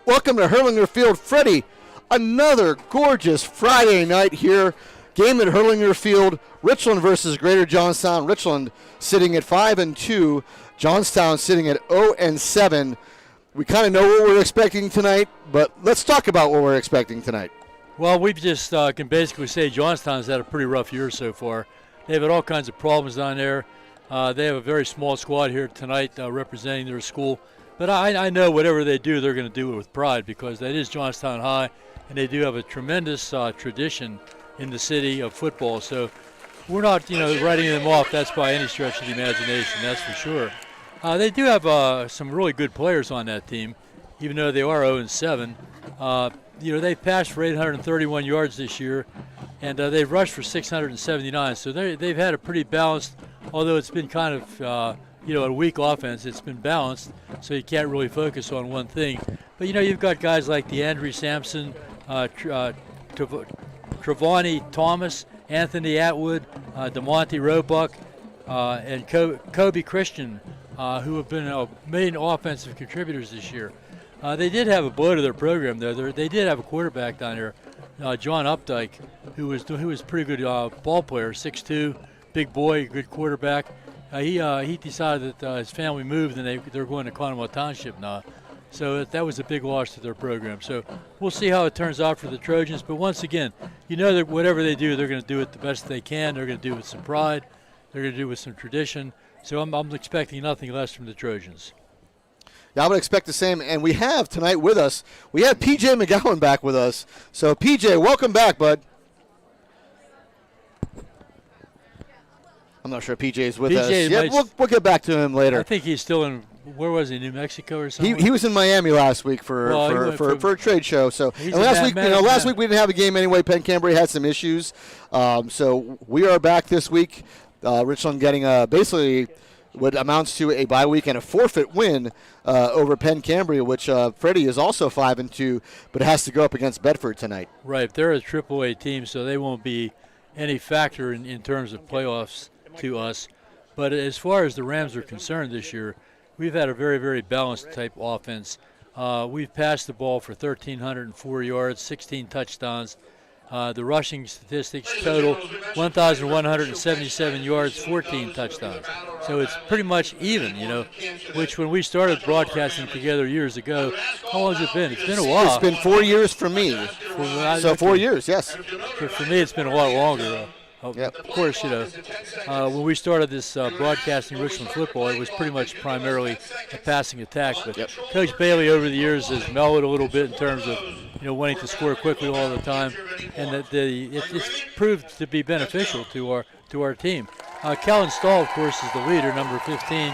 Welcome to Hurlinger Field. Freddie, another gorgeous Friday night here. Game at Hurlinger Field. Richland versus Greater Johnstown. Richland sitting at 5-2. Johnstown sitting at 0-7. We kind of know what we're expecting tonight, but let's talk about what we're expecting tonight. Well, we just can basically say Johnstown's had a pretty rough year so far. They've had all kinds of problems down there. They have a very small squad here tonight representing their school. But I know whatever they do, they're going to do it with pride because that is Johnstown High, and they do have a tremendous tradition in the city of football. So we're not, writing them off. That's by any stretch of the imagination, that's for sure. They do have some really good players on that team, even though they are 0-7. They've passed for 831 yards this year, and they've rushed for 679. So they've had a pretty balanced, although it's been kind of a weak offense. It's been balanced, so you can't really focus on one thing. But, you've got guys like DeAndre Sampson, Trevani Thomas, Anthony Atwood, DeMonte Roebuck, and Kobe Christian, who have been main offensive contributors this year. They did have a blow to their program, though. They did have a quarterback down there, John Updike, who was a pretty good ball player, 6'2", big boy, good quarterback. He decided that his family moved and they're going to Conemaugh Township now. So that was a big loss to their program. So we'll see how it turns out for the Trojans. But once again, that whatever they do, they're going to do it the best they can. They're going to do it with some pride. They're going to do it with some tradition. So I'm expecting nothing less from the Trojans. Yeah, I would expect the same. And we have tonight with us, we have P.J. McGowan back with us. So, P.J., welcome back, bud. I'm not sure P.J. is with us. Yeah, we'll get back to him later. I think he's still in, where was he, New Mexico or something? He was in Miami last week for a trade show. So and last week we didn't have a game anyway. Penn Cambria had some issues. So we are back this week. Richland getting basically what amounts to a bye week and a forfeit win over Penn Cambria, which Freddie is also 5-2, but has to go up against Bedford tonight. Right. They're a AAA team, so they won't be any factor in terms of playoffs to us. But as far as the Rams are concerned this year, we've had a very, very balanced type offense. We've passed the ball for 1,304 yards, 16 touchdowns. The rushing statistics total 1,177 yards, 14 touchdowns. So it's pretty much even, which when we started broadcasting together years ago, how long has it been? It's been a while. It's been 4 years for me. 4 years, yes. For me, it's been a lot longer. Yep. Of course, when we started this broadcasting Richland football, it was pretty much primarily a passing attack. But Coach Bailey over the years has mellowed a little bit in terms of, wanting to score quickly all the time, and that it's proved to be beneficial to our team. Kellen Stahl, of course, is the leader, number 15.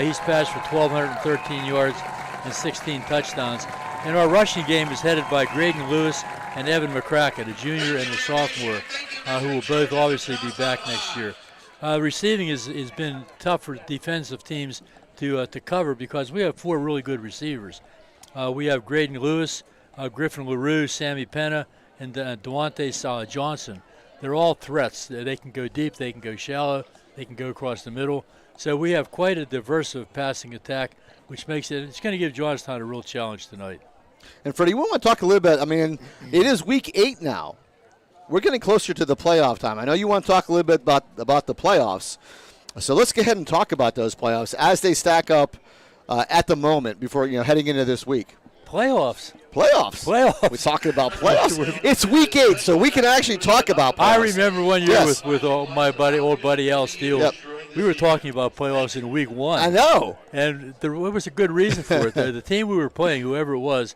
He's passed for 1,213 yards and 16 touchdowns. And our rushing game is headed by Graydon Lewis and Evan McCracken, a junior and a sophomore, who will both obviously be back next year. Receiving has been tough for defensive teams to cover because we have 4 really good receivers. We have Graydon Lewis, Griffin LaRue, Sammy Penna, and Dewante Johnson. They're all threats. They can go deep, they can go shallow, they can go across the middle. So we have quite a diverse passing attack, which makes it's going to give Johnstown a real challenge tonight. And Freddie, we want to talk a little bit. It is week 8 now. We're getting closer to the playoff time. I know you want to talk a little bit about the playoffs. So let's go ahead and talk about those playoffs as they stack up at the moment before heading into this week. Playoffs. We're talking about playoffs. It's week 8, so we can actually talk about playoffs. I remember one year with my old buddy Al Steele. Yep. We were talking about playoffs in week 1. I know. And there was a good reason for it. The team we were playing, whoever it was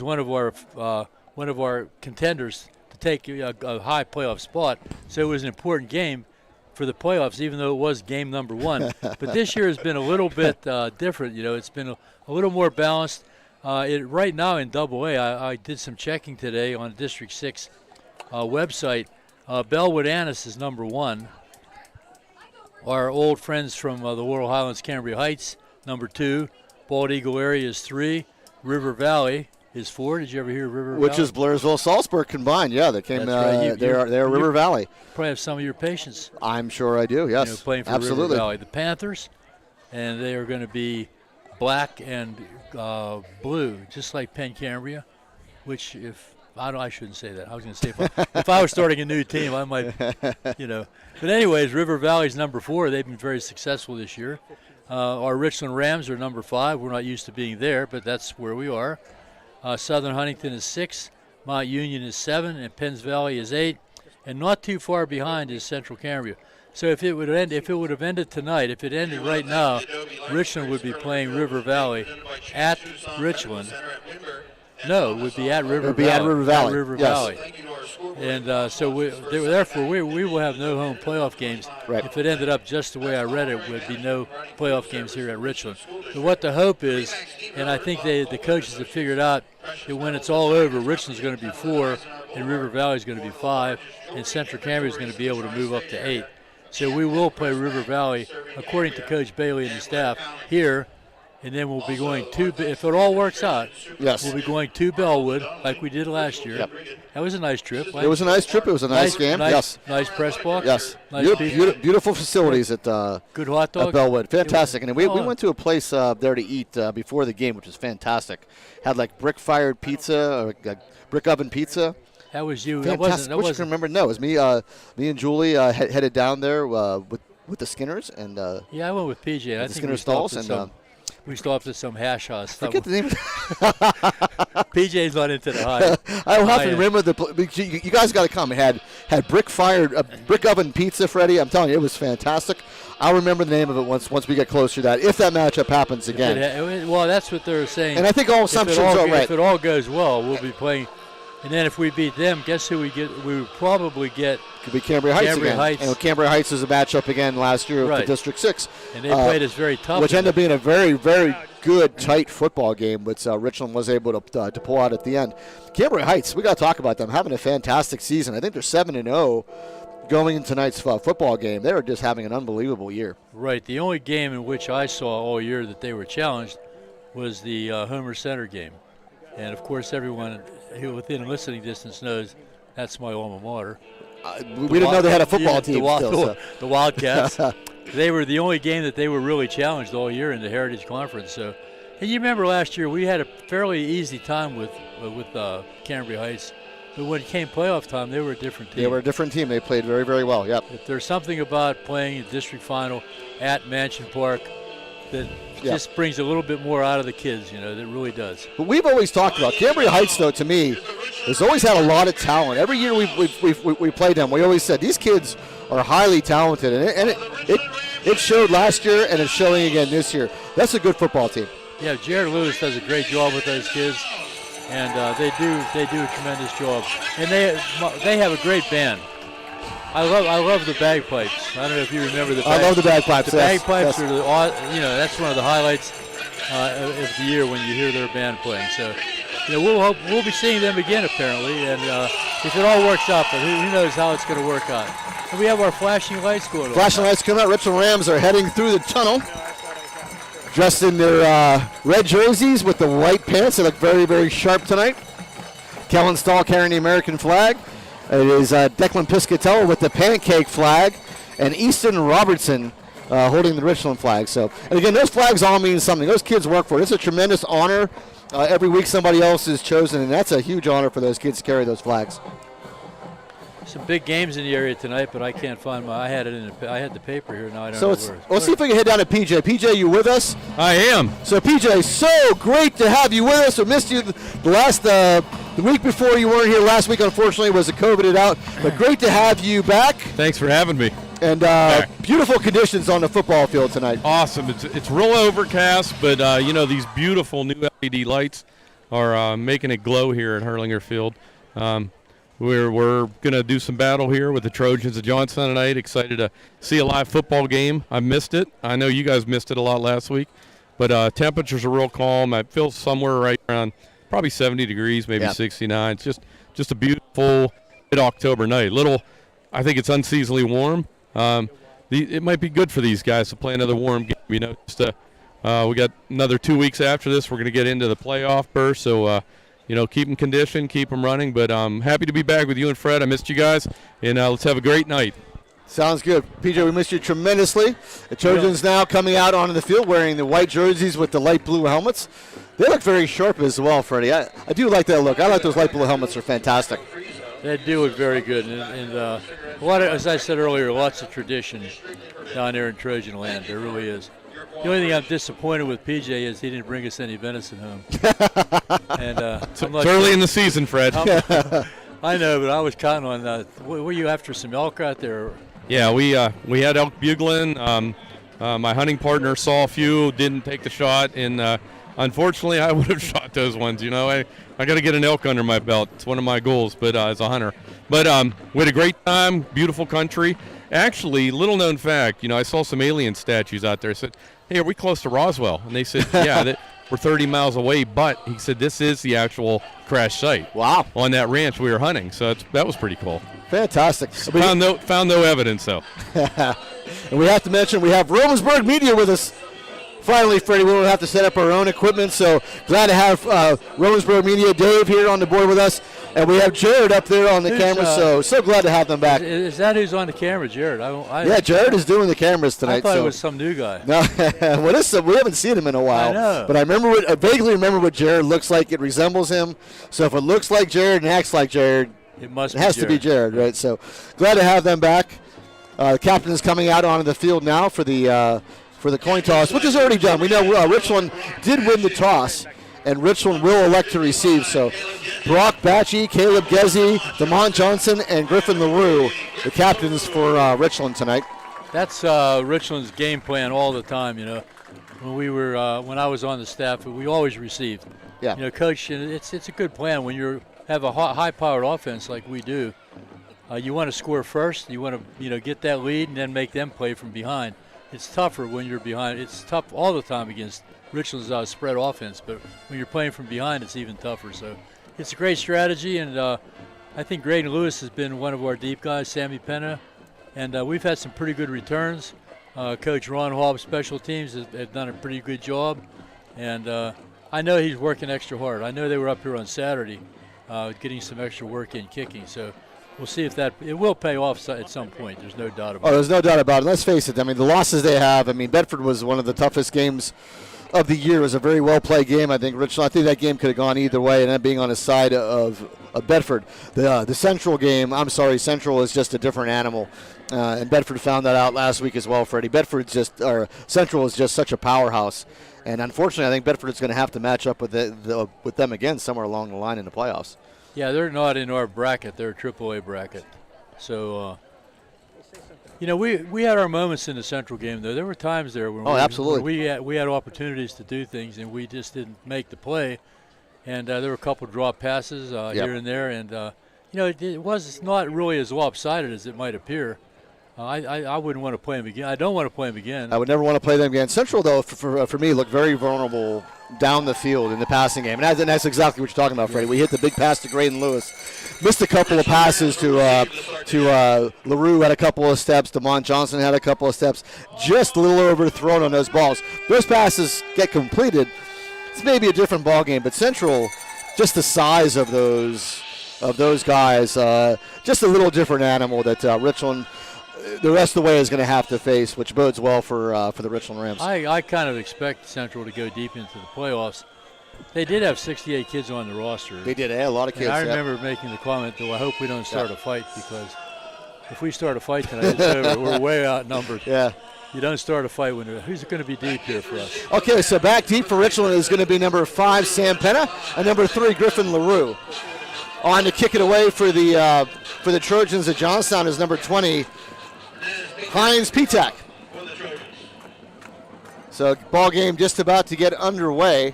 one of our contenders to take a high playoff spot. So it was an important game for the playoffs, even though it was game number 1. But this year has been a little bit different. It's been a little more balanced. Right now in AA, I did some checking today on District 6 website. Bellwood Annis is number 1. Our old friends from the Laurel Highlands, Cambria Heights, number 2. Bald Eagle area is 3. River Valley is 4. Did you ever hear River Valley? Which is Blairsville, Salzburg combined. Yeah, they came. Right. They're River Valley. Probably have some of your patients. I'm sure I do. Yes, playing for absolutely. River Valley. The Panthers, and they are going to be black and blue, just like Penn Cambria, which I shouldn't say that. I was going to say if I was starting a new team, I might, But anyways, River Valley's number 4. They've been very successful this year. Our Richland Rams are number 5. We're not used to being there, but that's where we are. Southern Huntington is 6. Mount Union is 7, and Penns Valley is 8. And not too far behind is Central Cambria. So if it would have ended tonight, if it ended right now, Richland would be playing River Valley at Richland. No, it would be at River Valley. At River Valley. At River yes. Valley. And therefore, we will have no home playoff games. Right. If it ended up just the way I read it, would be no playoff games here at Richland. But what the hope is, and I think the coaches have figured out that when it's all over, Richland's going to be 4, and River Valley's going to be 5, and Central Cambria is going to be able to move up to 8. So we will play River Valley, according to Coach Bailey and the staff, here. And then we'll be going if it all works out, yes, we'll be going to Bellwood like we did last year. Yep. That was a nice trip. It was a nice trip. It was a nice game. Nice, yes. Nice press box. Yes. Nice Beautiful facilities at good hot dog at Bellwood. Fantastic. And we went to a place there to eat before the game, which was fantastic. Had like brick-fired pizza, or brick oven pizza. That was you. Fantastic. That wasn't. I can remember. No, it was me. Me and Julie headed down there with the Skinners and. Yeah, I went with PJ. I the think Skinner stalls and. We stopped at some hash house. Forget the name. PJ's not into the high. I will have to remember you guys got to come. It had brick oven pizza, Freddie. I'm telling you, it was fantastic. I'll remember the name of it once we get closer to that. If that matchup happens again. Well, that's what they're saying. And I think all assumptions are right. If it all goes well, we'll be playing. And then if we beat them, guess who we get? We would probably get. Could be Cambria Heights again. And Cambria Heights was a matchup again last year with the District 6. And they played us very tough. Which ended up being a very, very good, tight football game, which Richland was able to pull out at the end. Cambria Heights, we got to talk about them having a fantastic season. I think they're 7-0 going into tonight's football game. They were just having an unbelievable year. Right. The only game in which I saw all year that they were challenged was the Homer Center game. And, of course, everyone who within listening distance knows that's my alma mater. We didn't know they had a football team still. The Wildcats. They were the only game that they were really challenged all year in the Heritage Conference. So, and you remember last year we had a fairly easy time with Cambria Heights. But when it came playoff time, they were a different team. They were a different team. They played very, very well, yep. If there's something about playing a district final at Mansion Park that just brings a little bit more out of the kids, that really does. But we've always talked about Cambria Heights, though, to me, has always had a lot of talent. Every year we played them, we always said these kids are highly talented, and it showed last year, and it's showing again this year. That's a good football team. Yeah, Jared Lewis does a great job with those kids, and they do a tremendous job. And they have a great band. I love the bagpipes. I don't know if you remember the bagpipes. I love the bagpipes. The bagpipes are that's one of the highlights of the year when you hear their band playing. So, we'll be seeing them again apparently, and if it all works out, but who knows how it's going to work out. And we have our flashing lights going on. Flashing lights coming out. Richland Rams are heading through the tunnel, dressed in their red jerseys with the white pants. They look very, very sharp tonight. Kellen Stahl carrying the American flag. It is Declan Piscatello with the pancake flag, and Easton Robertson holding the Richland flag. So, and again, those flags all mean something. Those kids work for it. It's a tremendous honor. Every week somebody else is chosen, and that's a huge honor for those kids to carry those flags. Some big games in the area tonight, but I can't find I had the paper here. Now I don't know where. Let's see if we can head down to PJ. PJ, you with us? I am. So PJ, so great to have you with us. We missed you the week before. You weren't here last week. Unfortunately, was a COVID out, but great to have you back. Thanks for having me. And beautiful conditions on the football field tonight. Awesome. It's real overcast, but these beautiful new LED lights are making it glow here at Hurlinger Field. We're going to do some battle here with the Trojans of Johnstown tonight. Excited to see a live football game. I missed it. I know you guys missed it a lot last week. But temperatures are real calm. I feel somewhere right around probably 70 degrees, maybe 69. It's just a beautiful mid-October night. I think it's unseasonably warm. It might be good for these guys to play another warm game. We got another 2 weeks after this. We're going to get into the playoff burst. So, keep them conditioned, keep them running. But I'm happy to be back with you and Fred. I missed you guys. And let's have a great night. Sounds good. PJ, we missed you tremendously. The Trojans now coming out onto the field wearing the white jerseys with the light blue helmets. They look very sharp as well, Freddie. I do like that look. I like those light blue helmets. They're fantastic. They do look very good. And a lot of, as I said earlier, lots of tradition down there in Trojan land. There really is. The only thing I'm disappointed with PJ is he didn't bring us any venison home. And it's early in the season, Fred. I know, but I was counting on were you after some elk out there? Yeah, we had elk bugling. My hunting partner saw a few, didn't take the shot, and unfortunately, I would have shot those ones. You know, I got to get an elk under my belt. It's one of my goals, but as a hunter. But we had a great time, beautiful country. Actually, little known fact, I saw some alien statues out there. I said, hey, are we close to Roswell? And they said, yeah, we're 30 miles away, but he said this is the actual crash site. Wow. On that ranch we were hunting, so that was pretty cool. Fantastic. Found no evidence, though. And we have to mention we have Romensburg Media with us. Finally, Freddie, we won't have to set up our own equipment, so glad to have Romensburg Media, Dave, here on the board with us. And we have Jared up there on the camera, so glad to have them back. Is that who's on the camera, Jared? Yeah, Jared is doing the cameras tonight. I thought it was some new guy. No, we haven't seen him in a while. I know. But I vaguely remember what Jared looks like. It resembles him. So if it looks like Jared and acts like Jared, it has to be Jared, right? So glad to have them back. The captain is coming out onto the field now for the coin toss, which is already done. We know Richland did win the toss, and Richland will elect to receive. So Brock Batchy, Caleb Gezzi, Damon Johnson, and Griffin LaRue, the captains for Richland tonight. That's Richland's game plan all the time, When I was on the staff, we always received. Yeah. Coach, it's a good plan when you have a high-powered offense like we do. You want to score first. You want to get that lead and then make them play from behind. It's tougher when you're behind. It's tough all the time against Richland's spread offense, but when you're playing from behind, it's even tougher. So it's a great strategy, and I think Graydon Lewis has been one of our deep guys, Sammy Penna, and we've had some pretty good returns. Coach Ron Hall, special teams, has done a pretty good job, and I know he's working extra hard. I know they were up here on Saturday getting some extra work in kicking, so we'll see if it will pay off at some point. There's no doubt about it. Oh, there's no doubt about it. Let's face it. I mean, the losses they have. I mean, Bedford was one of the toughest games of the year. It was a very well-played game. I think that game could have gone either way, and that being on the side of Bedford. The Central game, Central is just a different animal. And Bedford found that out last week as well, Freddie. Central is just such a powerhouse. And unfortunately, I think Bedford is going to have to match up with them again somewhere along the line in the playoffs. Yeah, they're not in our bracket. They're a AAA bracket. So, we had our moments in the Central game, though. There were times there when absolutely. we had opportunities to do things, and we just didn't make the play. And there were a couple drop passes here and there. And, it was not really as lopsided as it might appear. I wouldn't want to play them again. I don't want to play them again. I would never want to play them again. Central, though, for me, looked very vulnerable down the field in the passing game. And that's exactly what you're talking about, Freddie. We hit the big pass to Graydon Lewis. Missed a couple of passes to LaRue, had a couple of steps. Damon Johnson had a couple of steps. Just a little overthrown on those balls. Those passes get completed. It's maybe a different ball game, but Central, just the size of those guys, just a little different animal that Richland the rest of the way is going to have to face, which bodes well for the Richland Rams. I kind of expect Central to go deep into the playoffs. They did have 68 kids on the roster. They did. A lot of kids. And I remember making the comment, though, I hope we don't start a fight, because if we start a fight tonight, it's over. We're way outnumbered. Yeah. You don't start a fight when who's going to be deep here for us? Okay, so back deep for Richland is going to be number 5, Sam Penna, and number 3, Griffin LaRue. On to kick it away for the Trojans at Johnstown is number 20, Heinz Pitak. So ball game just about to get underway.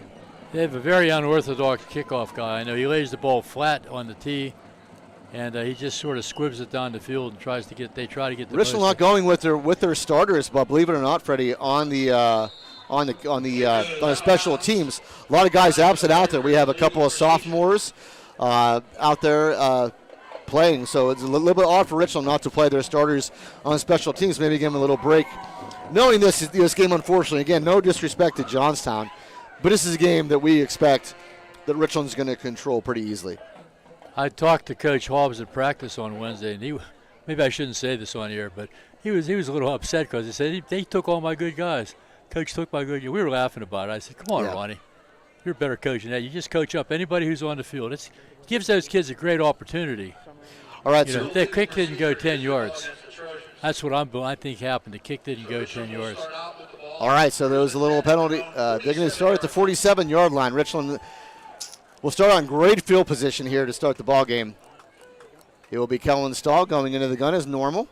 They have a very unorthodox kickoff guy. I know he lays the ball flat on the tee, and he just sort of squibs it down the field and try to get the Richland not going with their starters, but believe it or not, Freddie, on the special teams, a lot of guys absent out there. We have a couple of sophomores out there playing, so it's a little bit odd for Richland not to play their starters on special teams. Maybe give them a little break. Knowing this game, unfortunately, again, no disrespect to Johnstown, but this is a game that we expect that Richland's going to control pretty easily. I talked to Coach Hobbs at practice on Wednesday, and maybe I shouldn't say this on air, but he was a little upset because he said they took all my good guys. Coach took my good guys. We were laughing about it. I said, come on, Ronnie. You're a better coach than that. You just coach up anybody who's on the field. It gives those kids a great opportunity. All right, the kick didn't go 10 yards. That's what I think happened. The kick didn't go 10 yards. All right, so there was a little penalty. They're going to start at the 47-yard line. Richland will start on great field position here to start the ball game. It will be Kellen Stahl going into the gun as normal.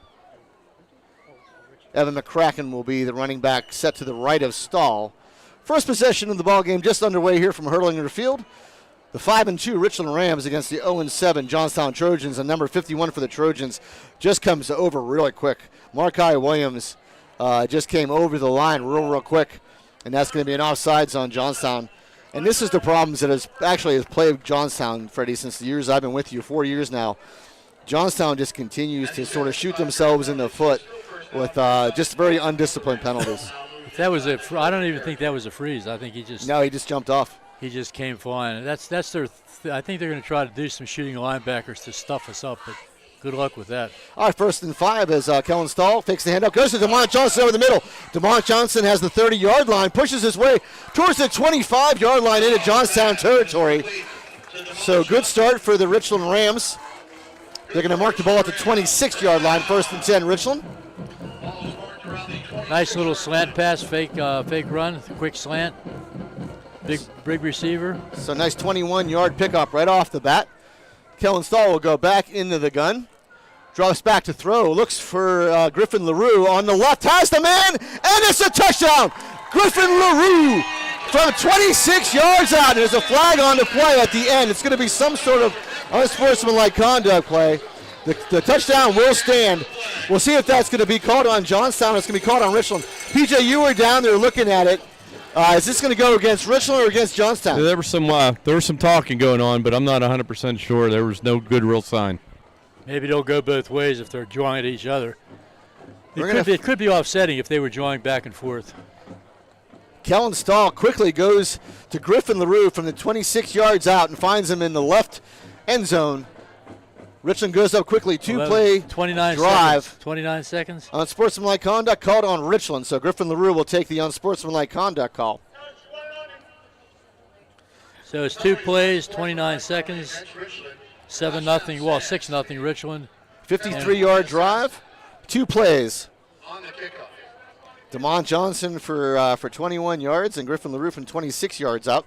Evan McCracken will be the running back set to the right of Stahl. First possession of the ball game just underway here from Hurlinger Field. The 5-2 Richland Rams against the 0-7 Johnstown Trojans. And number 51 for the Trojans just comes over really quick. Markai Williams just came over the line real quick. And that's going to be an offsides on Johnstown. And this is the problems that has plagued Johnstown, Freddie, since the years I've been with you, 4 years now. Johnstown just continues to sort of shoot themselves in the foot with just very undisciplined penalties. I don't even think that was a freeze. I think he just jumped off. He just came flying. That's their. I think they're going to try to do some shooting linebackers to stuff us up, but good luck with that. All right, 1st and 5 as Kellen Stahl fakes the handoff, goes to DeMont Johnson over the middle. DeMont Johnson has the 30-yard line, pushes his way towards the 25-yard line into Johnstown territory. So good start for the Richland Rams. They're going to mark the ball at the 26-yard line, 1st and 10 Richland. Nice little slant pass, fake run, quick slant. Big receiver. So nice 21-yard pickup right off the bat. Kellen Stahl will go back into the gun. Drops back to throw. Looks for Griffin LaRue on the left. Has the man, and it's a touchdown. Griffin LaRue from 26 yards out. There's a flag on the play at the end. It's going to be some sort of unsportsmanlike conduct play. The touchdown will stand. We'll see if that's going to be called on Johnstown. It's going to be called on Richland. PJ, you were down there looking at it. Is this going to go against Richland or against Johnstown? There was some talking going on, but I'm not 100% sure. There was no good real sign. Maybe they'll go both ways if they're drawing at each other. It could be offsetting if they were drawing back and forth. Kellen Stahl quickly goes to Griffin LaRue from the 26 yards out and finds him in the left end zone. Richland goes up quickly, 2-play 29 drive. Seconds. 29 seconds. Unsportsmanlike conduct called on Richland, so Griffin LaRue will take the unsportsmanlike conduct call. So it's 2 plays, 29 seconds, 6-0 Richland. 53-yard drive, 2 plays. DeMont Johnson for 21 yards and Griffin LaRue from 26 yards out.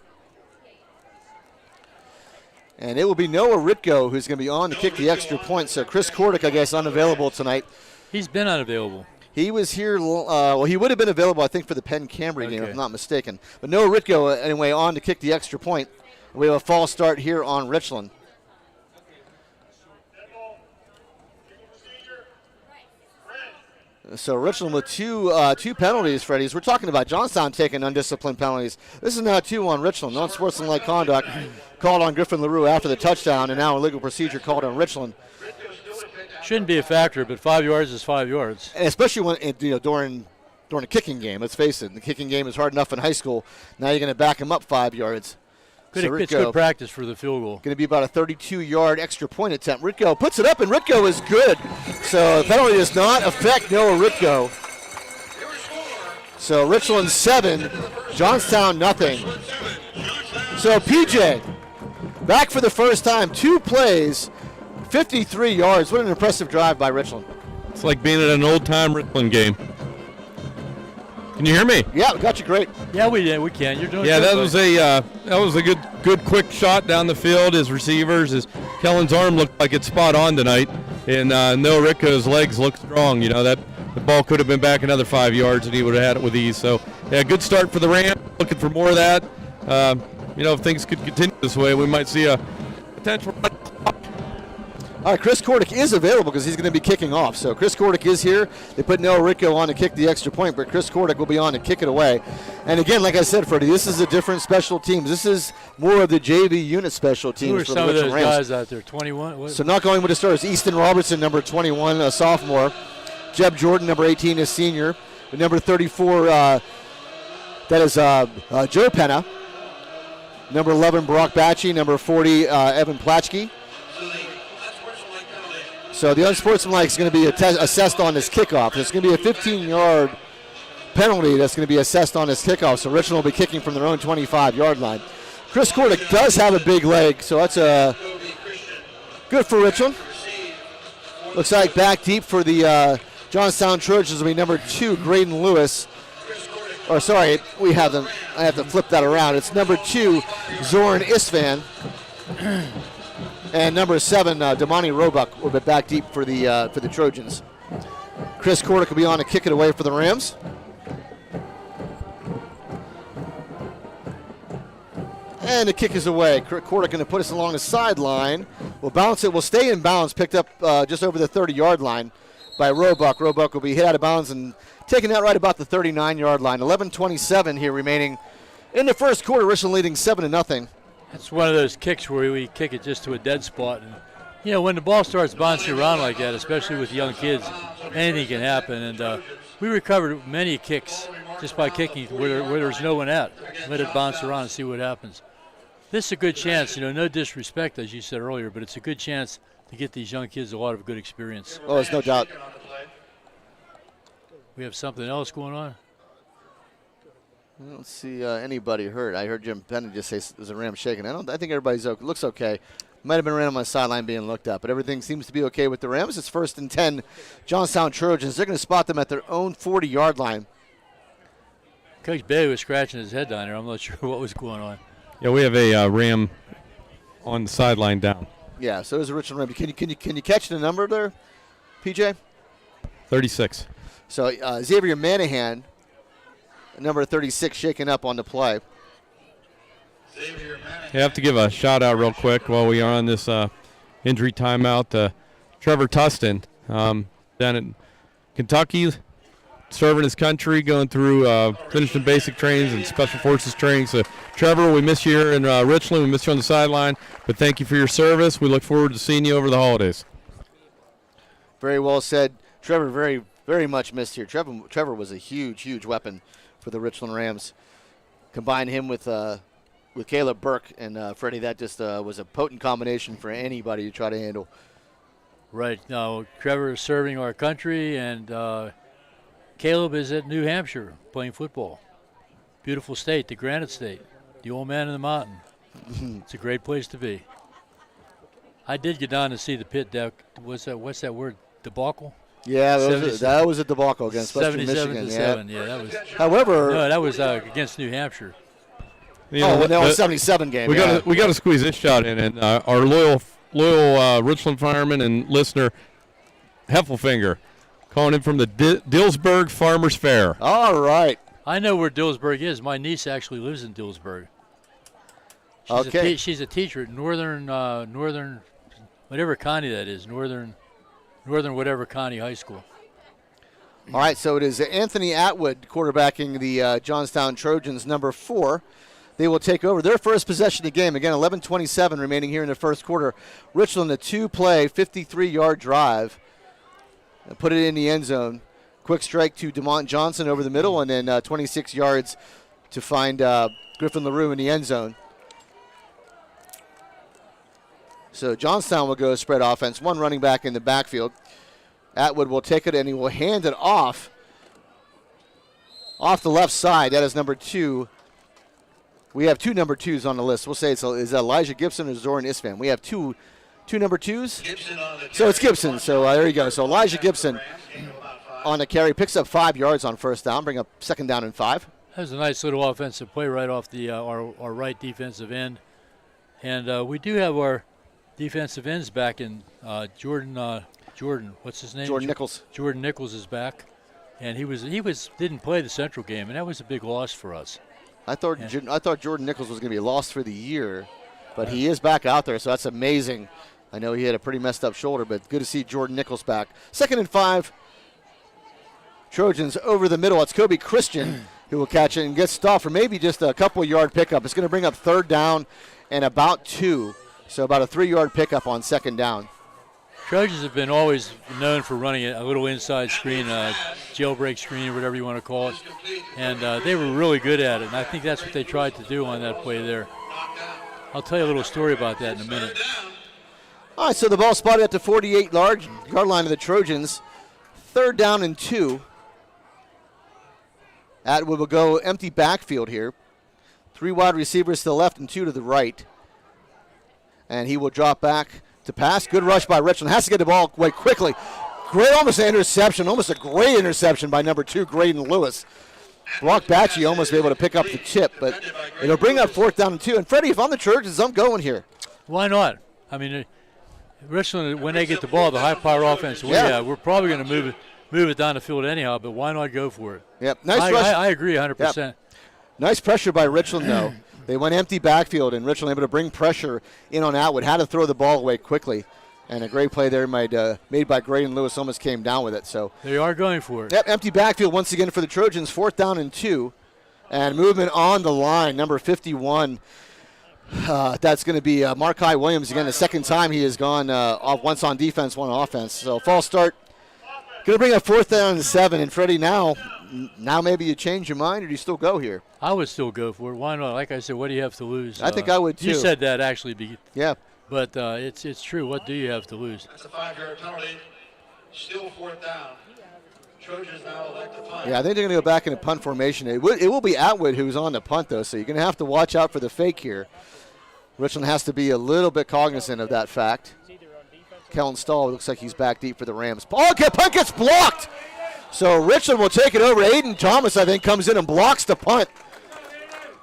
And it will be Noah Ritko who's going to be on to kick the extra point. So Chris Kordick, I guess, unavailable tonight. He's been unavailable. He was here, he would have been available, I think, for the Penn-Cambry game, if I'm not mistaken. But Noah Ritko, anyway, on to kick the extra point. We have a false start here on Richland. So Richland with two penalties, Freddie. We're talking about Johnstown taking undisciplined penalties. This is now 2 on Richland. Non-sportsmanlike conduct called on Griffin LaRue after the touchdown, and now a legal procedure called on Richland. Shouldn't be a factor, but 5 yards is 5 yards. And especially when during a kicking game. Let's face it, the kicking game is hard enough in high school. Now you're going to back him up 5 yards. It's good practice for the field goal. Going to be about a 32-yard extra point attempt. Ritko puts it up, and Ritko is good. So the penalty does not affect Noah Ritko. So Richland 7, Johnstown nothing. So PJ, back for the first time, 2 plays, 53 yards. What an impressive drive by Richland. It's like being at an old-time Richland game. Can you hear me? Yeah, we got you great. Yeah, we can. You're doing good. Yeah, that was a good quick shot down the field. His receivers, Kellen's arm looked like it's spot on tonight, and Noah Ritko's legs look strong. That the ball could have been back another 5 yards, and he would have had it with ease. So, yeah, good start for the Rams. Looking for more of that. If things could continue this way, we might see a potential. All right, Chris Kordick is available because he's going to be kicking off. So Chris Kordick is here. They put Noah Ritko on to kick the extra point, but Chris Kordick will be on to kick it away. And again, like I said, Freddie, this is a different special teams. This is more of the JV unit special teams. Who are for some the of those Rams. guys out there? 21? What? So not going with the stars. Easton Robertson, number 21, a sophomore. Jeb Jordan, number 18, a senior. The number 34, that is Joe Penna. Number 11, Brock Batchy. Number 40, Evan Platchke. So the unsportsmanlike is going to be assessed on this kickoff. There's going to be a 15-yard penalty that's going to be assessed on this kickoff. So Richland will be kicking from their own 25-yard line. Chris Kordick does have a big leg, so that's good for Richland. Looks like back deep for the Johnstown Trojans will be number 2, Graydon Lewis. Or sorry, I have to flip that around. It's number 2, Zoran Isvan. And number 7, Damani Roebuck will be back deep for the Trojans. Chris Kordick will be on to kick it away for the Rams. And the kick is away. Kordick going to put us along the sideline. We'll bounce it. We'll stay in bounds. Picked up just over the 30-yard line by Roebuck. Roebuck will be hit out of bounds and taken out right about the 39-yard line. 11:27 here remaining in the first quarter. Richland leading 7-0. That's one of those kicks where we kick it just to a dead spot. And, when the ball starts bouncing around like that, especially with young kids, anything can happen. And we recovered many kicks just by kicking where there's no one at. Let it bounce around and see what happens. This is a good chance, no disrespect, as you said earlier, but it's a good chance to get these young kids a lot of good experience. Oh, there's no doubt. We have something else going on? I don't see anybody hurt. I heard Jim Bennett just say there's a Ram shaking. I think everybody's okay. Looks okay. Might have been a Ram on the sideline being looked at, but everything seems to be okay with the Rams. It's 1st and 10, Johnstown Trojans. They're going to spot them at their own 40-yard line. Coach Bailey was scratching his head down there. I'm not sure what was going on. Yeah, we have a Ram on the sideline down. Yeah, so there's a Richland Ram. Can you catch the number there, PJ? 36. So Xavier Manahan, number 36, shaken up on the play. I have to give a shout out real quick while we are on this injury timeout. Trevor Tustin down in Kentucky, serving his country, going through finishing basic trainings and special forces training. So, Trevor, we miss you here in Richland. We miss you on the sideline, but thank you for your service. We look forward to seeing you over the holidays. Very well said. Trevor, very, very much missed here. Trevor was a huge, huge weapon for the Richland Rams. Combine him with Caleb Burke and Freddie, that just was a potent combination for anybody to try to handle. Right. Now, Trevor is serving our country, and Caleb is at New Hampshire playing football. Beautiful state, the Granite State, the old man in the mountain. It's a great place to be. I did get down to see the pit deck. What's that word? Debacle? Yeah, that was a debacle against Western Michigan. 77 to 7. Yeah, that was. However, no, that was against New Hampshire. That was 77 game. We got to squeeze this shot in, and our loyal Richland fireman and listener, Heffelfinger, calling in from the Dillsburg Farmers Fair. All right. I know where Dillsburg is. My niece actually lives in Dillsburg. She's a teacher at Northern, whatever county that is, Northern whatever county high school. All right, so it is Anthony Atwood quarterbacking the Johnstown Trojans, number 4. They will take over their first possession of the game. Again, 11:27 remaining here in the first quarter. Richland, a 2-play, 53-yard drive. And put it in the end zone. Quick strike to DeMont Johnson over the middle, and then 26 yards to find Griffin LaRue in the end zone. So Johnstown will go spread offense. One running back in the backfield. Atwood will take it, and he will hand it off the left side. That is number 2. We have 2 number 2s on the list. We'll say is Elijah Gibson or Zoran Isvan. We have two number 2s. So it's Gibson. So there you go. So Elijah Gibson on the carry picks up 5 yards on first down, bring up 2nd down and 5. That was a nice little offensive play right off the our right defensive end. And we do have our defensive ends back in Jordan, what's his name? Jordan Nichols. Jordan Nichols is back, and he didn't play the Central game, and that was a big loss for us. I thought Jordan Nichols was going to be lost for the year, but he is back out there, so that's amazing. I know he had a pretty messed up shoulder, but good to see Jordan Nichols back. 2nd and 5. Trojans over the middle. It's Kobe Christian who will catch it and get stopped for maybe just a couple yard pickup. It's going to bring up 3rd down and about 2. So about a 3-yard pickup on 2nd down. Trojans have been always known for running a little inside screen, jailbreak screen, whatever you want to call it. And they were really good at it. And I think that's what they tried to do on that play there. I'll tell you a little story about that in a minute. All right, so the ball spotted at the 48-yard line of the Trojans. 3rd down and 2. Atwood will go empty backfield here. 3 wide receivers to the left and 2 to the right. And he will drop back to pass. Good rush by Richland. Has to get the ball away quickly. Great, almost an interception. Almost a great interception by number 2, Graydon Lewis. Brock Batchy almost be able to pick up the chip, but it'll bring up 4th down and 2. And Freddie, if I'm the Trojans, I'm going here. Why not? I mean, Richland, when they get the ball, the high-power offense, we're probably going to move it down the field anyhow, but why not go for it? Yep, nice rush. I agree 100%. Yep. Nice pressure by Richland, though. They went empty backfield, and Richland able to bring pressure in on Atwood. Had to throw the ball away quickly. And a great play there made by Graydon Lewis, almost came down with it. So they are going for it. Yep, empty backfield once again for the Trojans. 4th down and 2. And movement on the line, number 51. That's going to be Markai Williams again. The second time he has gone once on defense, one on offense. So false start. Going to bring up 4th down and 7. And Freddie, now maybe you change your mind, or do you still go here? I would still go for it. Why not? Like I said, what do you have to lose? I think I would too. You said that actually. Yeah. But it's true. What do you have to lose? That's a 5-yard penalty. Still 4th down. Trojans now elect to punt. Yeah, I think they're going to go back in a punt formation. It will be Atwood who's on the punt, though, so you're going to have to watch out for the fake here. Richland has to be a little bit cognizant of that fact. Kellen Stahl looks like he's back deep for the Rams. Punt gets blocked. So Richland will take it over. Aiden Thomas, I think, comes in and blocks the punt.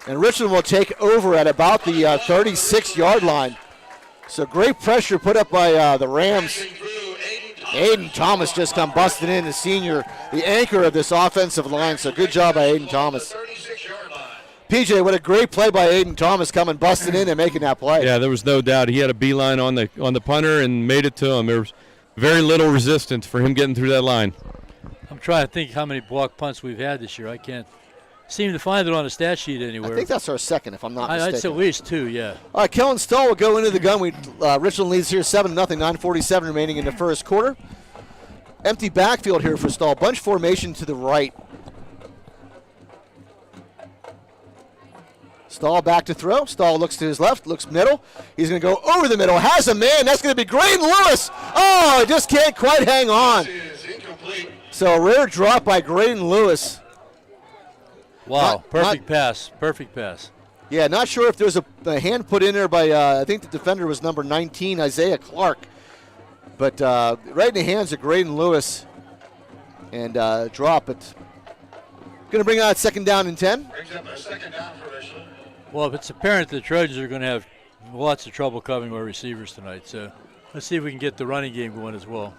And Richland will take over at about the 36-yard line. So great pressure put up by the Rams. Aiden Thomas just come busting in, the senior, the anchor of this offensive line. So good job by Aiden Thomas. PJ, what a great play by Aiden Thomas coming busting in and making that play. Yeah, there was no doubt. He had a beeline on the punter and made it to him. There was very little resistance for him getting through that line. I'm trying to think how many block punts we've had this year. I can't seem to find it on a stat sheet anywhere. I think that's our second, if I'm not mistaken. It's at least 2, yeah. All right, Kellen Stahl will go into the gun. Richland leads here 7-0, 9:47 remaining in the first quarter. Empty backfield here for Stahl. Bunch formation to the right. Stahl back to throw. Stahl looks to his left, looks middle. He's going to go over the middle. Has a man. That's going to be Graydon Lewis. Oh, just can't quite hang on. So a rare drop by Graydon Lewis. Wow, perfect pass. Yeah, not sure if there's a hand put in there by, I think the defender was number 19, Isaiah Clark. But right in the hands of Graydon Lewis. And drop it. Going to bring out 2nd down and 10. Brings up a 2nd down for Richland. Well, it's apparent the Trojans are going to have lots of trouble covering our receivers tonight. So let's see if we can get the running game going as well.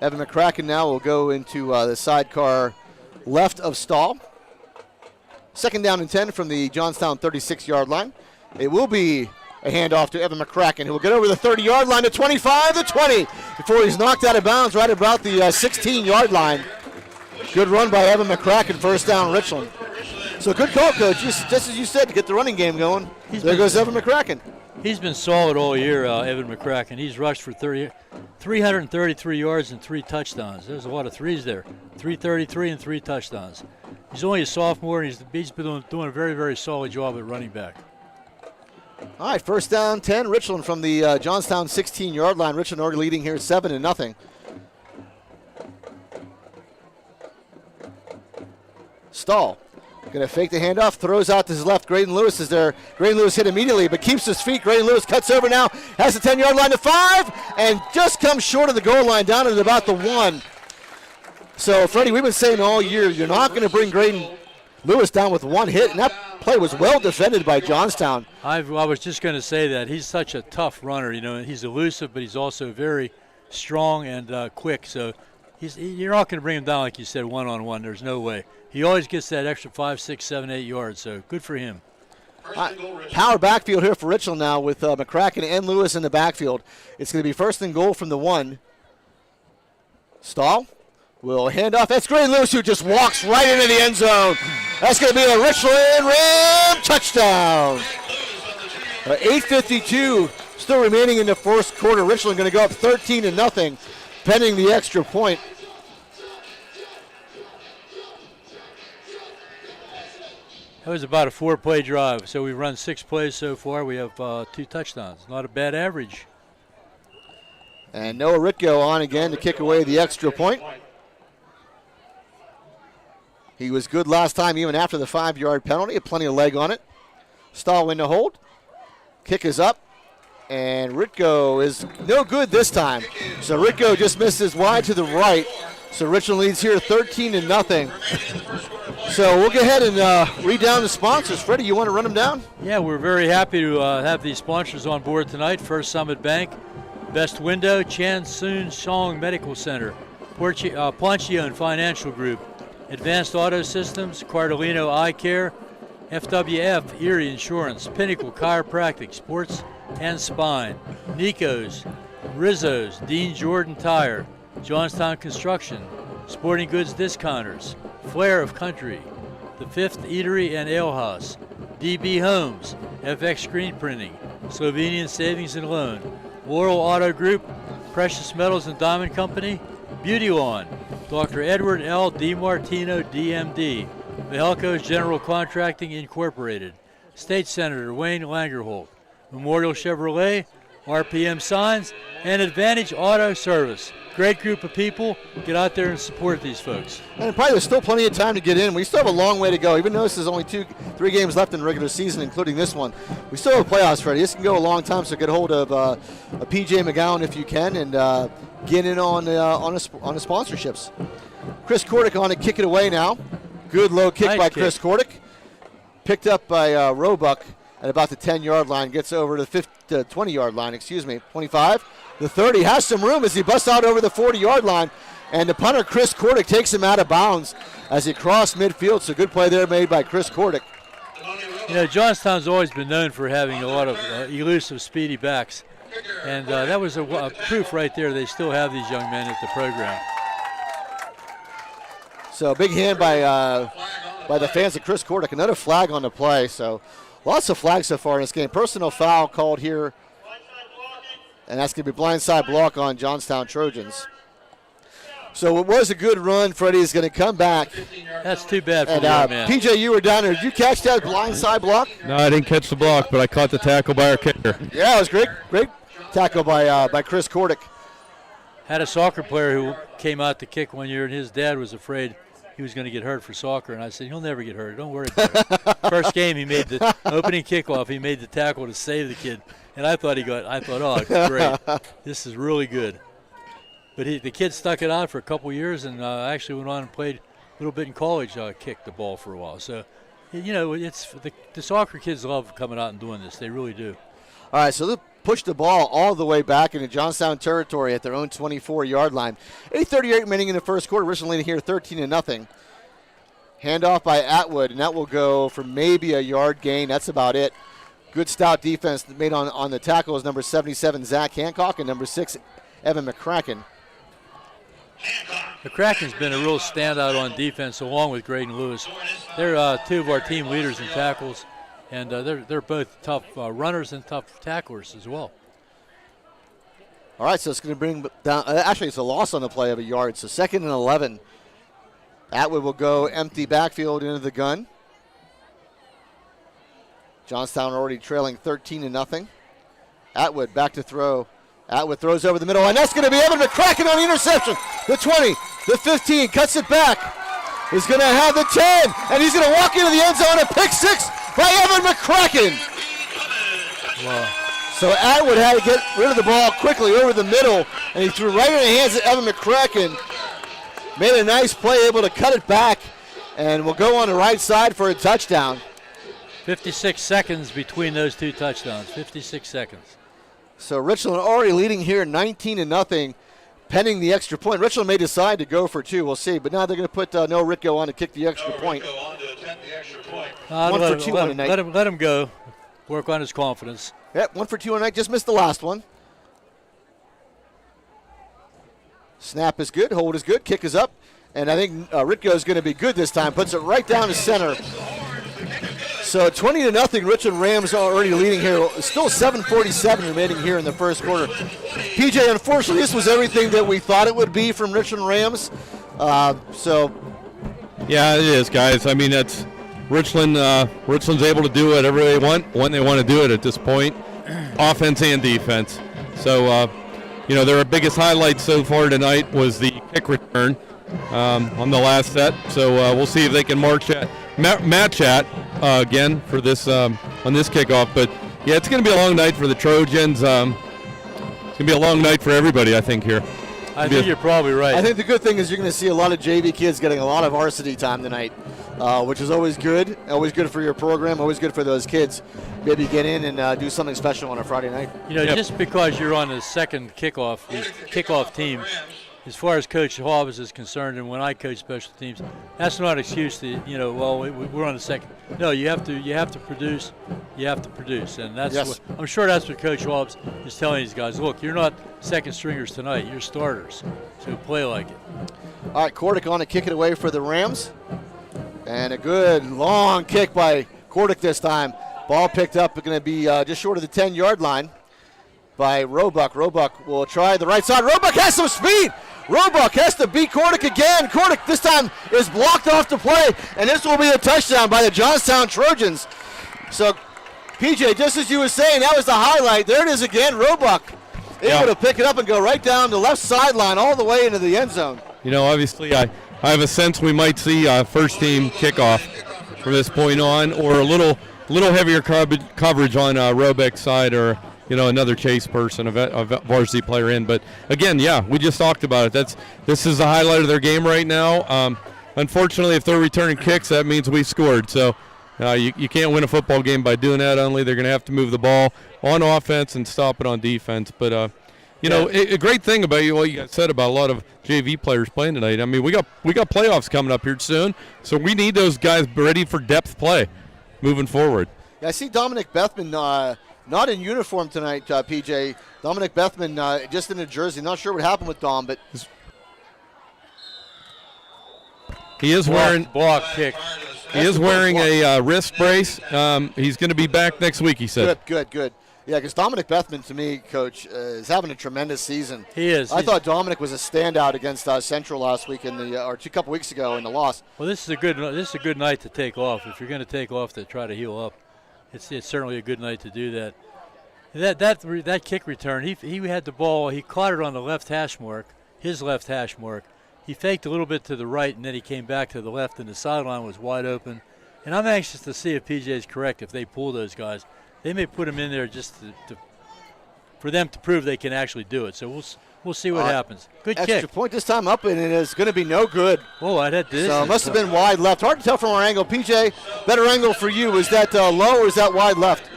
Evan McCracken now will go into the sidecar left of Stahl. 2nd down and 10 from the Johnstown 36-yard line. It will be a handoff to Evan McCracken, who will get over the 30-yard line to 25 to 20 before he's knocked out of bounds right about the 16-yard line. Good run by Evan McCracken, 1st down Richland. So good call, Coach. Just as you said, to get the running game going. There goes Evan McCracken. He's been solid all year, Evan McCracken. He's rushed for 333 yards and 3 touchdowns. There's a lot of threes there. 333 and 3 touchdowns. He's only a sophomore, and he's been doing a very, very solid job at running back. All right, 1st down, 10. Richland from the Johnstown 16-yard line. Richland already leading here 7-0. Stahl going to fake the handoff, throws out to his left. Graydon Lewis is there. Graydon Lewis hit immediately, but keeps his feet. Graydon Lewis cuts over now, has the 10-yard line to 5, and just comes short of the goal line, down at about the 1. So, Freddie, we've been saying all year, you're not going to bring Graydon Lewis down with 1 hit, and that play was well defended by Johnstown. I was just going to say that. He's such a tough runner. You know, he's elusive, but he's also very strong and quick. So you're not going to bring him down, like you said, one-on-one. There's no way. He always gets that extra 5, 6, 7, 8 yards, so good for him. Power backfield here for Richland now with McCracken and Lewis in the backfield. It's going to be 1st and goal from the 1. Stahl will hand off. That's Graydon Lewis, who just walks right into the end zone. That's going to be a Richland Ram touchdown. 8:52 still remaining in the first quarter. Richland going to go up 13-0, pending the extra point. That was about a 4-play drive. So we've run 6 plays so far. We have 2 touchdowns. Not a bad average. And Noah Ritko on again to kick away the extra point. He was good last time, even after the 5-yard penalty. Had plenty of leg on it. Stahl win to hold. Kick is up. And Ritko is no good this time. So Ritko just misses wide to the right. So Richland leads here 13-0. So we'll go ahead and read down the sponsors. Freddie, you want to run them down? Yeah, we're very happy to have these sponsors on board tonight. First Summit Bank, Best Window, Chan Soon Song Medical Center, Plancione Financial Group, Advanced Auto Systems, Cardolino Eye Care, FWF Erie Insurance, Pinnacle Chiropractic, Sports and Spine, Nichols, Rizzo's, Dean Jordan Tire, Johnstown Construction, Sporting Goods Discounters, Flair of Country, The Fifth Eatery and Ale House, DB Homes, FX Screen Printing, Slovenian Savings and Loan, Laurel Auto Group, Precious Metals and Diamond Company, Beauty Lawn, Dr. Edward L. DiMartino, DMD, Vehelco's General Contracting Incorporated, State Senator Wayne Langerholt, Memorial Chevrolet, RPM Signs, and Advantage Auto Service. Great group of people. Get out there and support these folks. And probably there's still plenty of time to get in. We still have a long way to go. Even though this is only 3 games left in the regular season, including this one, we still have playoffs, Freddie. This can go a long time, so get a hold of a PJ McGowan if you can, and get in on the sponsorships. Chris Kordick on to kick it away now. Good low kick nice by kick. Chris Kordick. Picked up by Roebuck at about the 10-yard line. Gets over to the 20-yard line, 25. The 30 has some room as he busts out over the 40-yard line. And the punter, Chris Kordick, takes him out of bounds as he crossed midfield. So good play there made by Chris Kordick. You know, Johnstown's always been known for having a lot of elusive, speedy backs. And that was a proof right there they still have these young men at the program. So big hand by the fans of Chris Kordick. Another flag on the play. So lots of flags so far in this game. Personal foul called here. And that's going to be blindside block on Johnstown Trojans. So it was a good run. Freddie is going to come back. That's too bad for the young man. PJ, you were down there. Did you catch that blindside block? No, I didn't catch the block, but I caught the tackle by our kicker. Yeah, it was great. Great tackle by Chris Kordick. Had a soccer player who came out to kick one year, and his dad was afraid he was going to get hurt for soccer. And I said, he'll never get hurt. Don't worry about it. First game, he made the opening kickoff. He made the tackle to save the kid. And I thought, oh, great. This is really good. But the kid stuck it out for a couple years and actually went on and played a little bit in college, kicked the ball for a while. So, you know, it's the soccer kids love coming out and doing this. They really do. All right, so they'll push the ball all the way back into Johnstown territory at their own 24-yard line. 8:38 remaining in the first quarter. Richland leading here 13-0. Handoff by Atwood, and that will go for maybe a yard gain. That's about it. Good stout defense made on the tackles. Number 77, Zach Hancock, and number 6, Evan McCracken. McCracken's been a real standout on defense along with Graydon Lewis. They're two of our team leaders in tackles, and they're both tough runners and tough tacklers as well. All right, so it's going to bring down, actually it's a loss on the play of a yard, so 2nd and 11. Atwood will go empty backfield into the gun. Johnstown already trailing 13-0. Atwood back to throw. Atwood throws over the middle, and that's going to be Evan McCracken on the interception. The 20, the 15, cuts it back. He's going to have the 10, and he's going to walk into the end zone. A pick 6 by Evan McCracken. Wow. So Atwood had to get rid of the ball quickly over the middle, and he threw right in the hands of Evan McCracken. Made a nice play, able to cut it back, and will go on the right side for a touchdown. 56 seconds between those two touchdowns, 56 seconds. So Richland already leading here 19-0, pending the extra point. Richland may decide to go for 2, we'll see. But now they're going to put Noah Ritko on to kick the extra point. 1 for 2 on the night. Let him go, work on his confidence. Yep, 1 for 2 on the night, just missed the last one. Snap is good, hold is good, kick is up. And I think Ritko is going to be good this time, puts it right down to center. So 20-0, Richland Rams already leading here. Still 7:47 remaining here in the first quarter. PJ, unfortunately, this was everything that we thought it would be from Richland Rams. Yeah, it is, guys. I mean, that's Richland. Richland's able to do whatever they want when they want to do it at this point, offense and defense. So their biggest highlight so far tonight was the kick return on the last set. So we'll see if they can match that again for this on this kickoff. But yeah, it's going to be a long night for the Trojans. It's going to be a long night for everybody, I think, here. I think you're probably right. I think the good thing is you're going to see a lot of JV kids getting a lot of varsity time tonight, which is always good. Always good for your program. Always good for those kids. Maybe get in and do something special on a Friday night. Just because you're on the second kickoff team, as far as Coach Hobbs is concerned, and when I coach special teams, that's not an excuse to, we're on the second. No, you have to produce. You have to produce, and that's yes. what I'm sure that's what Coach Hobbs is telling these guys. Look, you're not second stringers tonight. You're starters, so play like it. All right, Cordick on to kick it away for the Rams, and a good long kick by Cordick this time. Ball picked up, going to be just short of the 10-yard line by Roebuck. Roebuck will try the right side. Roebuck has some speed. Roebuck has to beat Cordick again. Cordick this time is blocked off the play, and this will be a touchdown by the Johnstown Trojans. So, PJ, just as you were saying, that was the highlight. There it is again. Roebuck able to pick it up and go right down the left sideline all the way into the end zone. Obviously, I have a sense we might see first team kickoff from this point on, or a little heavier coverage on Roebuck's side, or another chase person, a varsity player in. But again, we just talked about it. This is the highlight of their game right now. Unfortunately, if they're returning kicks, that means we scored. So you can't win a football game by doing that. Only they're going to have to move the ball on offense and stop it on defense. But a great thing about what you guys said about a lot of JV players playing tonight. I mean, we got playoffs coming up here soon, so we need those guys ready for depth play moving forward. Yeah, I see Dominic Bethman not in uniform tonight, PJ. Dominic Bethman just in a jersey. Not sure what happened with Dom, but he is wearing block kick. He is wearing a wrist brace. He's going to be back next week, he said. Good. Yeah, because Dominic Bethman, to me, Coach, is having a tremendous season. He is. I thought Dominic was a standout against Central last week or a couple weeks ago in the loss. Well, this is a good night to take off. If you're going to take off to try to heal up, it's certainly a good night to do that. That kick return, he had the ball. He caught it on the left hash mark, his left hash mark. He faked a little bit to the right, and then he came back to the left, and the sideline was wide open. And I'm anxious to see if PJ is correct. If they pull those guys, they may put him in there just for them to prove they can actually do it. So we'll see what happens. Good extra kick. Point this time up, and it is going to be no good. Oh, I had this. So it must have been wide left. Hard to tell from our angle. PJ, better angle for you. Is that low or is that wide left?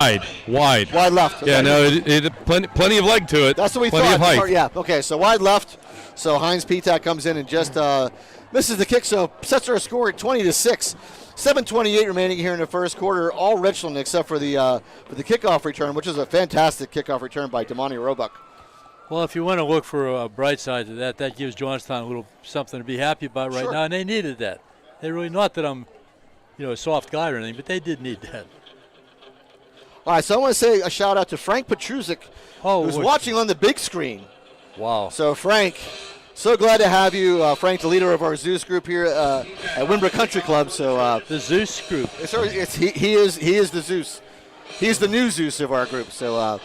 Wide left. Okay. Yeah, no, it plenty of leg to it. That's what we plenty thought. Of height. Yeah, okay, so wide left. So Heinz Petak comes in and just misses the kick, so sets our score at 20-6. 7:28 remaining here in the first quarter. All Richland except for the kickoff return, which is a fantastic kickoff return by Damani Roebuck. Well, if you want to look for a bright side to that gives Johnstown a little something to be happy about right now, and they needed that. They really, not that I'm, a soft guy or anything, but they did need that. All right, so I want to say a shout out to Frank Petruzik, who's watching on the big screen. Wow. So Frank, so glad to have you, Frank, the leader of our Zeus group here at Wimbra Country Club. So the Zeus group. He is the Zeus. He's the new Zeus of our group. So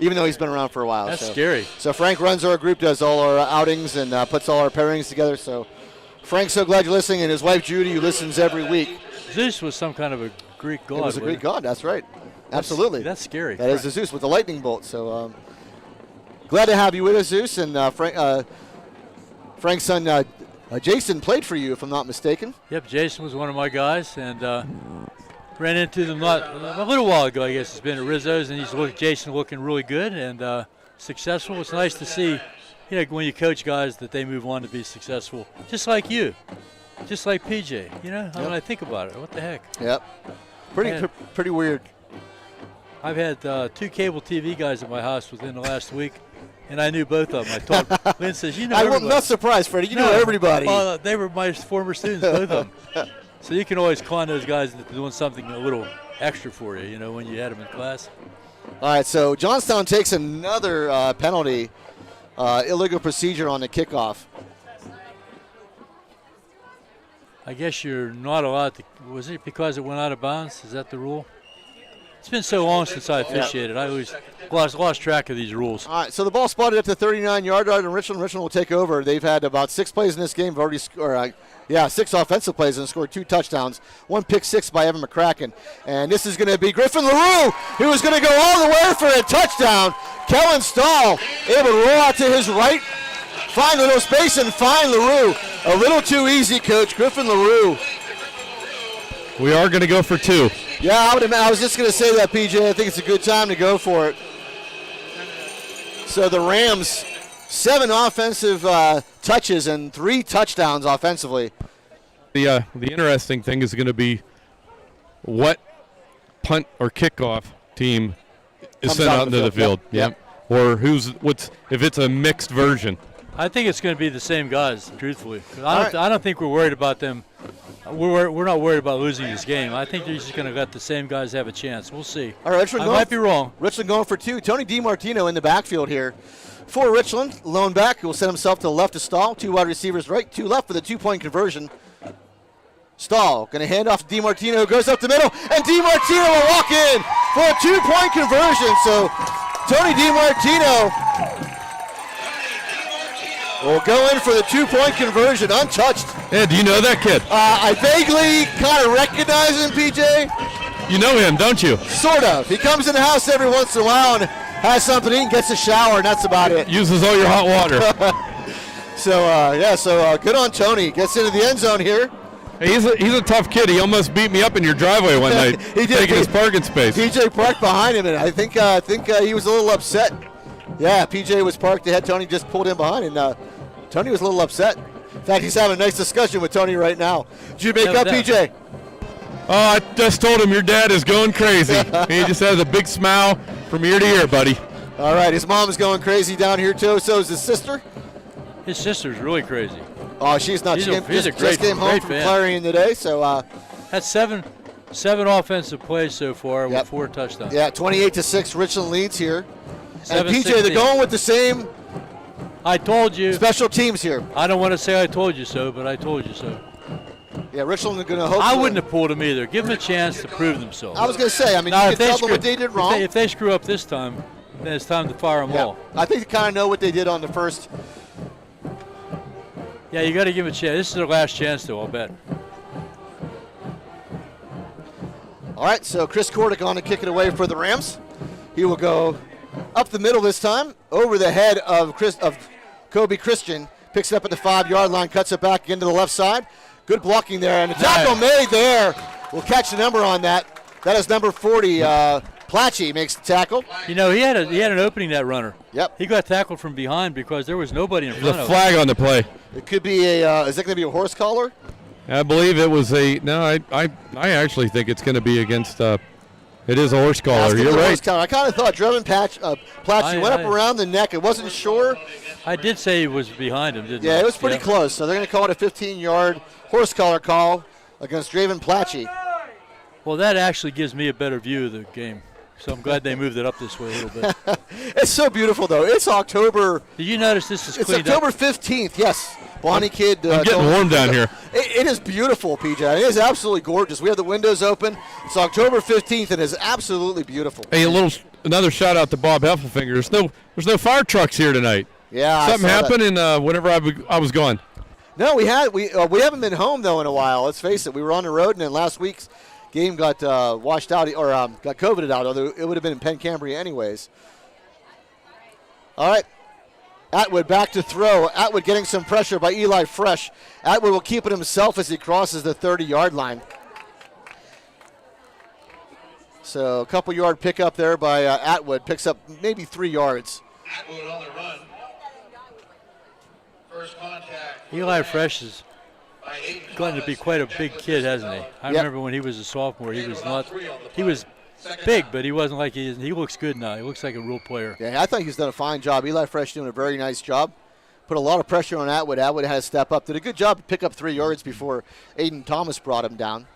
even though he's been around for a while. That's scary. So Frank runs our group, does all our outings, and puts all our pairings together. So Frank, so glad you're listening, and his wife Judy, who listens every week. Zeus was some kind of a Greek god. It was a Greek god. That's right. Absolutely. That's scary. That is the Zeus with the lightning bolt. So glad to have you with us, Zeus. And Frank's son Jason played for you, if I'm not mistaken. Yep, Jason was one of my guys, and ran into them a little while ago, I guess. It's been at Rizzo's, and Jason looking really good and successful. It's nice to see, when you coach guys that they move on to be successful, just like you, just like PJ. When I think about it, what the heck? Yep. Pretty weird. I've had 2 cable TV guys at my house within the last week, and I knew both of them. I told Lynn says, I'm not surprised, Freddie. You know everybody. Well, they were my former students, both of them. So you can always con those guys into doing something a little extra for you, when you had them in class. All right, so Johnstown takes another penalty, illegal procedure on the kickoff. I guess you're not allowed to. Was it because it went out of bounds? Is that the rule? It's been so long since I officiated. I always lost track of these rules. All right, so the ball spotted at the 39-yard line, and Richland will take over. They've had about 6 plays in this game. They've already scored, 6 offensive plays and scored 2 touchdowns. 1 pick six by Evan McCracken. And this is going to be Griffin LaRue, who is going to go all the way for a touchdown. Kellen Stahl able to roll out to his right, find a little space, and find LaRue. A little too easy, Coach. Griffin LaRue. We are going to go for 2. Yeah, I was just going to say that, PJ. I think it's a good time to go for it. So the Rams, 7 offensive touches and 3 touchdowns offensively. The interesting thing is going to be what punt or kickoff team is sent out into the field. Yep. Or if it's a mixed version. I think it's going to be the same guys, truthfully. I don't think we're worried about them. We're not worried about losing this game. I think they're just going to let the same guys have a chance. We'll see. All right, Richland I might be wrong. Richland going for 2. Tony DiMartino in the backfield here. For Richland, lone back, who will set himself to the left of Stahl. 2 wide receivers right, 2 left for the 2-point conversion. Stahl going to hand off to DiMartino, who goes up the middle, and DiMartino will walk in for a 2-point conversion. So Tony DiMartino will go in for the 2-point conversion, untouched. Yeah, do you know that kid? I vaguely kind of recognize him, PJ. You know him, don't you? Sort of. He comes in the house every once in a while and has something to eat and gets a shower, and that's about it. Uses all your hot water. So good on Tony. Gets into the end zone here. Hey, he's a tough kid. He almost beat me up in your driveway one night. He did. Taking his parking space. PJ parked behind him, and I think he was a little upset. Yeah, PJ was parked ahead. Tony just pulled in behind, and Tony was a little upset. In fact, he's having a nice discussion with Tony right now. Did you make up, PJ? Oh, I just told him your dad is going crazy. He just has a big smile from ear to ear, buddy. All right, his mom is going crazy down here, too. So is his sister. His sister's really crazy. Oh, she's not. He's She just came home from Clarion today, so. That's seven offensive plays so far with 4 touchdowns. Yeah, 28-6, Richland leads here. And PJ, 16. they're going with the same. I told you. Special teams here. I don't want to say I told you so, but I told you so. Yeah, Richland are going to hope. I wouldn't have pulled them either. Give them a chance to prove themselves. I was going to say, you can tell them what they did wrong. If they screw up this time, then it's time to fire them all. I think they kind of know what they did on the first. Yeah, you got to give them a chance. This is their last chance, though, I'll bet. All right, so Chris Cordick on to kick it away for the Rams. He will go up the middle this time, over the head of Kobe Christian. Picks it up at the 5-yard line, cuts it back into the left side. Good blocking there, and the tackle made there. We'll catch the number on that. That is number 40. Platchy makes the tackle. You know, he had an opening, that runner. Yep. He got tackled from behind because there was nobody in front of him. There's a flag on the play. It could be is it going to be a horse collar? I believe it was I actually think it's going to be against, it is a horse collar. You're right. I kind of thought Drevin Platchy went up around the neck. I wasn't sure. I did say he was behind him, didn't I? Yeah, it was pretty close. So they're going to call it a 15-yard horse collar call against Drevin Platchy. Well, that actually gives me a better view of the game. So I'm glad they moved it up this way a little bit. It's so beautiful, though. It's October. Did you notice this is cleaned up? It's October 15th, yes. Bonnie Kid. I'm getting warm down here. It is beautiful, PJ. It is absolutely gorgeous. We have the windows open. It's October 15th, and it's absolutely beautiful. Hey, another shout out to Bob Heffelfinger. There's no fire trucks here tonight. Yeah, something happened, and whenever I was gone. No, we haven't been home though in a while. Let's face it, we were on the road, and then last week's game got washed out or got COVIDed out. Although it would have been in Penn Cambria anyways. All right. Atwood back to throw. Atwood getting some pressure by Eli Fresh. Atwood will keep it himself as he crosses the 30-yard line. So a couple yard pickup there by Atwood. Picks up maybe 3 yards. Atwood on the run. First contact. Eli Fresh has gotten to be quite a big kid, hasn't he? I remember when he was a sophomore, he was big, but he wasn't like he is. He looks good now. He looks like a real player. Yeah, I think he's done a fine job. Eli Fresh doing a very nice job. Put a lot of pressure on Atwood. Atwood had to step up. Did a good job to pick up 3 yards before Aiden Thomas brought him down.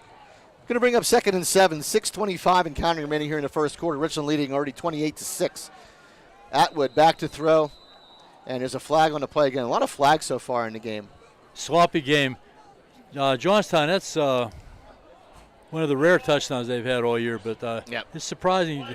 Going to bring up 2nd and 7. 6:25 and counting remaining here in the first quarter. Richland leading already 28-6. Atwood back to throw. And there's a flag on the play again. A lot of flags so far in the game. Sloppy game. Johnstown, that's one of the rare touchdowns they've had all year. But it's surprising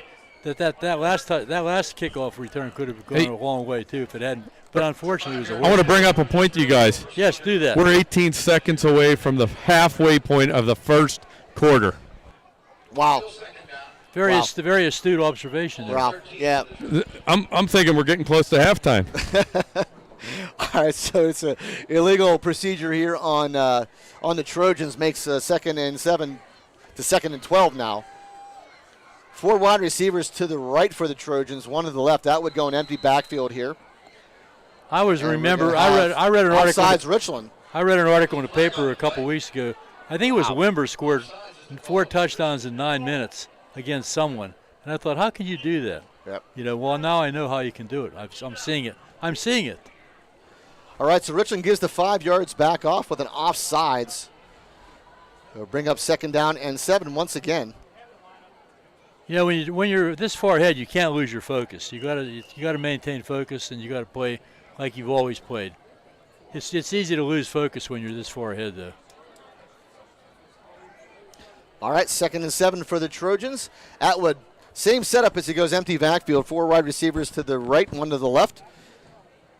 that last kickoff return could have gone a long way too if it hadn't. But unfortunately, it was a I want to bring up a point to you guys. Yes, do that. We're 18 seconds away from the halfway point of the first quarter. Wow. Very astute observation there. Wow. Yeah. I'm thinking we're getting close to halftime. All right, so it's an illegal procedure here on the Trojans. Makes 2nd and 7 to 2nd and 12 now. 4 wide receivers to the right for the Trojans, 1 to the left. That would go an empty backfield here. I read an article. Offsides Richland. I read an article in the paper a couple weeks ago. I think it was Wimber scored 4 touchdowns in 9 minutes against someone, and I thought, how can you do that? Yep. Well, now I know how you can do it. I'm seeing it. I'm seeing it. All right, so Richland gives the 5 yards back off with an offsides. They'll bring up 2nd down and 7 once again. When you're this far ahead, you can't lose your focus. You gotta maintain focus, and you gotta play like you've always played. It's easy to lose focus when you're this far ahead, though. All right, 2nd and 7 for the Trojans. Atwood, same setup as he goes empty backfield. 4 wide receivers to the right, 1 to the left.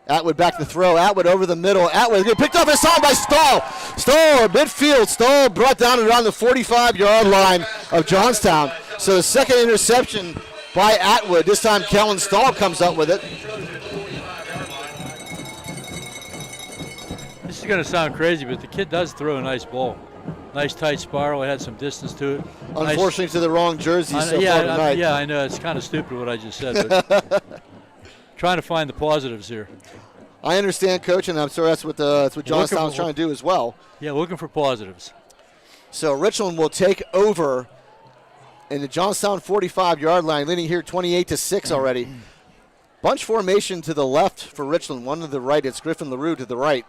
Atwood back to throw. Atwood over the middle. Atwood picked up his song by Stahl. Stahl, midfield. Stahl brought down around the 45-yard line of Johnstown. So the 2nd interception by Atwood. This time Kellen Stahl comes up with it. This is going to sound crazy, but the kid does throw a nice ball. Nice tight spiral. It had some distance to it. Unfortunately, to the wrong jersey so far tonight. Yeah, I know. It's kind of stupid what I just said, but trying to find the positives here. I understand, Coach, and I'm sure that's what Johnstown's trying to do as well. Yeah, looking for positives. So Richland will take over in the Johnstown 45-yard line, leading here 28-6 already. Bunch formation to the left for Richland, 1 to the right. It's Griffin LaRue to the right.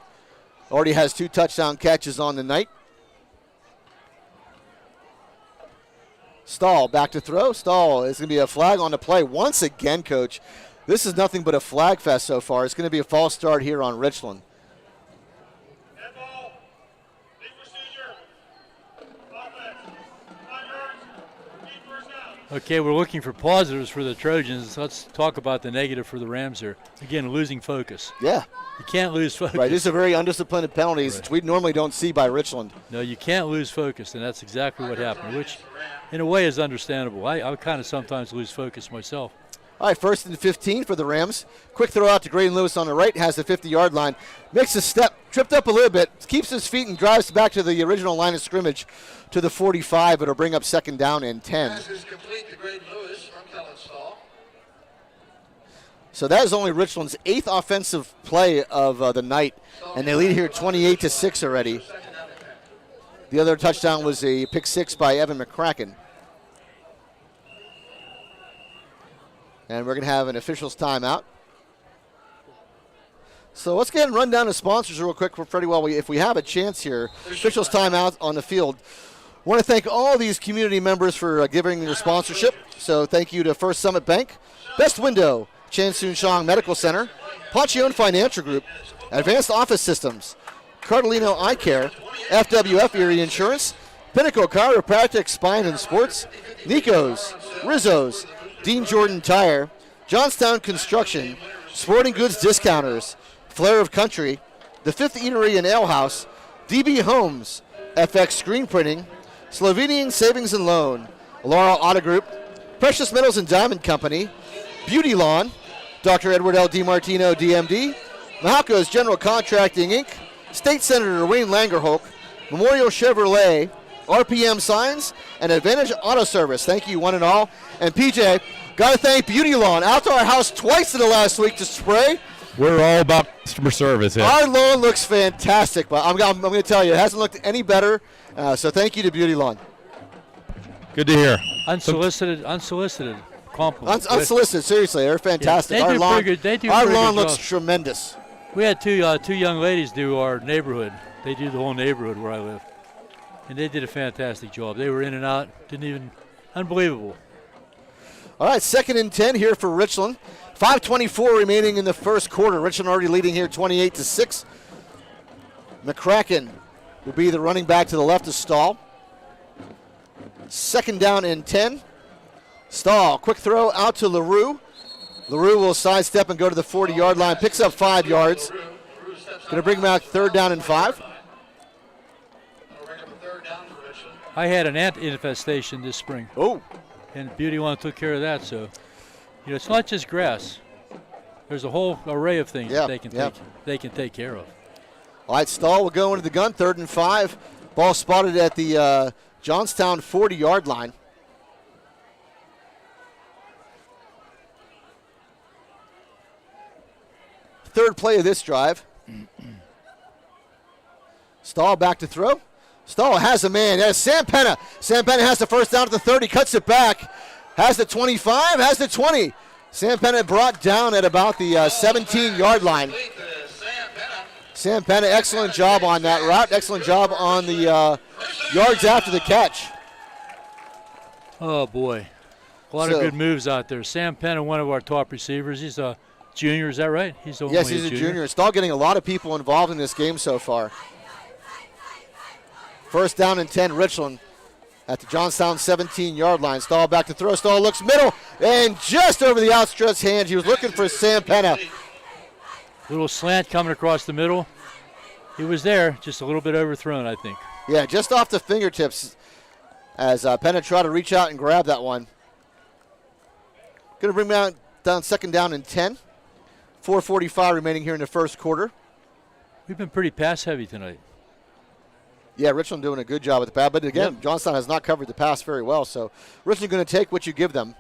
Already has 2 touchdown catches on the night. Stahl back to throw. Stahl is going to be a flag on the play once again, Coach. This is nothing but a flag fest so far. It's going to be a false start here on Richland. Okay, we're looking for positives for the Trojans. Let's talk about the negative for the Rams here. Again, losing focus. Yeah. You can't lose focus. Right, these are very undisciplined penalties, which we normally don't see by Richland. No, you can't lose focus, and that's exactly what happened, which in a way is understandable. I kind of sometimes lose focus myself. All right, 1st and 15 for the Rams. Quick throw out to Graydon Lewis on the right, has the 50-yard line. Makes a step, tripped up a little bit, keeps his feet and drives back to the original line of scrimmage to the 45. It'll bring up 2nd down and 10. Pass is complete to Graydon Lewis from Kellen Stahl. So that is only Richland's 8th offensive play of the night, and they lead here 28-6 already. The other touchdown was a pick 6 by Evan McCracken. And we're going to have an official's timeout. So let's go ahead and run down the sponsors real quick for Freddie while if we have a chance here. Official's timeout on the field. I want to thank all these community members for giving their sponsorship. So thank you to First Summit Bank, Best Window, Chan Soon Shang Medical Center, Ponchione Financial Group, Advanced Office Systems, Cardellino Eye Care, FWF Erie Insurance, Pinnacle Chiropractic Spine and Sports, Nichols, Rizzo's, Dean Jordan Tire, Johnstown Construction, Sporting Goods Discounters, Flair of Country, The Fifth Eatery and Ale House, DB Homes, FX Screen Printing, Slovenian Savings and Loan, Laurel Auto Group, Precious Metals and Diamond Company, Beauty Lawn, Dr. Edward L. DiMartino, DMD, Mahalco's General Contracting, Inc., State Senator Wayne Langerholk, Memorial Chevrolet, RPM Signs, and Advantage Auto Service. Thank you, one and all. And PJ, got to thank Beauty Lawn. Out to our house twice in the last week to spray. We're all about customer service. Yeah. Our lawn looks fantastic, but I'm going to tell you, it hasn't looked any better. So thank you to Beauty Lawn. Good to hear. Unsolicited compliments. Unsolicited, seriously, they're fantastic. Yeah, our lawn looks tremendous. We had two young ladies do our neighborhood. They do the whole neighborhood where I live. And they did a fantastic job. They were in and out, unbelievable. All right, 2nd and 10 here for Richland. 5:24 remaining in the first quarter. Richland already leading here 28-6. McCracken will be the running back to the left of Stahl. 2nd down and 10. Stahl, quick throw out to LaRue. LaRue will sidestep and go to the 40-yard line, picks up 5 yards. Going to bring back 3rd down and 5. I had an ant infestation this spring. Oh. And Beauty One took care of that. So, it's not just grass. There's a whole array of things that they can take care of. All right, Stahl will go into the gun, 3rd and 5. Ball spotted at the Johnstown 40-yard line. Third play of this drive. Stahl back to throw. Stahl has a man. That's Sam Penna. Sam Penna has the first down at the 30, cuts it back. Has the 25, has the 20. Sam Penna brought down at about the 17-yard line. Sam Penna, excellent job on that route. Excellent job on the yards after the catch. Oh, boy. A lot of good moves out there. Sam Penna, one of our top receivers. He's a junior, is that right? Yes, he's a junior. Stahl getting a lot of people involved in this game so far. 1st down and 10, Richland at the Johnstown 17-yard line. Stahl back to throw. Stahl looks middle, and just over the outstretched hand, he was looking for Sam Penna. Little slant coming across the middle. He was there, just a little bit overthrown, I think. Yeah, just off the fingertips as Penna tried to reach out and grab that one. Going to bring down 2nd down and 10. 4:45 remaining here in the first quarter. We've been pretty pass heavy tonight. Yeah, Richland doing a good job with the pass. But again, Johnstown has not covered the pass very well. So Richland going to take what you give them.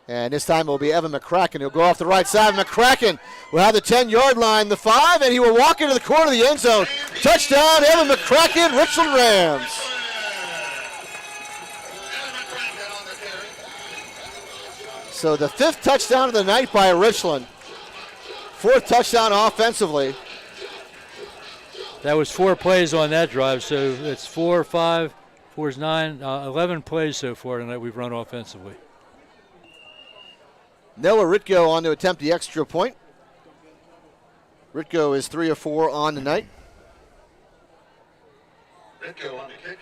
And this time it will be Evan McCracken. He'll go off the right side. McCracken will have the 10-yard line, the 5, and he will walk into the corner of the end zone. Touchdown, Evan McCracken, Richland Rams. So the 5th touchdown of the night by Richland. 4th touchdown offensively. That was 4 plays on that drive, so it's 4, 5, 4 is 9, 11 plays so far tonight we've run offensively. Noah Ritko on to attempt the extra point. Ritko is 3 of 4 on the night. Ritko on the kick.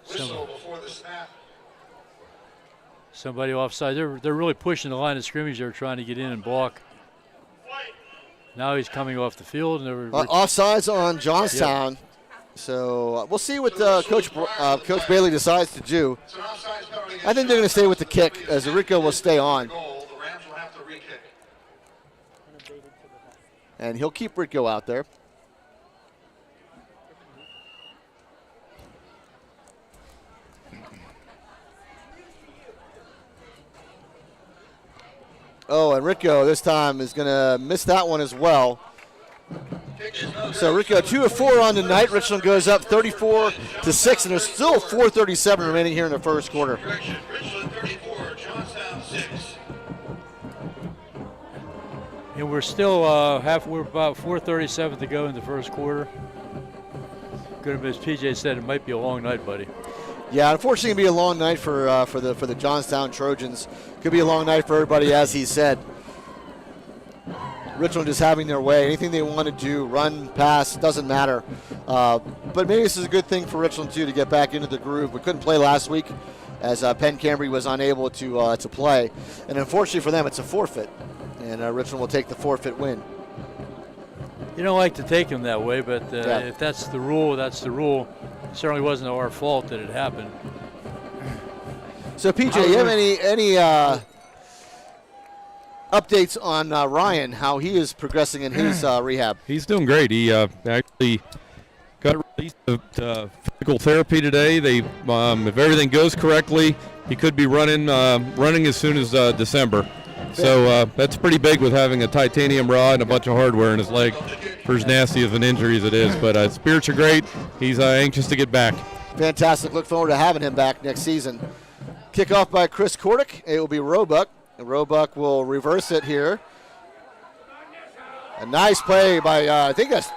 Whistle before the snap. Somebody offside. They're really pushing the line of scrimmage. They're trying to get in and block. Now he's coming off the field. And offsides on Johnstown. Yep. So we'll see what Coach Bailey decides to do. I think they're going to stay with the kick as Rico will stay on. And he'll keep Rico out there. Oh, and Ritko this time is going to miss that one as well. So Ritko 2 of 4 on tonight. Richland goes up 34-6, and there's still 4:37 remaining here in the first quarter. Richland 34, Johnstown 6. And we're still we're about 4:37 to go in the first quarter. Good, as PJ said, it might be a long night, buddy. Yeah, unfortunately, it'll be a long night for the Johnstown Trojans. Could be a long night for everybody, as he said. Richland is having their way. Anything they want to do, run, pass, doesn't matter. But maybe this is a good thing for Richland, too, to get back into the groove. We couldn't play last week as Penn Cambry was unable to play. And unfortunately for them, it's a forfeit. And Richland will take the forfeit win. You don't like to take them that way, but if that's the rule, that's the rule. It certainly wasn't our fault that it happened. So, PJ, you have any updates on Ryan, how he is progressing in his rehab? He's doing great. He actually got released to physical therapy today. If everything goes correctly, he could be running as soon as December. So that's pretty big with having a titanium rod and a bunch of hardware in his leg for as nasty of an injury as it is. But spirits are great. He's anxious to get back. Fantastic. Look forward to having him back next season. Kickoff by Chris Kordick. It will be Roebuck. And Roebuck will reverse it here. A nice play by, I think that's,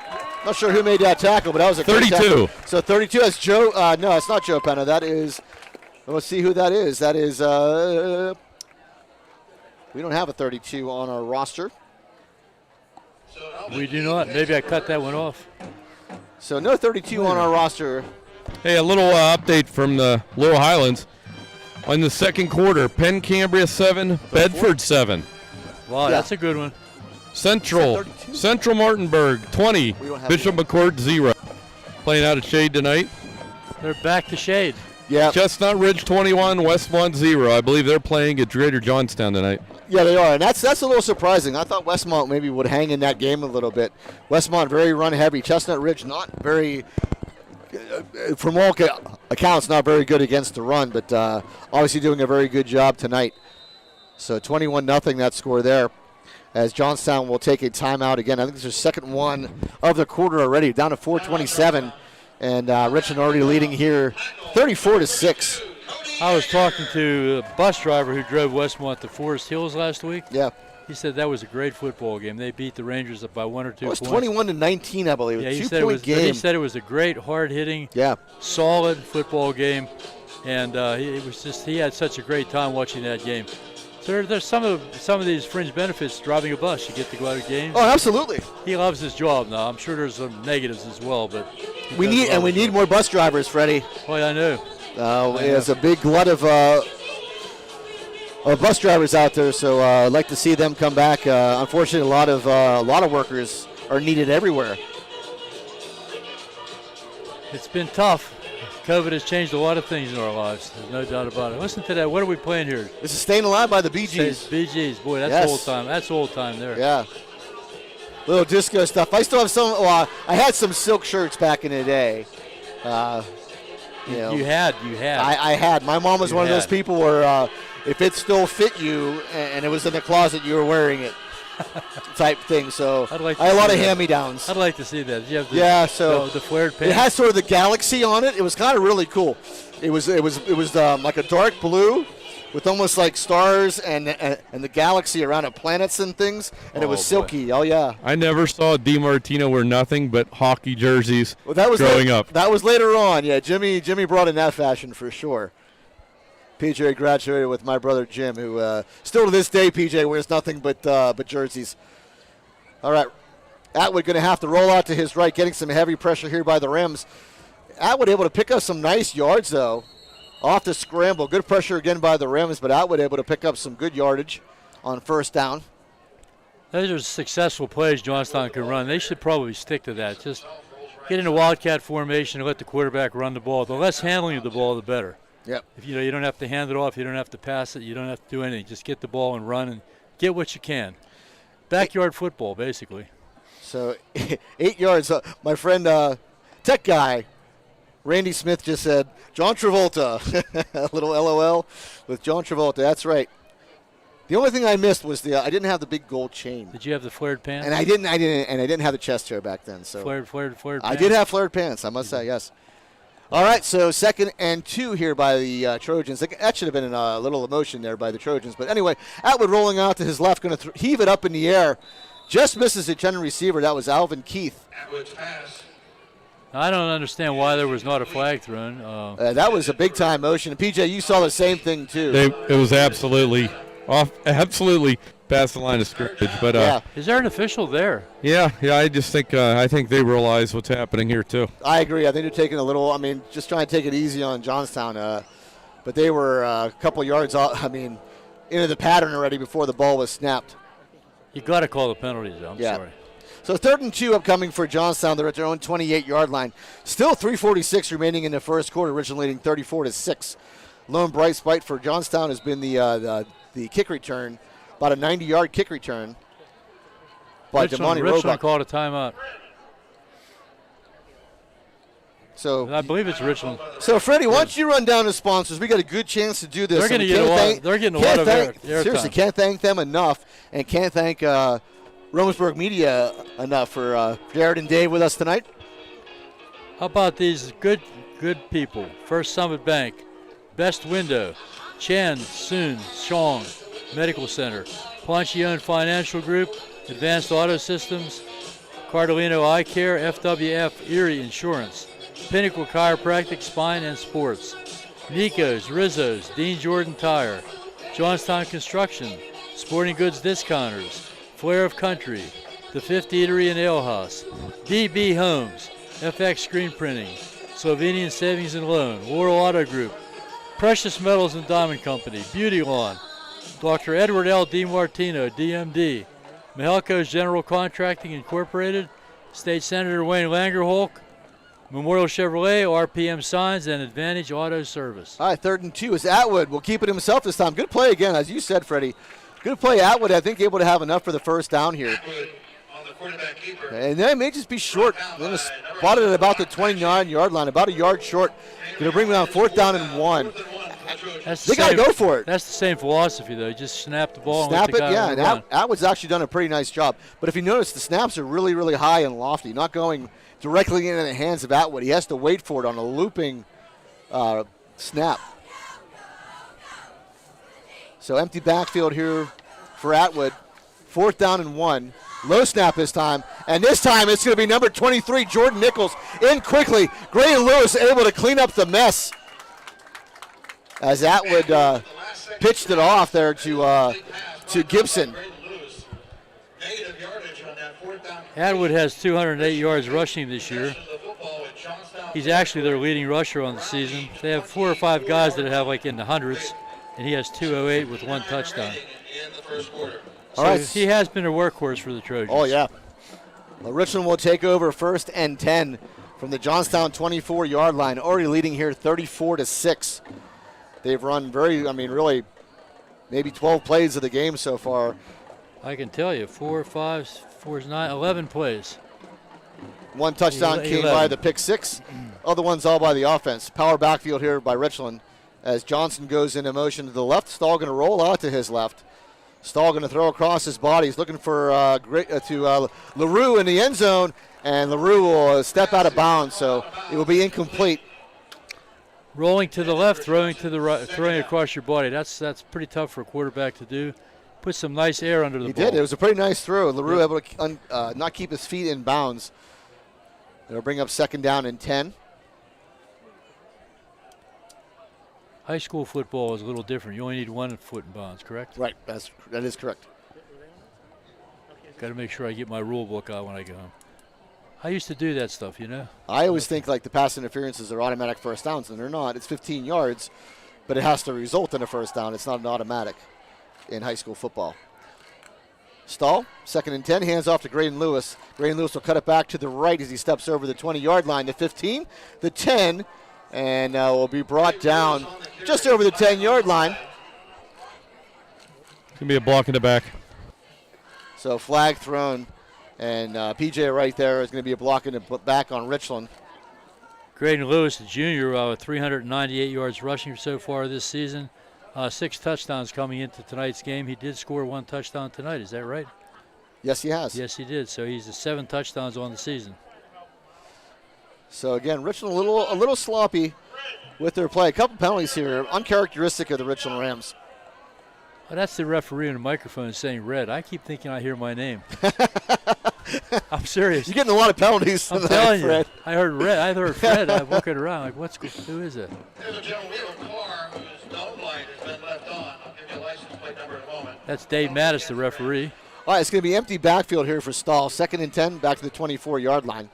not sure who made that tackle, but that was a 32. So 32, that's Joe, no, it's not Joe Penna. That is, let's see who that is. That is, we don't have a 32 on our roster. We do not. Maybe I cut that one off. So no 32 on our roster. Hey, a little update from the Little Highlands. In the second quarter, Penn Cambria 7, Bedford 7. Wow, that's a good one. Central Martinburg 20, Bishop McCourt 0. Playing out of Shade tonight. They're back to Shade. Yeah. Chestnut Ridge 21, Westmont 0. I believe they're playing at Greater Johnstown tonight. Yeah, they are, and that's a little surprising. I thought Westmont maybe would hang in that game a little bit. Westmont very run heavy. Chestnut Ridge not very, from all accounts, not very good against the run, but obviously doing a very good job tonight. So 21-0 that score there, as Johnstown will take a timeout again. I think this is their second one of the quarter already, down to 4:27, and Richland already leading here 34-6. I was talking to a bus driver who drove Westmont to Forest Hills last week. Yeah. He said that was a great football game. They beat the Rangers up by 1 or 2 points. It was 21-19, I believe. Yeah, he said it was a great, hard-hitting, solid football game, and he had such a great time watching that game. So there's some of these fringe benefits driving a bus. You get to go out of games. Oh, absolutely. He loves his job now. I'm sure there's some negatives as well, but we need more bus drivers, Freddie. Oh, yeah, I know. There's a big glut of bus drivers out there, so I'd like to see them come back. Unfortunately, a lot of workers are needed everywhere. It's been tough. COVID has changed a lot of things in our lives. There's no doubt about it. Listen to that. What are we playing here? This is Staying Alive by the Bee Gees. Bee Gees. Boy, that's old time. That's old time there. Yeah. Little disco stuff. I still have some. Well, I had some silk shirts back in the day. You had. I had. My mom was one of those people where if it still fit you and it was in the closet, you were wearing it. Type thing. So I had a lot of hand-me-downs. I'd like to see that. You have the flared pants. It has sort of the galaxy on it. It was kind of really cool. It was like a dark blue with almost like stars and the galaxy around it, planets and things, and it was silky. Oh yeah. I never saw DiMartino wear nothing but hockey jerseys growing up. That was later on. Yeah, Jimmy brought in that fashion for sure. PJ graduated with my brother Jim, who still to this day, PJ wears nothing but jerseys. All right, Atwood going to have to roll out to his right, getting some heavy pressure here by the rims. Atwood able to pick up some nice yards, though, off the scramble. Good pressure again by the rims, but Atwood able to pick up some good yardage on first down. Those are successful plays Johnstown can run. They should probably stick to that. Just get in a wildcat formation and let the quarterback run the ball. The less handling of the ball, the better. Yep. If you don't have to hand it off, you don't have to pass it, you don't have to do anything. Just get the ball and run and get what you can. Backyard football, basically. So 8 yards. My friend, tech guy, Randy Smith just said, John Travolta. A little LOL with John Travolta. That's right. The only thing I missed was I didn't have the big gold chain. Did you have the flared pants? And I didn't have the chest hair back then. So flared pants. I did have flared pants, I must say, yes. All right, so 2nd and 2 here by the Trojans. That should have been a little emotion there by the Trojans. But anyway, Atwood rolling out to his left, going to heave it up in the air. Just misses the general receiver. That was Alvin Keith. Atwood's pass. I don't understand why there was not a flag thrown. That was a big-time motion. And, PJ, you saw the same thing, too. It was absolutely past the line of scrimmage. But is there an official there? Yeah. I just think I think they realize what's happening here too. I agree. I think they're taking a little. Just trying to take it easy on Johnstown. But they were a couple yards off. Into the pattern already before the ball was snapped. You got to call the penalties, though. I'm sorry. So 3rd and 2 upcoming for Johnstown. They're at their own 28-yard line. Still 3:46 remaining in the first quarter. Richland leading 34-6. Lone bright spot for Johnstown has been the kick return. About a 90-yard kick return by Damani Roebuck. Richland called a timeout. So I believe it's Richland. So, Freddie, why don't you run down the sponsors? We got a good chance to do this. They're getting a lot of air seriously, can't thank them enough, and can't thank Romansburg Media enough for Jared and Dave with us tonight. How about these good people? First Summit Bank, Best Window, Chen, Soon, Shong Medical Center, Poncione Financial Group, Advanced Auto Systems, Cardolino Eye Care, FWF Erie Insurance, Pinnacle Chiropractic, Spine and Sports, Nico's, Rizzo's, Dean Jordan Tire, Johnstown Construction, Sporting Goods Discounters, Flair of Country, The Fifth Eatery and Ale House, DB Homes, FX Screen Printing, Slovenian Savings and Loan, Laurel Auto Group, Precious Metals and Diamond Company, Beauty Lawn, Dr. Edward L. DiMartino, DMD, Mahelco's General Contracting Incorporated, State Senator Wayne Langerholk, Memorial Chevrolet, RPM Signs, and Advantage Auto Service. All right, 3rd and 2 is Atwood. Will keep it himself this time. Good play again, as you said, Freddie. Good play, Atwood. I think able to have enough for the first down here. On the quarterback keeper. And they may just be short. They're going to spot it at about the 29-yard line, about a yard short. Going to bring them down 4th down and 1. They got to go for it. That's the same philosophy, though. You just snap the ball. Snap and let the guy and run. Atwood's actually done a pretty nice job. But if you notice, the snaps are really, really high and lofty, not going directly into the hands of Atwood. He has to wait for it on a looping snap. So empty backfield here for Atwood. 4th down and 1. Low snap this time. And this time it's going to be number 23, Jordan Nichols, in quickly. Gray and Lewis able to clean up the mess as Atwood pitched it off there to Gibson. Atwood has 208 yards rushing this year. He's actually their leading rusher on the season. They have 4 or 5 guys that have like in the hundreds, and he has 208 with 1 touchdown. All right. So he has been a workhorse for the Trojans. Oh, yeah. Well, Richland will take over 1st and 10 from the Johnstown 24-yard line, already leading here 34-6. They've run really maybe 12 plays of the game so far. I can tell you, 4, 5, 4, 9, 11 plays. 1 touchdown came 11. by the pick 6. Other ones all by the offense. Power backfield here by Richland as Johnson goes into motion to the left. Stahl going to roll out to his left. Stahl going to throw across his body. He's looking for LaRue in the end zone, and LaRue will step out of bounds, so it will be incomplete. Rolling to the left, throwing to the right, throwing across your body. That's pretty tough for a quarterback to do. Put some nice air under the ball. He did. It was a pretty nice throw. LaRue able to not keep his feet in bounds. It'll bring up 2nd down and 10. High school football is a little different. You only need 1 foot in bounds, correct? Right. That is correct. Got to make sure I get my rule book out when I go home. I used to do that stuff, I always think like the pass interferences are automatic first downs, and they're not. It's 15 yards, but it has to result in a first down. It's not an automatic in high school football. Stahl, 2nd and 10, hands off to Graydon Lewis. Graydon Lewis will cut it back to the right as he steps over the 20-yard line, the 15, the 10, and will be brought down just over the 10-yard line. It's going to be a block in the back. So flag thrown, and PJ right there is going to be a block in the back on Richland. Graydon Lewis, the junior, 398 yards rushing so far this season. 6 touchdowns coming into tonight's game. He did score 1 touchdown tonight. Is that right? Yes, he has. Yes, he did. So he's at 7 touchdowns on the season. So again, Richland a little sloppy with their play. A couple penalties here, uncharacteristic of the Richland Rams. Well, that's the referee on the microphone saying red. I keep thinking I hear my name. I'm serious. You're getting a lot of penalties I'm tonight, telling Fred. You. I heard red. I heard Fred. I'm looking around like, who is it? There's a gentleman, we have a car whose dome light has been left on. I'll give you a license plate number in a moment. That's Dave Mattis, the referee. All right, it's going to be empty backfield here for Stahl. 2nd and 10, back to the 24-yard line.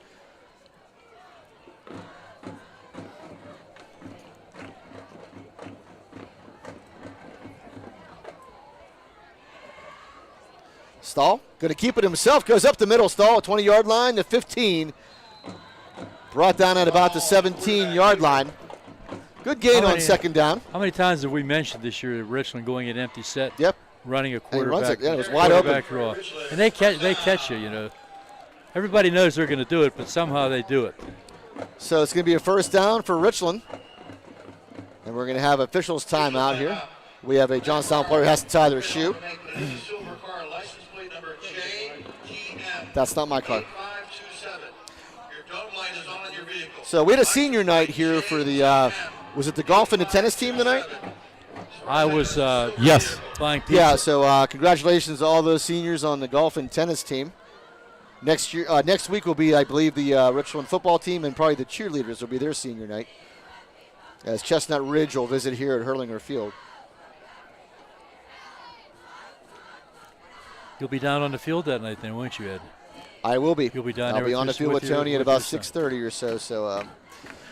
Stahl going to keep it himself, goes up the middle. Stahl, 20-yard line to 15. Brought down at about the 17-yard line. Good gain on 2nd down. How many times have we mentioned this year Richland going an empty set? Yep. Running a And quarterback. it was wide open. Draw. And they catch you, Everybody knows they're going to do it, but somehow they do it. So it's going to be a 1st down for Richland. And we're going to have officials timeout here. We have a Johnstown player who has to tie their shoe. That's not my car. So we had a senior night here for the, was it the golf and the tennis team tonight? I was yes. buying pizza. Yeah, so congratulations to all those seniors on the golf and tennis team. Next week will be, I believe, the Richland football team, and probably the cheerleaders will be their senior night, as Chestnut Ridge will visit here at Hurlinger Field. You'll be down on the field that night then, won't you, Ed? I will be. You'll be down there. I'll be on the field with Tony at about 6:30 or so. So,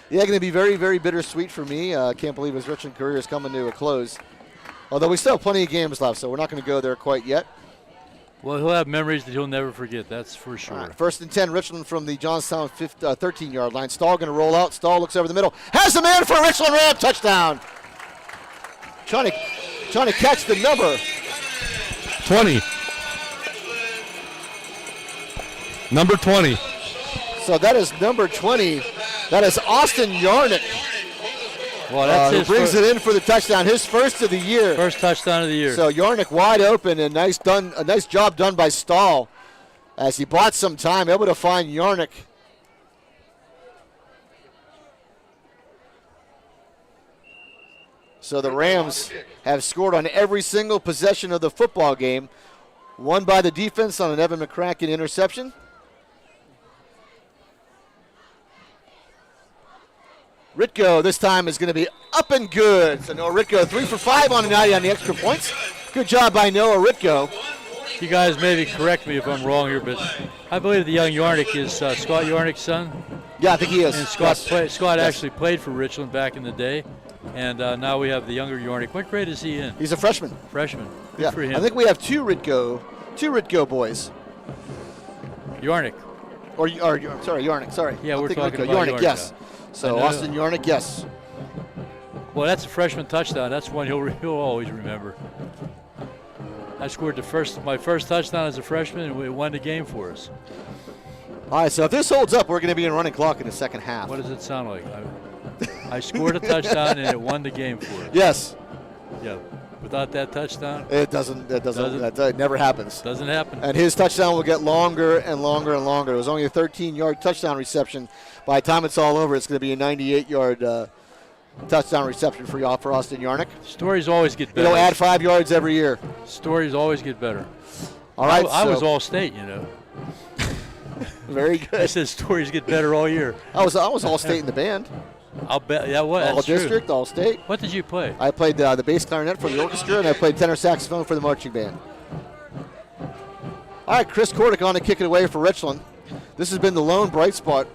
yeah, going to be very, very bittersweet for me. Can't believe his Richland career is coming to a close. Although we still have plenty of games left, so we're not going to go there quite yet. Well, he'll have memories that he'll never forget. That's for sure. Right, 1st and 10, Richland from the Johnstown 13-yard line. Stahl going to roll out. Stahl looks over the middle. Has a man for Richland Ram. Touchdown. Trying to catch the number. 20. Number 20. So that is number 20. That is Austin Yarnick. Well, that's who brings it in for the touchdown. His first of the year. First touchdown of the year. So Yarnick wide open, and a nice job done by Stahl as he bought some time, able to find Yarnick. So the Rams have scored on every single possession of the football game. One by the defense on an Evan McCracken interception. Ritko this time is going to be up and good. So Noah Ritko 3 for 5 on the night on the extra points. Good job by Noah Ritko. You guys maybe correct me if I'm wrong here, but I believe the young Yarnick is Scott Yarnick's son. Yeah, I think he is. And Scott actually played for Richland back in the day, and now we have the younger Yarnick. What grade is he in? He's a freshman. Freshman. Good Yeah, for him. I think we have two Ritko boys. Yarnick. Sorry, Yarnick. Sorry. Yeah, we're talking Ritko. about Yarnick. Yes. So Austin Yarnick, yes. Well, that's a freshman touchdown. That's one he'll always remember. I scored my first touchdown as a freshman, and we won the game for us. All right, so if this holds up, we're going to be in running clock in the second half. What does it sound like? I scored a touchdown, and it won the game for us. Yes. Yeah. Without that touchdown, it doesn't. That never happens. Doesn't happen. And his touchdown will get longer and longer and longer. It was only a 13-yard touchdown reception. By the time it's all over, it's going to be a 98-yard touchdown reception for Austin Yarnick. Stories always get better. He'll add 5 yards every year. Stories always get better. All right. I was all state, you know. Very good. I said stories get better all year. I was all state in the band. I'll bet. Yeah, what? All district, all state. What did you play? I played the bass clarinet for the orchestra, and I played tenor saxophone for the marching band. All right, Chris Kordick on to kick it away for Richland. This has been the lone bright spot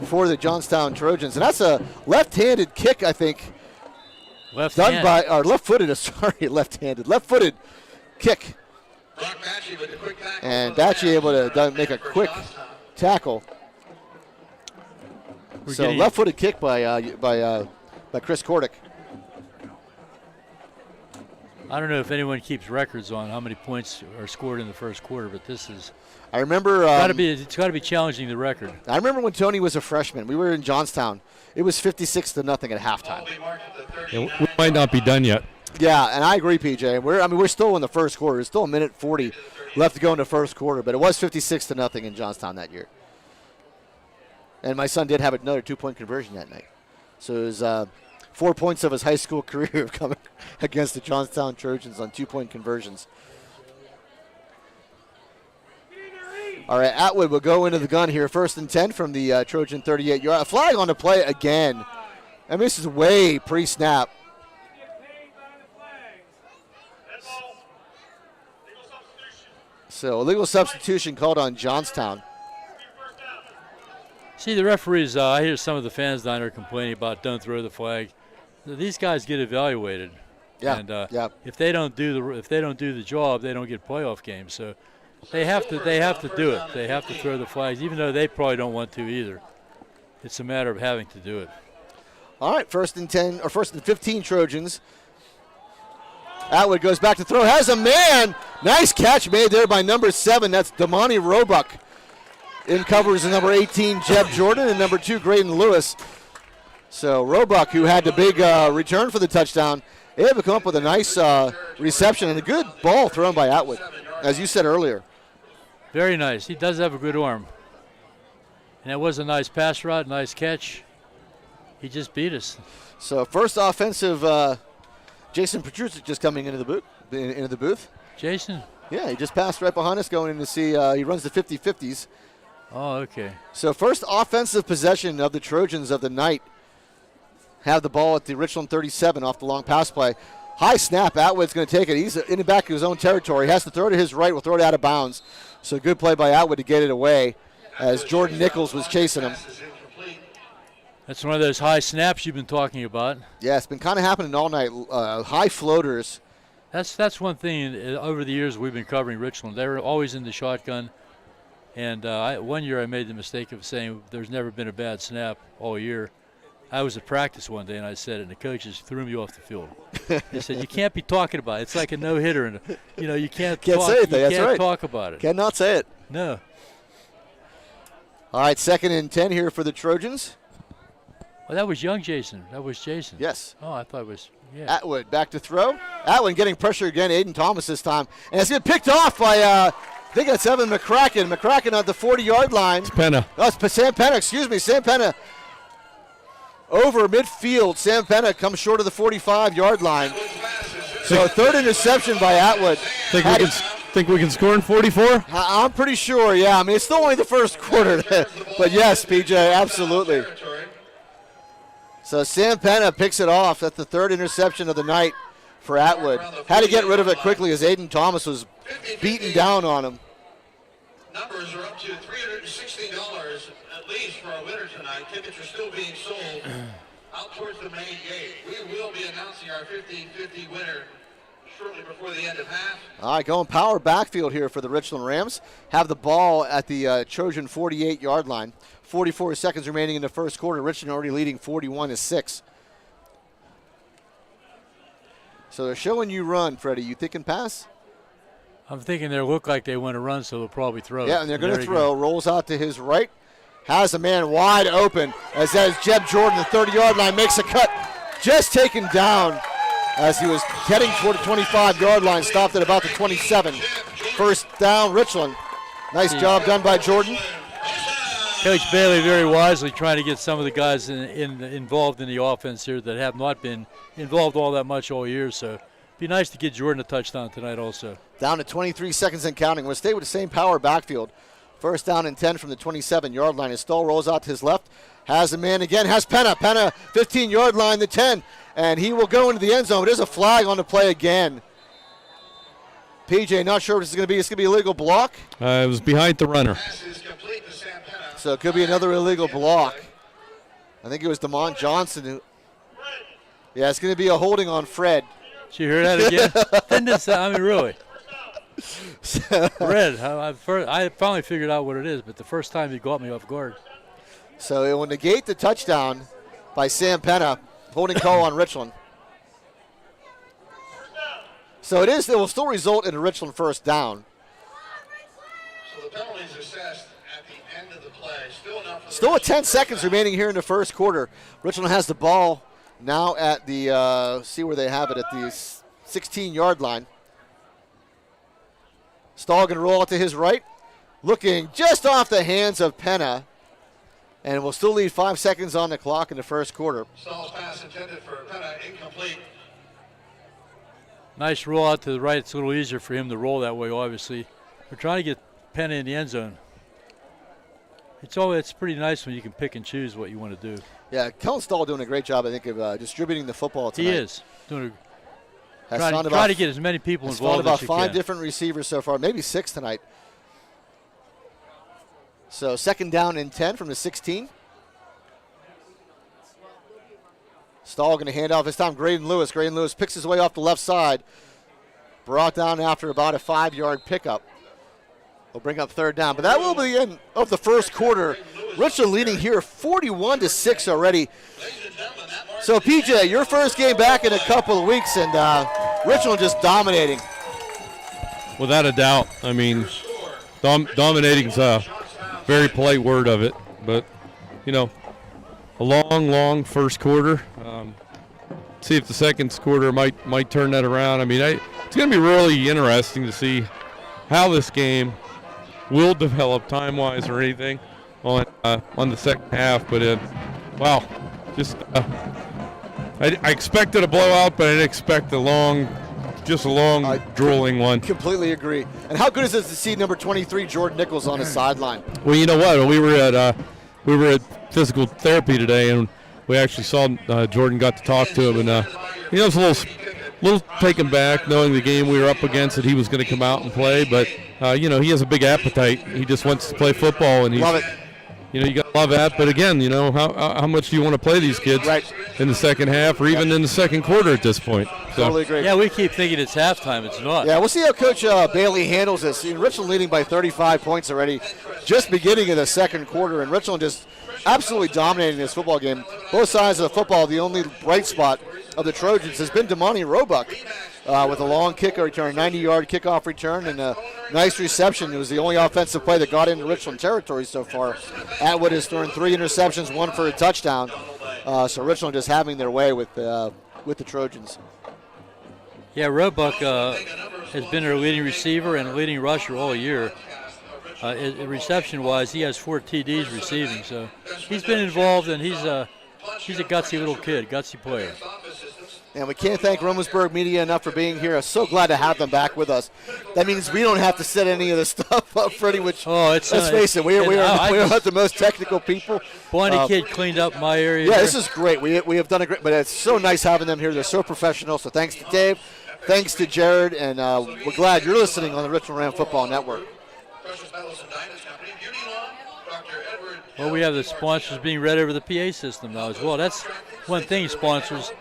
for the Johnstown Trojans, and that's a left-handed kick, I think. Left-footed kick. And Batchy able to make a quick tackle. So left-footed kick by Chris Kordick. I don't know if anyone keeps records on how many points are scored in the first quarter, but this is. I remember. It's got to be challenging the record. I remember when Tony was a freshman. We were in Johnstown. It was 56-0 at halftime. Yeah, we might not be done yet. Yeah, and I agree, PJ. We're still in the first quarter. There's still a minute 40 left to go in the first quarter, but it was 56-0 in Johnstown that year. And my son did have another 2-point conversion that night. So it was 4 points of his high school career coming against the Johnstown Trojans on 2-point conversions. All right, Atwood will go into the gun here. 1st and 10 from the Trojan 38-yard. A flag on the play again. And this is way pre-snap. So illegal substitution called on Johnstown. See, the referees, I hear some of the fans down there complaining about don't throw the flag. These guys get evaluated. Yeah. And if they don't do the job, they don't get playoff games. So they have to do it. They have to throw the flags, even though they probably don't want to either. It's a matter of having to do it. All right, 1st and 10 or 1st and 15 Trojans. Atwood goes back to throw, has a man. Nice catch made there by number 7. That's Damani Roebuck. In covers number 18, Jeb Jordan, and number 2, Graydon Lewis. So Roebuck, who had the big return for the touchdown, able to come up with a nice reception and a good ball thrown by Atwood, as you said earlier. Very nice. He does have a good arm. And that was a nice pass route, nice catch. He just beat us. So first offensive, Jason Petrusic just coming into the booth. Jason? Yeah, he just passed right behind us going in to see, he runs the 50-50s. Oh, okay. So first offensive possession of the Trojans of the night. Have the ball at the Richland 37 off the long pass play. High snap. Atwood's going to take it. He's in the back of his own territory. He has to throw to his right. Will throw it out of bounds. So good play by Atwood to get it away as Jordan Nichols was chasing him. That's one of those high snaps you've been talking about. Yeah, it's been kind of happening all night. High floaters. That's one thing over the years we've been covering Richland. They were always in the shotgun. And one year I made the mistake of saying there's never been a bad snap all year. I was at practice one day and I said it, and the coaches threw me off the field. They said, you can't be talking about it. It's like a no-hitter. And, you can't talk, say it. That's right. Talk about it. Cannot say it. No. All right, 2nd and 10 here for the Trojans. Well, that was young Jason. That was Jason. Yes. Oh, I thought it was, yeah. Atwood back to throw. Atwood getting pressure again. Aiden Thomas this time. And it's getting picked off by, I think that's Evan McCracken. McCracken at the 40-yard line. It's Penna. Oh, it's Sam Penna. Excuse me. Sam Penna over midfield. Sam Penna comes short of the 45-yard line. So 3rd interception by Atwood. Think we can score in 44? I'm pretty sure, yeah. I mean, it's still only the first quarter. But yes, PJ, absolutely. So Sam Penna picks it off. That's the 3rd interception of the night for Atwood. Had to get rid of it quickly as Aiden Thomas was beaten down on him. Numbers are up to $316 at least for our winner tonight. Tickets are still being sold out towards the main gate. We will be announcing our 50-50 winner shortly before the end of half. All right, going power backfield here for the Richland Rams. Have the ball at the Trojan 48-yard line. 44 seconds remaining in the first quarter. Richland already leading 41-6. So they're showing you run, Freddie. You thinking pass? I'm thinking they look like they want to run, so they'll probably throw. Yeah, and they're going to throw. Rolls out to his right. Has a man wide open as Jeb Jordan, the 30-yard line, makes a cut. Just taken down as he was heading toward the 25-yard line. Stopped at about the 27. First down, Richland. Nice job done by Jordan. Coach Bailey very wisely trying to get some of the guys involved in the offense here that have not been involved all that much all year. So it'd be nice to get Jordan a touchdown tonight also. Down to 23 seconds and counting. We'll stay with the same power backfield. First down and 10 from the 27-yard line. His stall rolls out to his left. Has a man again. Has Penna. Penna, 15-yard line, the 10. And he will go into the end zone. But there's a flag on the play again. PJ, not sure what this is going to be. It's going to be a illegal block. It was behind the runner. So it could be another illegal block. I think it was DeMont Johnson. Yeah, it's going to be a holding on Fred. Did you hear that again? I mean, really. Fred, I finally figured out what it is, but the first time he caught me off guard. So it will negate the touchdown by Sam Penna. Holding call on Richland. So it will still result in a Richland first down. So the penalties assessed at the end of the play. Still at 10 seconds remaining here in the first quarter. Richland has the ball now at the, see where they have it, at the 16-yard line. Stahl going to roll out to his right. Looking just off the hands of Penna. And we'll still leave 5 seconds on the clock in the first quarter. Stahl's pass intended for Penna, incomplete. Nice roll out to the right. It's a little easier for him to roll that way, obviously. We're trying to get Penna in the end zone. It's pretty nice when you can pick and choose what you want to do. Yeah, Kellen Stahl doing a great job, I think, of distributing the football tonight. He is. Trying to get as many people involved as you can. About 5 different receivers so far, maybe 6 tonight. So second down and 10 from the 16. Stahl going to hand off this time. Graydon Lewis. Graydon Lewis picks his way off the left side. Brought down after about a 5-yard pickup. We'll bring up third down. But that will be the end of the first quarter. Richland leading here 41-6 already. So, PJ, your first game back in a couple of weeks, and Richland just dominating. Without a doubt. I mean, dominating's a very polite word of it. But, a long first quarter. See if the second quarter might turn that around. I mean, it's going to be really interesting to see how this game will develop time-wise or anything on the second half. But wow, just I expected a blowout, but I didn't expect a long drooling one. Completely agree. And how good is it to see number 23 Jordan Nichols on his sideline? Well, you know what? We were at physical therapy today, and we actually saw Jordan got to talk to him, and it was little taken back knowing the game we were up against that he was going to come out and play. But, he has a big appetite. He just wants to play football. And love it. You got to love that. But, again, how much do you want to play these kids in the second half or even in the second quarter at this point? So. Totally agree. Yeah, we keep thinking it's halftime. It's not. Yeah, we'll see how Coach Bailey handles this. Richland leading by 35 points already, just beginning of the second quarter, and Richland just absolutely dominating this football game. Both sides of the football, the only bright spot of the Trojans has been Damani Roebuck with a long kick return, 90-yard kickoff return, and a nice reception. It was the only offensive play that got into Richland territory so far. Atwood has thrown 3 interceptions, 1 for a touchdown. So Richland just having their way with the Trojans. Yeah, Roebuck has been their leading receiver and leading rusher all year. Reception-wise, he has 4 TDs receiving, so he's been involved, and he's a gutsy little kid, gutsy player. And we can't thank Romansburg Media enough for being here. I'm so glad to have them back with us. That means we don't have to set any of the stuff up, Freddie, which, let's face it, we are not the most technical people. Bonnie Kid cleaned up my area. Yeah, this is great. We have done a great, but it's so nice having them here. They're so professional, so thanks to Dave, thanks to Jared, and we're glad you're listening on the Richland Ram Football Network. Well, we have the sponsors being read over the PA system now as well. That's one thing, sponsors.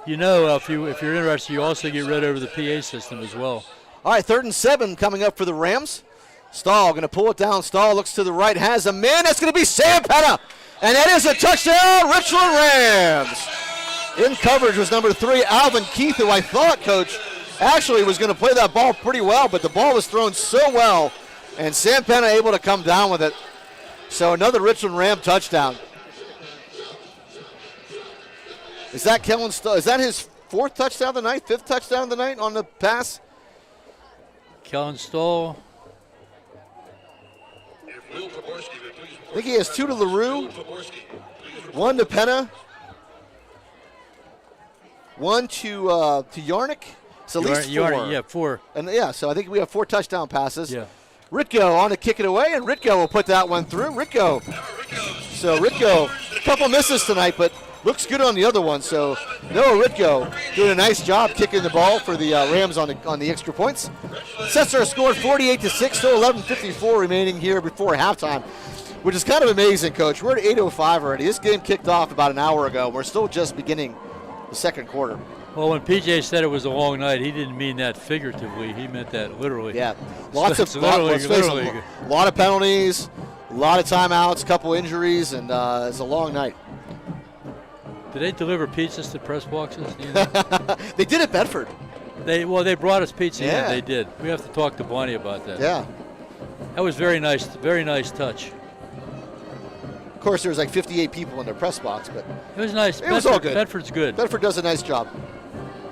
If you're interested, you also get read over the PA system as well. All right, 3rd and 7 coming up for the Rams. Stahl going to pull it down. Stahl looks to the right, has a man. That's going to be Sam Penna. And that is a touchdown, Richland Rams. In coverage was number 3, Alvin Keith, who I thought, Coach, actually was going to play that ball pretty well, but the ball was thrown so well, and Sam Penna able to come down with it. So another Richland Ram touchdown. Is that Kellen Stahl? Is that his 4th touchdown of the night, 5th touchdown of the night on the pass? Kellen Stahl. I think he has 2 to LaRue, 1 to Penna, 1 to Yarnick. So at least 4. Yeah, 4. And so I think we have 4 touchdown passes. Yeah. Ritko on to kick it away, and Ritko will put that one through. Ritko, a couple misses tonight, but looks good on the other one. So Noah Ritko doing a nice job kicking the ball for the Rams on the extra points. Sets our score 48-6, still 11:54 remaining here before halftime, which is kind of amazing, Coach. We're at 8:05 already. This game kicked off about an hour ago. We're still just beginning the second quarter. Well, when PJ said it was a long night, he didn't mean that figuratively. He meant that literally. Yeah, a lot of penalties, a lot of timeouts, a couple injuries, and it's a long night. Did they deliver pizzas to press boxes? They did at Bedford. They brought us pizza. Yeah, they did. We have to talk to Bonnie about that. Yeah, that was very nice touch. Of course, there was like 58 people in their press box, but it was nice. It was all good. Bedford's good. Bedford does a nice job.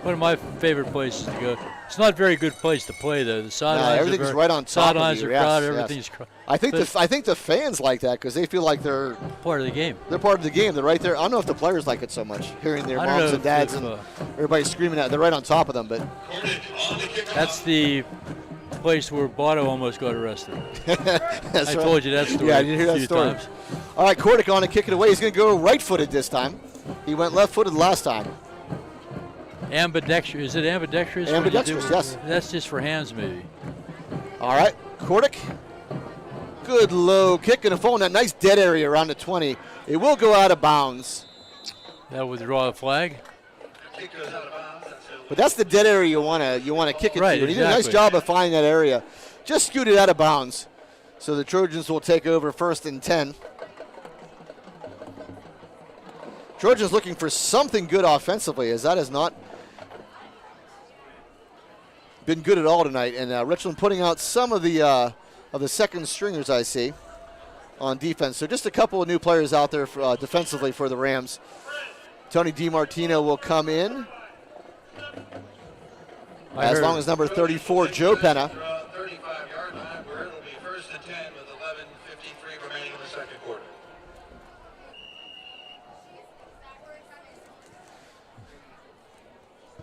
One of my favorite places to go. It's not a very good place to play, though. The sidelines everything's right on top of you. Sidelines are crowded. Everything's crowded. I think the fans like that because they feel like they're part of the game. They're part of the game. They're right there. I don't know if the players like it so much, hearing their moms and dads and everybody screaming at. They're right on top of them, but that's the place where Botto almost got arrested. I told you that story. Yeah, I didn't hear that story. Times. All right, Kordick on to kick it away. He's going to go right-footed this time. He went left-footed last time. Ambidextrous. Is it ambidextrous? Ambidextrous, yes. That's just for hands, maybe. All right, Kordick. Good low kick and a fall in that nice dead area around the 20. It will go out of bounds. That would draw a flag. But that's the dead area you want to kick it right, to. Exactly. He did a nice job of finding that area. Just scooted out of bounds. So the Trojans will take over 1st and 10. Trojans looking for something good offensively, as that has not been good at all tonight. And Richland putting out some of the second stringers I see on defense. So just a couple of new players out there for, defensively for the Rams. Tony DiMartino will come in. As long as number 34, Joe Penna. 35-yard line where it'll be 1st and 10 with 11:53 remaining in the second quarter.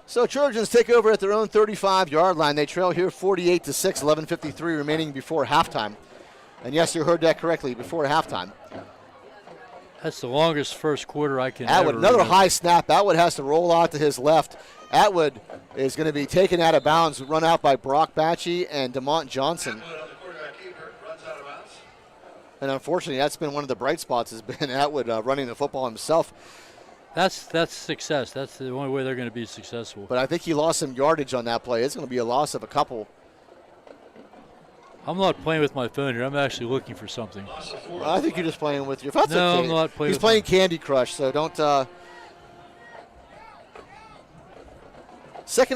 So Trojans take over at their own 35-yard line. They trail here 48-6, 11:53 remaining before halftime. And yes, you heard that correctly, before halftime. That's the longest first quarter I can Atwood, ever another remember. high snap. Atwood has to roll out to his left. Atwood is going to be taken out of bounds, run out by Brock Batchy and DeMont Johnson. And unfortunately, that's been one of the bright spots, has been Atwood running the football himself. That's success. That's the only way they're going to be successful. But I think he lost some yardage on that play. It's going to be a loss of a couple. I'm not playing with my phone here. I'm actually looking for something. I think you're just playing with your phone. No, I'm not playing. He's playing Candy Crush, so don't. 2nd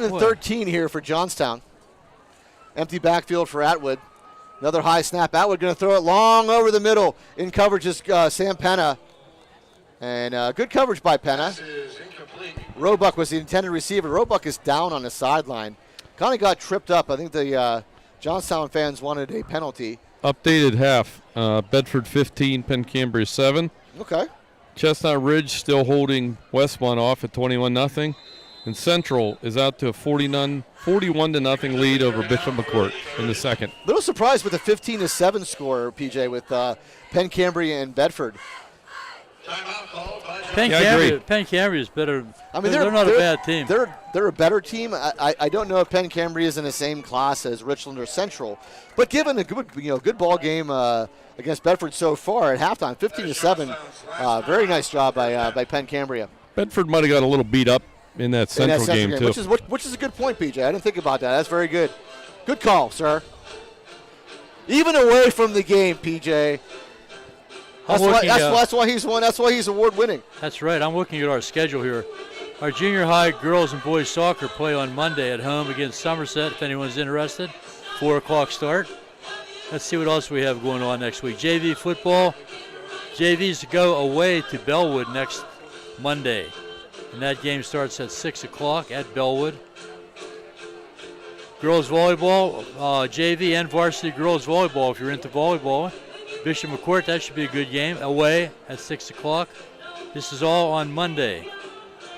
and 13 here for Johnstown. Empty backfield for Atwood. Another high snap. Atwood going to throw it long over the middle. In coverage is Sam Penna. And good coverage by Penna. Roebuck was the intended receiver. Roebuck is down on the sideline. Kind of got tripped up. I think the Johnstown fans wanted a penalty. Updated half. Bedford 15, Penn Cambria 7. Okay. Chestnut Ridge still holding Westmont off at 21-0. And Central is out to a 41-0 lead over Bishop McCourt in the second. Little surprised with a 15-7 score, PJ, with Penn Cambria and Bedford. Penn Cambria is better. I mean, they're not a bad team. They're a better team. I don't know if Penn Cambria is in the same class as Richland or Central, but given a good ball game against Bedford so far at halftime, 15-7, very nice job by Penn Cambria. Bedford might have got a little beat up in that Central game too, which is a good point, PJ. I didn't think about that. That's very good. Good call, sir. Even away from the game, PJ. That's why he's won. That's why he's award winning. That's right. I'm looking at our schedule here. Our junior high girls and boys soccer play on Monday at home against Somerset. If anyone's interested, 4:00 start. Let's see what else we have going on next week. JV football. JV's to go away to Bellwood next Monday, and that game starts at 6:00 at Bellwood. Girls volleyball, JV and varsity girls volleyball. If you're into volleyball. Bishop McCourt, that should be a good game, away at 6:00. This is all on Monday.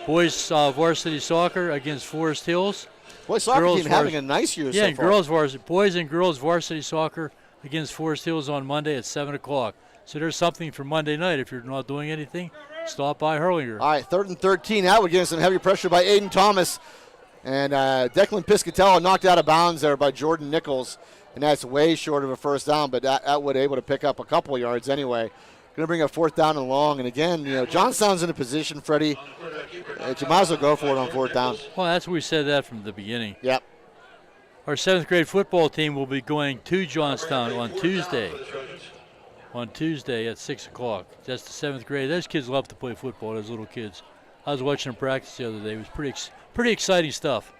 Boys varsity soccer against Forest Hills. Boys soccer team having a nice year so far. Boys and girls varsity soccer against Forest Hills on Monday at 7:00. So there's something for Monday night. If you're not doing anything, stop by Hurlinger. All right, 3rd and 13. Atwood getting some heavy pressure by Aiden Thomas. And Declan Piscatella knocked out of bounds there by Jordan Nichols. And that's way short of a first down, but Atwood able to pick up a couple of yards anyway. Going to bring a 4th down and long. And again, Johnstown's in a position, Freddie. You might as well go for it on 4th down. Well, that's what we said that from the beginning. Yep. Our 7th grade football team will be going to Johnstown on Tuesday. On Tuesday at 6:00. That's the 7th grade. Those kids love to play football, those little kids. I was watching them practice the other day. It was pretty exciting stuff.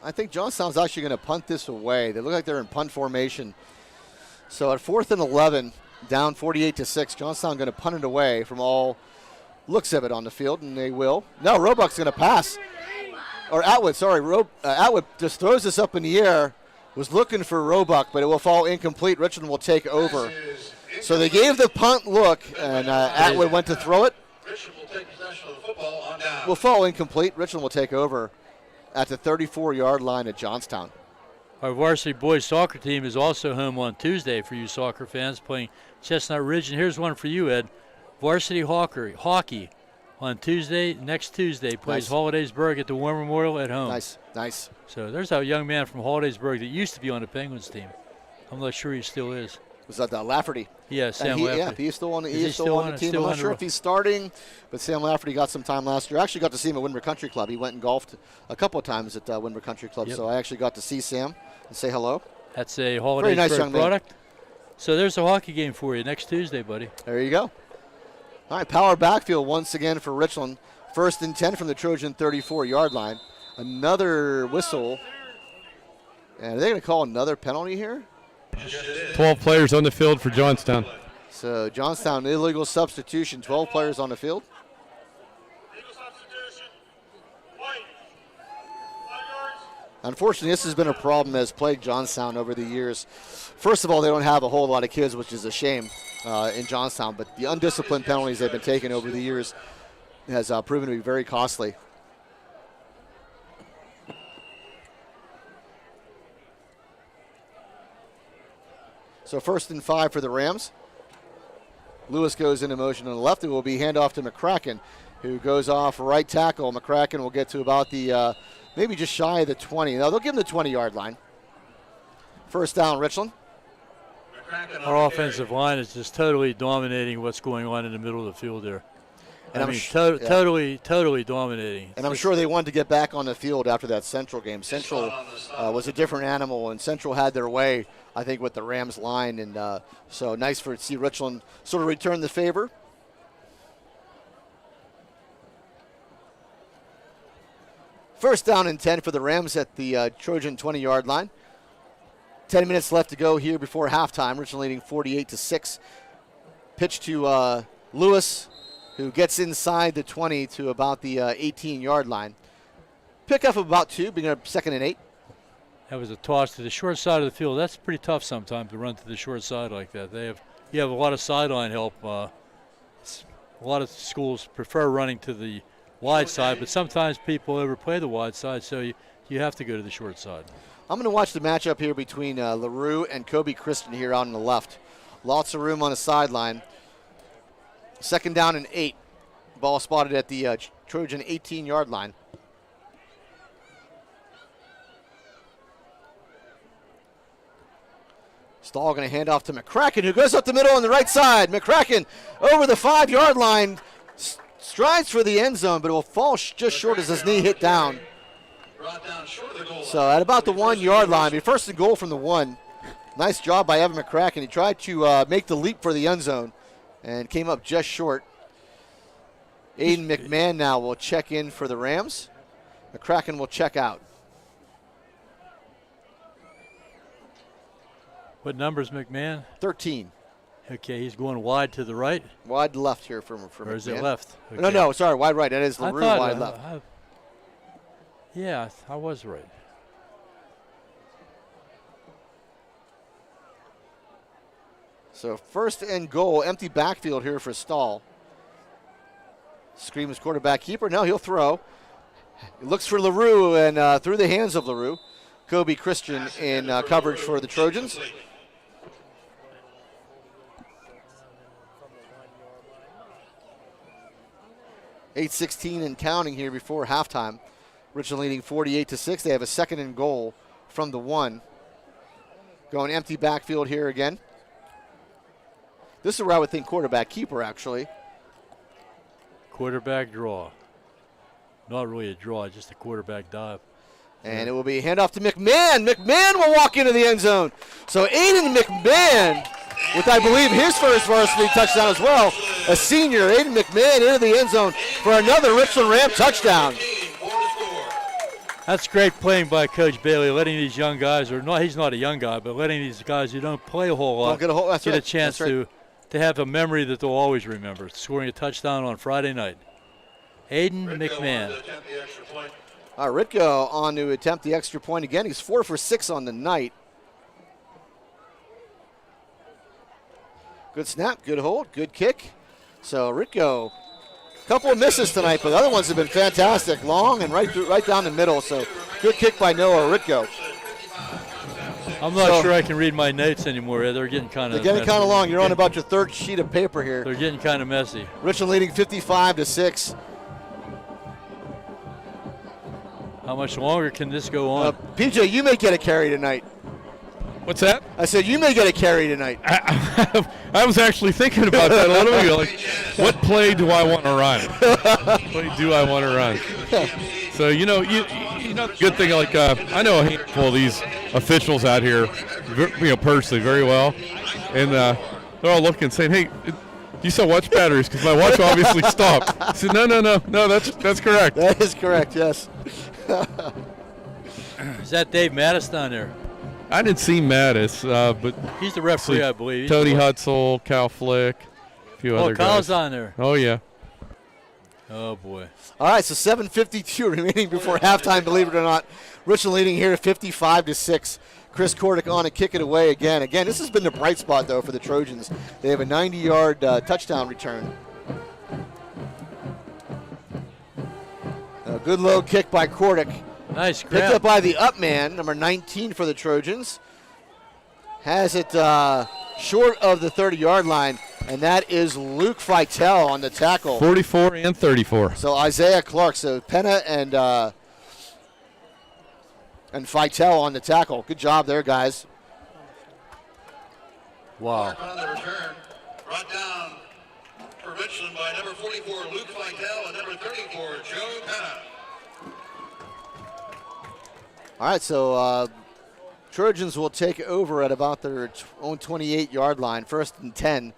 I think Johnstown's actually going to punt this away. They look like they're in punt formation. So at 4th and 11, down 48-6, Johnstown going to punt it away from all looks of it on the field, and they will. No, Roebuck's going to pass. Or Atwood, sorry. Atwood just throws this up in the air, was looking for Roebuck, but it will fall incomplete. Richland will take over. So they gave the punt look, and Atwood went to throw it. Richland will take possession of the football on down. Will fall incomplete. Richland will take over at the 34-yard line at Johnstown. Our varsity boys soccer team is also home on Tuesday for you soccer fans, playing Chestnut Ridge. And here's one for you, Ed. Varsity hockey on Tuesday, next Tuesday, plays Hollidaysburg at the War Memorial at home. Nice. So there's a young man from Hollidaysburg that used to be on the Penguins team. I'm not sure he still is. Was that Lafferty? Yeah, Sam Lafferty. Yeah, he's still on the team. I'm not sure if he's starting, but Sam Lafferty got some time last year. I actually got to see him at Windward Country Club. He went and golfed a couple of times at Windward Country Club, so I actually got to see Sam and say hello. That's a Hollidaysburg product. So there's a hockey game for you next Tuesday, buddy. There you go. All right, power backfield once again for Richland. 1st and 10 from the Trojan 34-yard line. Another whistle. And are they going to call another penalty here? 12 players on the field for Johnstown. So Johnstown, illegal substitution, 12 players on the field. Unfortunately, this has been a problem that has plagued Johnstown over the years. First of all, they don't have a whole lot of kids, which is a shame in Johnstown, but the undisciplined penalties they've been taking over the years has proven to be very costly. So 1st and 5 for the Rams. Lewis goes into motion on the left. It will be handoff to McCracken, who goes off right tackle. McCracken will get to about the maybe just shy of the 20. No, they'll give them the 20-yard line. First down, Richland. Our offensive line is just totally dominating what's going on in the middle of the field there. And totally dominating. And I'm sure they wanted to get back on the field after that Central game. Central was a different animal, and Central had their way, I think, with the Rams line. And so nice to see Richland sort of return the favor. First down and 10 for the Rams at the Trojan 20-yard line. 10 minutes left to go here before halftime. Richland leading 48-6. Pitch to Lewis, who gets inside the 20 to about the 18-yard line. Pickup of about 2, being up 2nd and 8. That was a toss to the short side of the field. That's pretty tough sometimes to run to the short side like that. You have a lot of sideline help. A lot of schools prefer running to the wide side, but sometimes people overplay the wide side, so you have to go to the short side. I'm going to watch the matchup here between LaRue and Kobe Christian here out on the left. Lots of room on the sideline. 2nd down and 8. Ball spotted at the Trojan 18-yard line. Stahl going to hand off to McCracken, who goes up the middle on the right side. McCracken over the 5-yard line. Strides for the end zone, but it will fall just short as his knee hit down. So at about the 1-yard line, be first and goal from the 1. Nice job by Evan McCracken. He tried to make the leap for the end zone and came up just short. Aiden McMahon now will check in for the Rams. McCracken will check out. What number's McMahon? 13. Okay, he's going wide to the right. Wide left here from or is McMahon. it left? Okay. No, sorry, wide right. That is LaRue, wide left. Yeah, I was right. So first and goal, empty backfield here for Stahl. Screams quarterback keeper. No, he'll throw. He looks for LaRue and through the hands of LaRue. Kobe Christian in coverage for the Trojans. .8:16 and counting here before halftime. Richland leading 48-6. They have a 2nd and goal from the 1. Going empty backfield here again. This is where I would think quarterback keeper, actually. Quarterback draw. Not really a draw, just a quarterback dive. And it will be a handoff to McMahon. McMahon will walk into the end zone. So Aiden McMahon, with I believe his first varsity touchdown as well, a senior, Aiden McMahon into the end zone for another Richland Ram touchdown. That's great playing by Coach Bailey, letting these young guys, he's not a young guy, but letting these guys who don't play a whole lot get a chance to have a memory that they'll always remember, scoring a touchdown on Friday night. Aiden McMahon. Ritko on to attempt the extra point again. He's 4 for 6 on the night. Good snap, good hold, good kick. So Ritko, a couple of misses tonight, but the other ones have been fantastic. Long and right down the middle. So good kick by Noah Ritko. I'm not sure I can read my notes anymore. They're getting kind of long. You're on about your 3rd sheet of paper here. They're getting kind of messy. Richland leading 55-6. How much longer can this go on? PJ, you may get a carry tonight. What's that? I said you may get a carry tonight. I was actually thinking about that a little bit. Like, what play do I want to run? What play do I want to run? So, you know, the good thing, like, I know a handful of these officials out here, personally, very well. And they're all looking and saying, hey, you still watch batteries? Because my watch obviously stopped. I said, no, that's correct. That is correct, yes. Is that Dave Mattis down there? I didn't see Mattis, but he's the referee, I believe. Tony Hutzel, Cal Flick, a few other guys. Cal's on there. Oh, yeah. Oh, boy. All right, so 7:52 remaining before halftime, believe it or not. Richland leading here 55-6. Chris Kordick on to kick it away again. Again, this has been the bright spot, though, for the Trojans. They have a 90-yard touchdown return. A good low kick by Kordick. Nice grab. Picked up by the up man, number 19 for the Trojans. Has it short of the 30-yard line, and that is Luke Feitel on the tackle. 44 and 34. So Isaiah Clark. So Penna and And Feitel on the tackle. Good job there, guys. Wow. On the return, brought down for Richland by number 44, Luke Feitel, and number 34, Joe Penna. All right, so Trojans will take over at about their own 28-yard line, 1st and 10.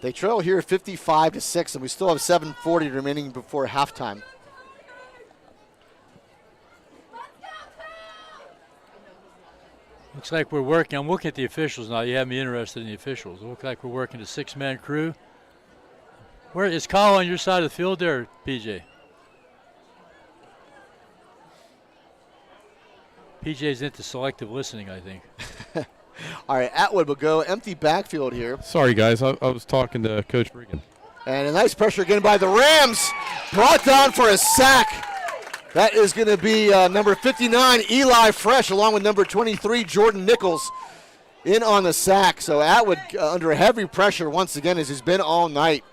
They trail here 55-6, and we still have 7:40 remaining before halftime. Looks like we're working. I'm looking at the officials now. You have me interested in the officials. It looks like we're working a 6-man crew. Where is Kyle on your side of the field there, PJ? PJ's into selective listening, I think. All right, Atwood will go empty backfield here. Sorry, guys. I was talking to Coach Regan. And a nice pressure again by the Rams. Brought down for a sack. That is going to be number 59, Eli Fresh, along with number 23, Jordan Nichols, in on the sack. So Atwood under heavy pressure once again, as he's been all night.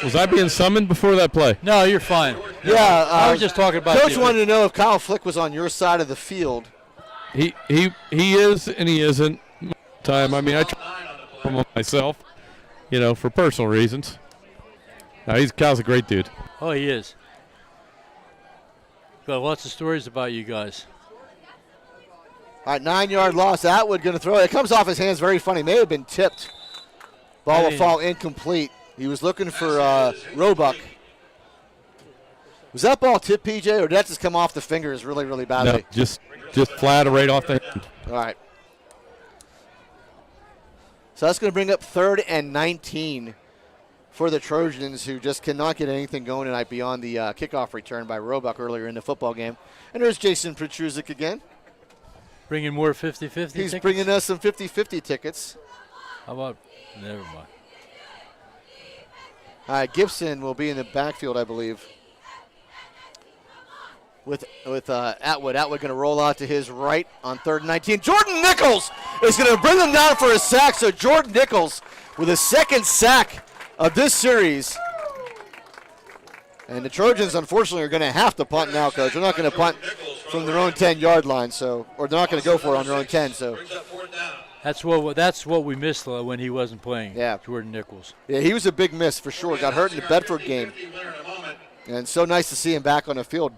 Was I being summoned before that play? No, you're fine. Yeah, I was just talking about. Coach wanted to know if Kyle Flick was on your side of the field. He is and he isn't. I mean, I try to him myself, for personal reasons. Kyle's a great dude. Oh, he is. Got lots of stories about you guys. All right, 9-yard loss. Atwood going to throw it. It comes off his hands. Very funny. May have been tipped. Ball will fall incomplete. He was looking for Roebuck. Was that ball tipped, PJ, or did that just come off the fingers really, really badly? No, just flat right off the hand. All right. So that's going to bring up 3rd and 19 for the Trojans, who just cannot get anything going tonight beyond the kickoff return by Roebuck earlier in the football game. And there's Jason Petruzik again. Bringing more 50-50 tickets? He's bringing us some 50-50 tickets. How about, never mind. All right, Gibson will be in the backfield, I believe, with Atwood. Atwood going to roll out to his right on 3rd and 19. Jordan Nichols is going to bring them down for a sack. So Jordan Nichols with his 2nd sack of this series. And the Trojans, unfortunately, are going to have to punt now, Coach. They're not going to punt from their own 10-yard line, or they're not going to go for it on their own 10. So that's what we missed when he wasn't playing. Yeah, Jordan Nichols. Yeah, he was a big miss for sure. Got hurt in the Bedford game, and so nice to see him back on the field.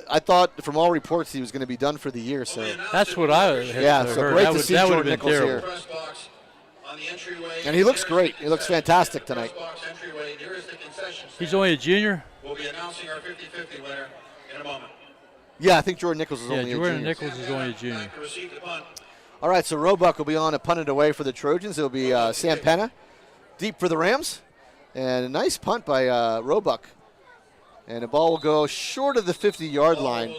I thought from all reports he was going to be done for the year. So that's what I had heard. So great to see Jordan Nichols here. And he looks great. He looks fantastic tonight. He's only a junior? We'll be announcing our 50-50 winner in a moment. Yeah, I think Jordan Nichols is only a junior. Jordan Nichols is only a junior. All right, so Roebuck will be on a punted away for the Trojans. It'll be Sam Penna deep for the Rams. And a nice punt by Roebuck. And the ball will go short of the 50-yard line.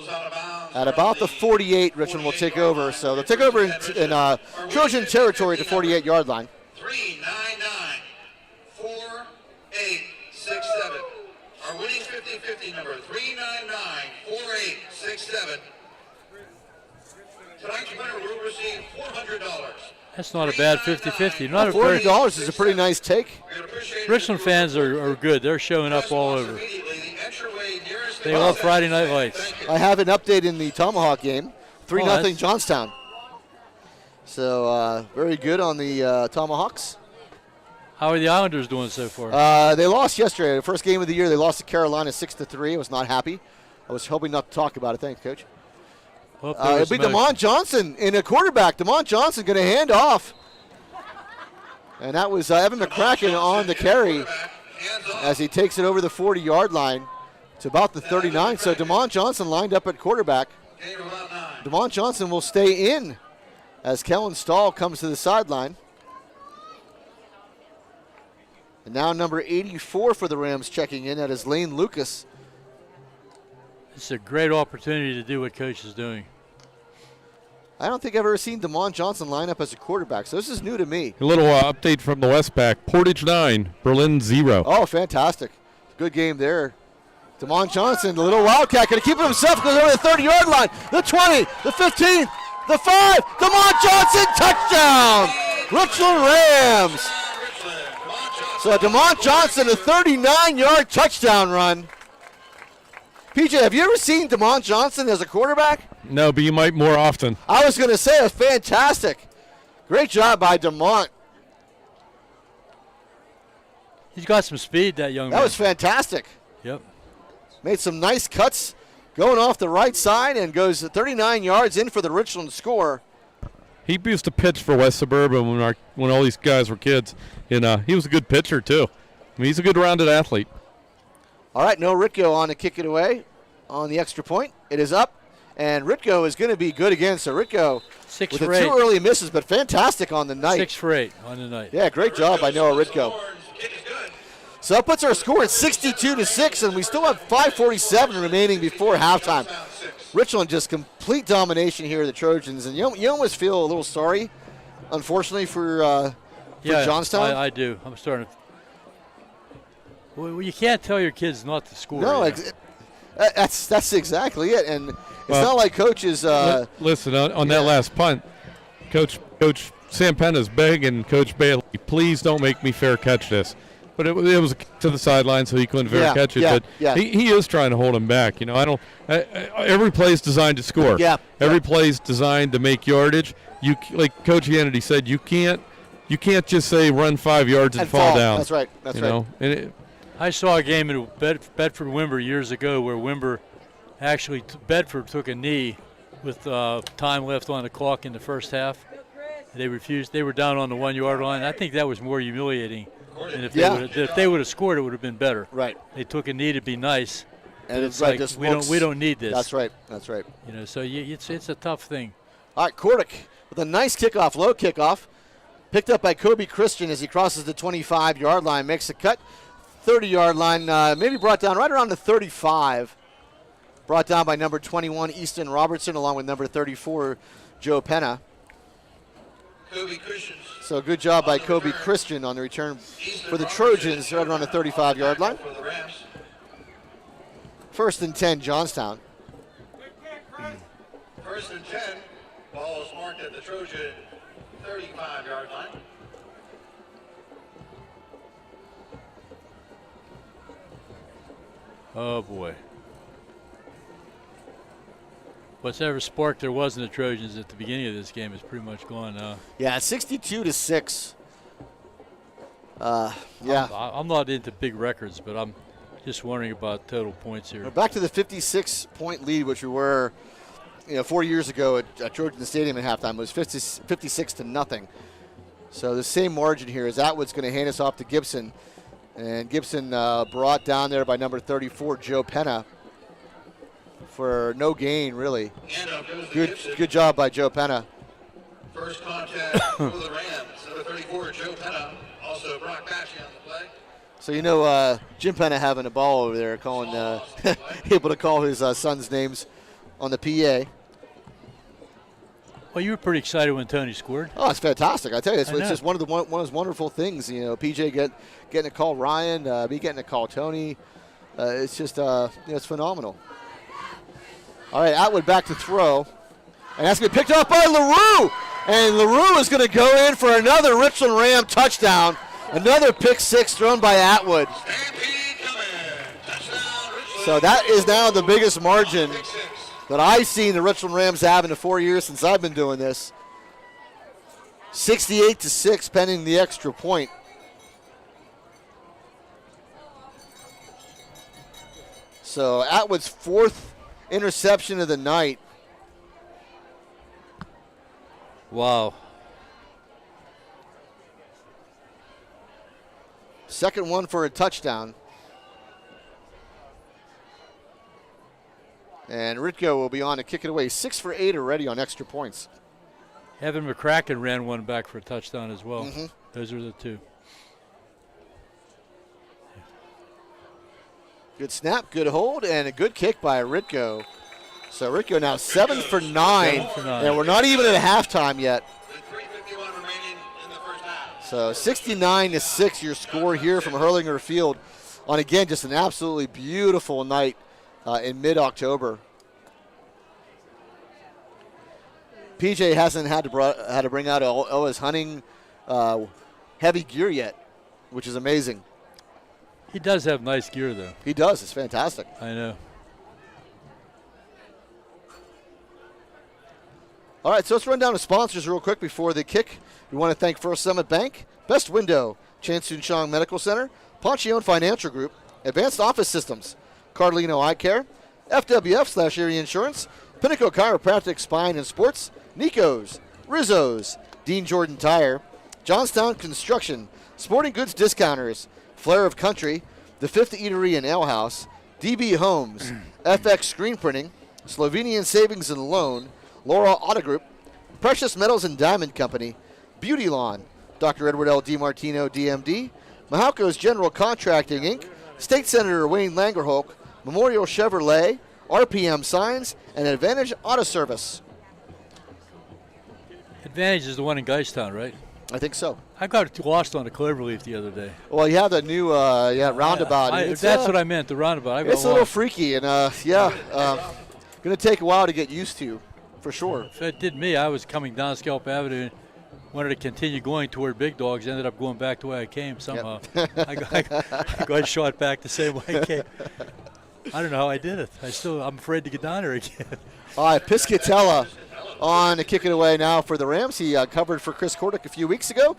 At about the 48, Richland will take over. So they'll take over in Trojan territory at the 48-yard line. 399-4867. Our winning 50-50 number, 399-4867. Tonight's winner will receive $400. That's not a bad 50-50. $400 is a pretty nice take. Richland fans are good. They're showing up all over. They love Friday Night Lights. I have an update in the Tomahawk game. 3-0 Johnstown. So very good on the Tomahawks. How are the Islanders doing so far? They lost yesterday. The first game of the year, they lost to Carolina 6-3. I was not happy. I was hoping not to talk about it. Thanks, Coach. It'll be DeMont Johnson in a quarterback. DeMont Johnson going to hand off. And that was Evan McCracken on the carry as he takes it over the 40-yard line to about the 39. So DeMont Johnson lined up at quarterback. DeMont Johnson will stay in as Kellen Stahl comes to the sideline. And now number 84 for the Rams checking in. That is Lane Lucas. It's a great opportunity to do what Coach is doing. I don't think I've ever seen DeMont Johnson line up as a quarterback, so this is new to me. A little update from the Westpac. Portage 9, Berlin 0. Oh, fantastic. Good game there. DeMont Johnson, the little Wildcat, going to keep it himself, goes over the 30-yard line. The 20, the 15, the 5. DeMont Johnson, touchdown! Richland Rams. So DeMont Johnson, a 39-yard touchdown run. PJ, have you ever seen DeMont Johnson as a quarterback? No, but you might more often. I was going to say, it was fantastic. Great job by DeMont. He's got some speed, that young man. That was fantastic. Yep. Made some nice cuts going off the right side and goes 39 yards in for the Richland score. He used to pitch for West Suburban when all these guys were kids, and he was a good pitcher too. I mean, he's a good rounded athlete. All right, no Ritko on to kick it away on the extra point. It is up, and Ritko is going to be good again. So Ritko 6 with for the 8. 2 early misses, but fantastic on the night. 6 for 8 on the night. Yeah, great job by Noah Ritko. So that puts our score at 62-6, and we still have 5:47 remaining before halftime. Richland just complete domination here of the Trojans, and you almost feel a little sorry, unfortunately, for Johnstown. I do. I'm starting to. Well, you can't tell your kids not to score. No, that's exactly it, and it's not like coaches. Listen, on that last punt, Coach Sam Penna's begging Coach Bailey, please don't make me fair catch this. But it was to the sideline, so he couldn't fair catch it. He is trying to hold him back. You know, every play is designed to score. Every play is designed to make yardage. You, like Coach Hannity said, you can't just say run 5 yards and fall down. That's right. That's right. Know? And I saw a game in Bedford-Wimber years ago where Wimber actually Bedford took a knee with time left on the clock in the first half. They refused. They were down on the 1 yard line. I think that was more humiliating. And if they would have scored, it would have been better. Right. They took a knee to be nice. And it's like we don't need this. That's right. That's right. You know, so it's a tough thing. All right, Kordick with a nice kickoff, low kickoff, picked up by Kobe Christian as he crosses the 25-yard line, makes a cut, 30-yard line, maybe brought down right around the 35. Brought down by number 21, Easton Robertson, along with number 34, Joe Penna. Kobe Christian. So good job by Kobe Christian on the return for the Trojans right around the 35-yard line. First and 10, Johnstown. First and 10. Ball is marked at the Trojan 35-yard line. Oh, boy. Whatever spark there was in the Trojans at the beginning of this game is pretty much gone now. Yeah, 62-6. I'm not into big records, but I'm just wondering about total points here. We're back to the 56-point lead, which we were 4 years ago at Trojan Stadium at halftime. It was 56-0. So the same margin here as Atwood's going to hand us off to Gibson. And Gibson brought down there by number 34, Joe Penna, for no gain, really. Good job by Joe Penna. First contact for the Rams, number 34, Joe Penna. Also Brock Batchy on the play. So Jim Penna having a ball over there, calling, able to call his son's names on the PA. Well, you were pretty excited when Tony scored. Oh, it's fantastic! I tell you, it's just one of those wonderful things. PJ getting to call Ryan, me getting to call Tony. It's just it's phenomenal. All right, Atwood back to throw, and that's going to be picked up by LaRue, and LaRue is going to go in for another Richland Ram touchdown. Another pick six thrown by Atwood. So that is now the biggest margin that I've seen the Richland Rams have in the 4 years since I've been doing this. 68-6 pending the extra point. So Atwood's fourth interception of the night. Wow. Second one for a touchdown. And Ritko will be on to kick it away. 6 for 8 already on extra points. Evan McCracken ran one back for a touchdown as well. Mm-hmm. Those are the two. Good snap, good hold, and a good kick by Ritko. So Ritko now 7 for 9, and we're not even at halftime yet. So 69-6 your score here from Hurlinger Field on, again, just an absolutely beautiful night in mid-October. PJ hasn't had to bring out all his hunting heavy gear yet, which is amazing. He does have nice gear, though. He does. It's fantastic. I know. All right, so let's run down the sponsors real quick before the kick. We want to thank First Summit Bank, Best Window, Chan Soon Chong Medical Center, Ponchione Financial Group, Advanced Office Systems, Cardolino Eye Care, FWF/Erie Insurance, Pinnacle Chiropractic Spine and Sports, Nichols, Rizzo's, Dean Jordan Tire, Johnstown Construction, Sporting Goods Discounters, Flair of Country, The Fifth Eatery and Ale House, DB Homes, FX Screen Printing, Slovenian Savings and Loan, Laura Auto Group, Precious Metals and Diamond Company, Beauty Lawn, Dr. Edward L. DiMartino, DMD, Mahalco's General Contracting, Inc., State Senator Wayne Langerholk, Memorial Chevrolet, RPM Signs, and Advantage Auto Service. Advantage is the one in Geisttown, right? I think so. I got lost on the Cloverleaf the other day. Well, you have the new roundabout. That's what I meant, the roundabout. It's a little freaky, and going to take a while to get used to, for sure. If it did me, I was coming down Scalp Avenue and wanted to continue going toward Big Dogs. Ended up going back the way I came somehow. Yep. I got shot back the same way I came. I don't know how I did it. I'm afraid to get down there again. All right, Piscatella on to kick it away now for the Rams. He covered for Chris Kordick a few weeks ago.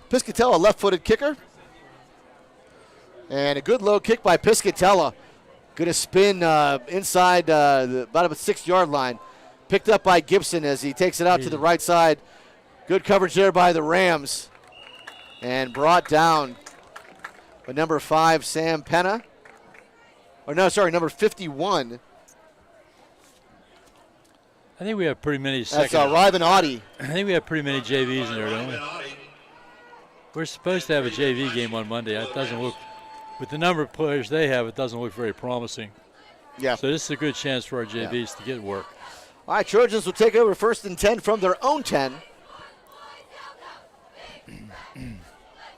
Piscatella, left-footed kicker. And a good low kick by Piscatella. Going to spin inside about a 6-yard line. Picked up by Gibson as he takes it out to the right side. Good coverage there by the Rams. And brought down by number 5, Sam Penna. Number 51. I think we have pretty many That's Ryvan Audi. I think we have pretty many JVs in there, don't we? We're supposed to have a JV game on Monday. It doesn't look, with the number of players they have, it doesn't look very promising. Yeah. So this is a good chance for our JVs to get work. All right, Trojans will take over 1st and 10 from their own 10.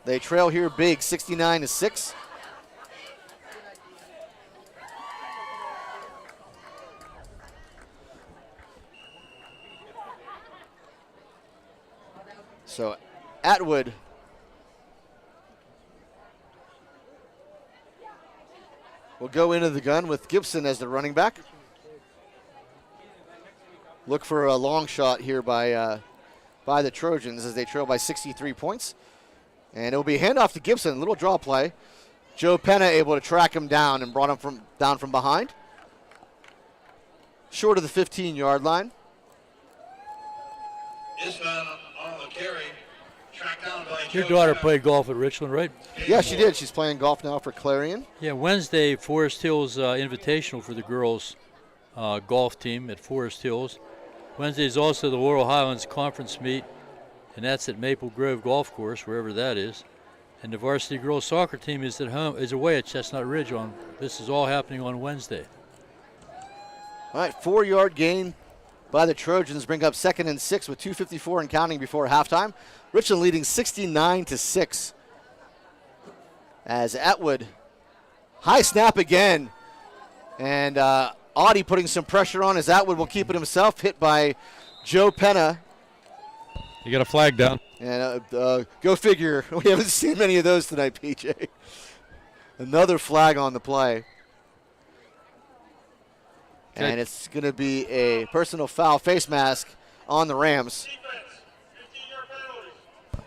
They trail here big, 69-6. So Atwood will go into the gun with Gibson as the running back. Look for a long shot here by the Trojans as they trail by 63 points. And it will be a handoff to Gibson, little draw play. Joe Penna able to track him down and brought him down from behind. Short of the 15-yard line. Isman on the carry, tracked down by Your Joe daughter Penna. played golf at Richland, right? Yeah, she did. She's playing golf now for Clarion. Yeah, Wednesday, Forest Hills Invitational for the girls golf team at Forest Hills. Wednesday is also the Laurel Highlands Conference meet, and that's at Maple Grove Golf Course, wherever that is. And the varsity girls soccer team is away at Chestnut Ridge. This is all happening on Wednesday. All right, 4-yard gain by the Trojans, bring up 2nd and 6 with 2:54 and counting before halftime. Richland leading 69-6. As Atwood, high snap again, and Audi putting some pressure on as Atwood will keep it himself, hit by Joe Penna. You got a flag down. And go figure, we haven't seen many of those tonight, PJ. Another flag on the play. Okay. And it's going to be a personal foul face mask on the Rams.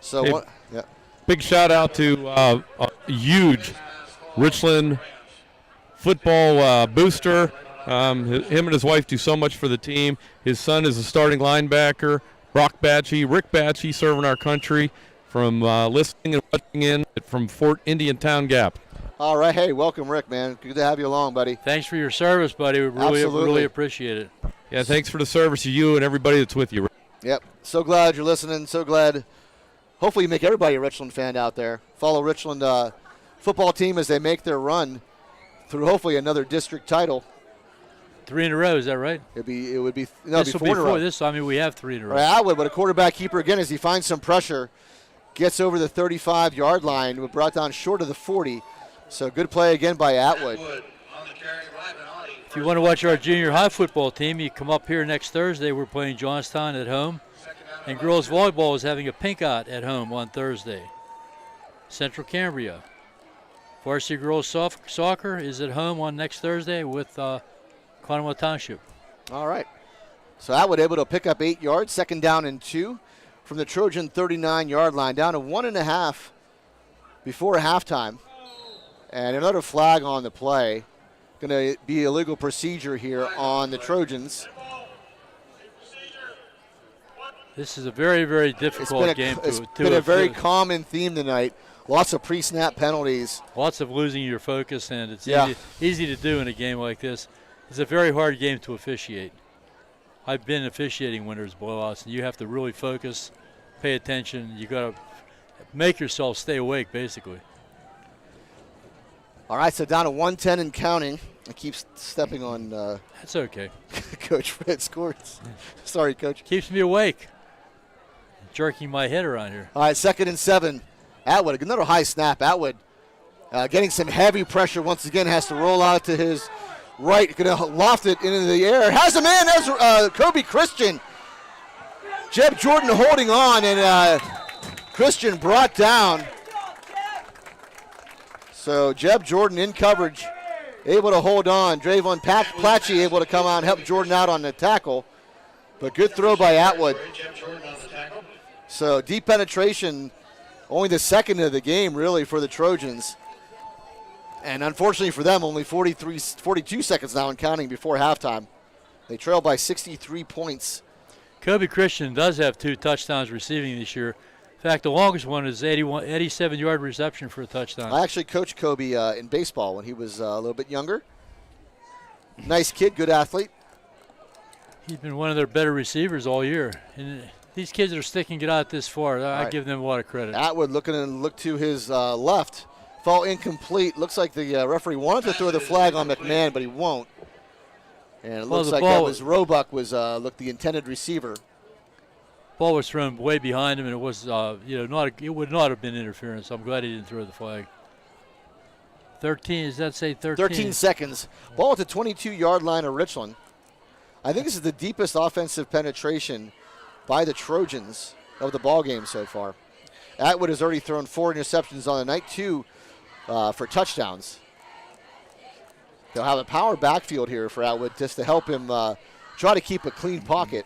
So Hey, what? Yeah. Big shout out to a huge Richland football booster. Him and his wife do so much for the team. His son is a starting linebacker. Brock Batchy, Rick Batchy, serving our country from listening and watching in from Fort Indian Town Gap. All right. Hey, welcome, Rick, man. Good to have you along, buddy. Thanks for your service, buddy. We really appreciate it. Yeah, thanks for the service of you and everybody that's with you. Yep. So glad you're listening. So glad. Hopefully you make everybody a Richland fan out there. Follow Richland football team as they make their run through hopefully another district title. 3 in a row, is that right? It would be 4 in a row. We have 3 in a row. Right, Atwood, but a quarterback keeper again as he finds some pressure, gets over the 35-yard line, but brought down short of the 40. So good play again by Atwood. If you want to watch our junior high football team, you come up here next Thursday. We're playing Johnstown at home. And girls volleyball is having a pink out at home on Thursday. Central Cambria. Varsity girls soccer is at home on next Thursday with Conemaugh Township. All right. So Atwood able to pick up 8 yards, 2nd down and 2 from the Trojan 39-yard line, down to 1.5 before halftime. And another flag on the play. Going to be illegal procedure here on the Trojans. This is a very, very difficult game. It's been a very common theme tonight. Lots of pre-snap penalties. Lots of losing your focus, and it's easy to do in a game like this. It's a very hard game to officiate. I've been officiating when there's blowouts, and you have to really focus, pay attention. You got to make yourself stay awake, basically. All right, so down to 110 and counting. I keep stepping on That's okay. Coach Fred Scorts. Sorry, Coach. Keeps me awake. Jerking my head around here. All right, 2nd and 7. Atwood, another high snap. Atwood getting some heavy pressure once again, has to roll out to his right, going to loft it into the air. Has a man, there's Kobe Christian. Jeb Jordan holding on, and Christian brought down. So Jeb Jordan in coverage, able to hold on. Drayvon Platchy able to come out and help Jordan out on the tackle. But good throw by Atwood. So deep penetration, only the 2nd of the game really for the Trojans. And unfortunately for them, only 42 seconds now and counting before halftime. They trail by 63 points. Kobe Christian does have 2 touchdowns receiving this year. In fact, the longest one is 87-yard reception for a touchdown. I actually coached Kobe in baseball when he was a little bit younger. Nice kid, good athlete. He's been one of their better receivers all year. And these kids that are sticking it out this far, I give them a lot of credit. Atwood looking and look to his left. Fall incomplete. Looks like the referee wanted to throw the flag on McMahon, but he won't. And it looks like that was Roebuck was the intended receiver. Ball was thrown way behind him, and it was it would not have been interference. I'm glad he didn't throw the flag. 13, does that say 13? 13 seconds. Ball at the 22-yard line of Richland. I think this is the deepest offensive penetration by the Trojans of the ball game so far. Atwood has already thrown 4 interceptions on the night, 2 for touchdowns. They'll have a power backfield here for Atwood just to help him try to keep a clean pocket.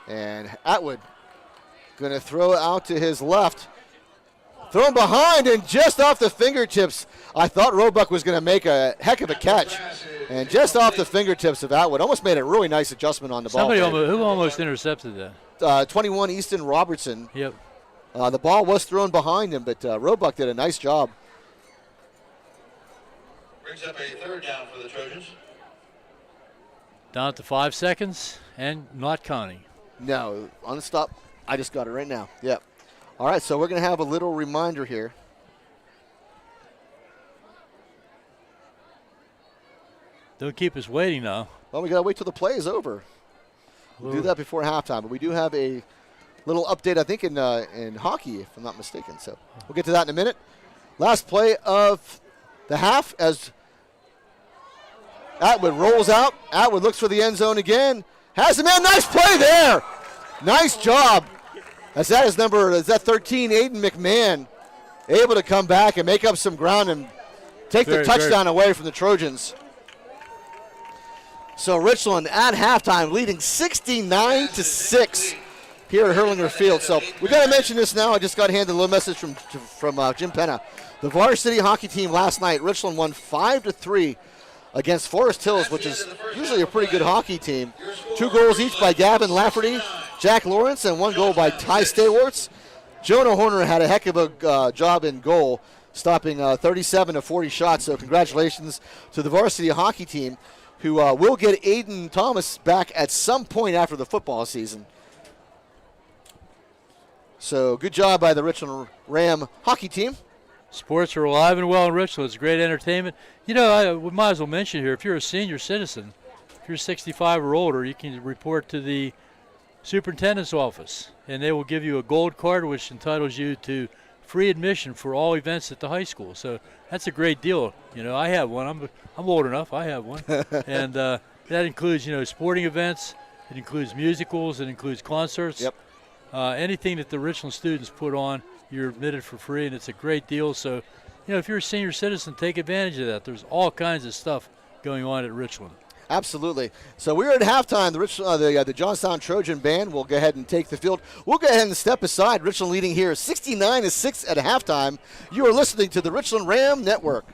And Atwood going to throw it out to his left. Thrown behind and just off the fingertips. I thought Roebuck was going to make a heck of a catch. And just off the fingertips of Atwood. Almost made a really nice adjustment on the ball. Who almost intercepted that? 21, Easton Robertson. Yep. The ball was thrown behind him, but Roebuck did a nice job. Brings up a 3rd down for the Trojans. Down to 5 seconds and not counting. No, on the stop. I just got it right now. Yep. All right, so we're going to have a little reminder here. Don't keep us waiting now. Well, we got to wait till the play is over. We'll do that before halftime, but we do have a little update, I think, in hockey, if I'm not mistaken. So we'll get to that in a minute. Last play of the half as Atwood rolls out. Atwood looks for the end zone again. Has him in. Nice play there. Nice job. As that is number 13, Aiden McMahon, able to come back and make up some ground and take the touchdown away from the Trojans. So Richland at halftime leading 69-6 here at Hurlinger Field. So we got to mention this now. I just got handed a little message from Jim Penna. The varsity hockey team last night, Richland won 5-3 against Forest Hills, which is usually a pretty good hockey team. 2 goals each by Gavin Lafferty, Jack Lawrence, and 1 goal by Ty Stayworts. Jonah Horner had a heck of a job in goal, stopping 37 of 40 shots. So congratulations to the varsity hockey team, who will get Aiden Thomas back at some point after the football season. So good job by the Richland Ram hockey team. Sports are alive and well in Richland. It's great entertainment. You know, we might as well mention here, if you're a senior citizen, if you're 65 or older, you can report to the superintendent's office, and they will give you a gold card which entitles you to free admission for all events at the high school. So that's a great deal. You know, I have one. I'm old enough. I have one. And that includes, sporting events. It includes musicals. It includes concerts. Yep. anything that the Richland students put on, you're admitted for free, and it's a great deal. So, if you're a senior citizen, take advantage of that. There's all kinds of stuff going on at Richland. Absolutely. So we're at halftime. The Johnstown Trojan band will go ahead and take the field. We'll go ahead and step aside. Richland leading here 69-6 at halftime. You are listening to the Richland Ram Network.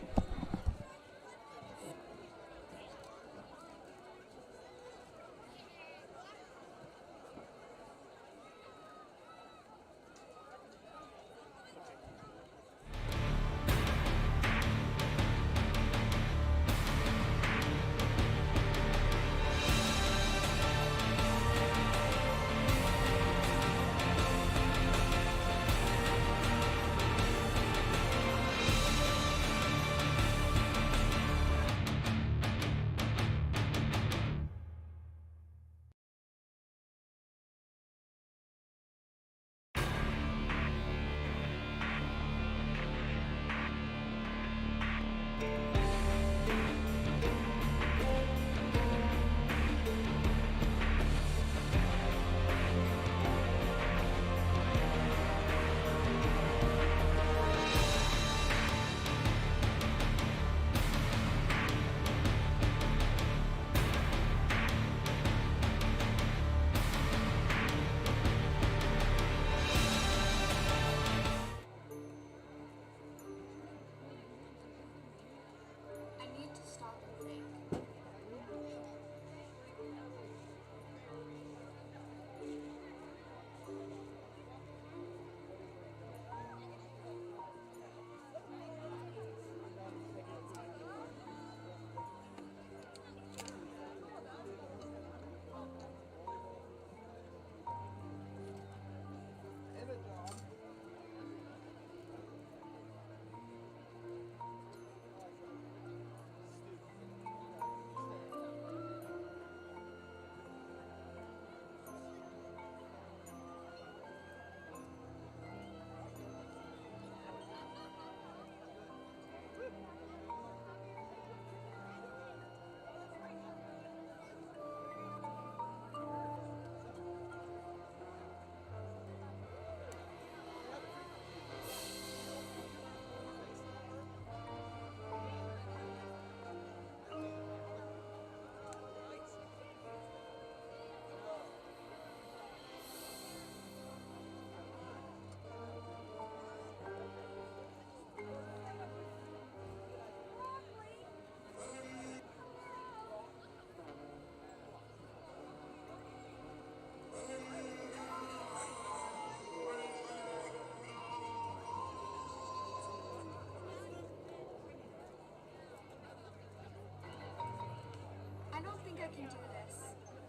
I can do this.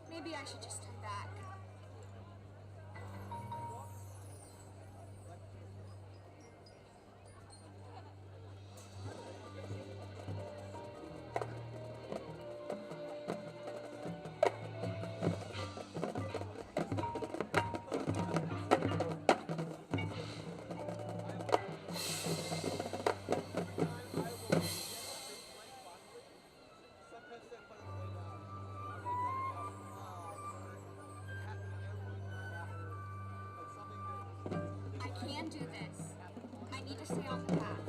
Maybe I should just turn back. I can do this. I need to stay on the path.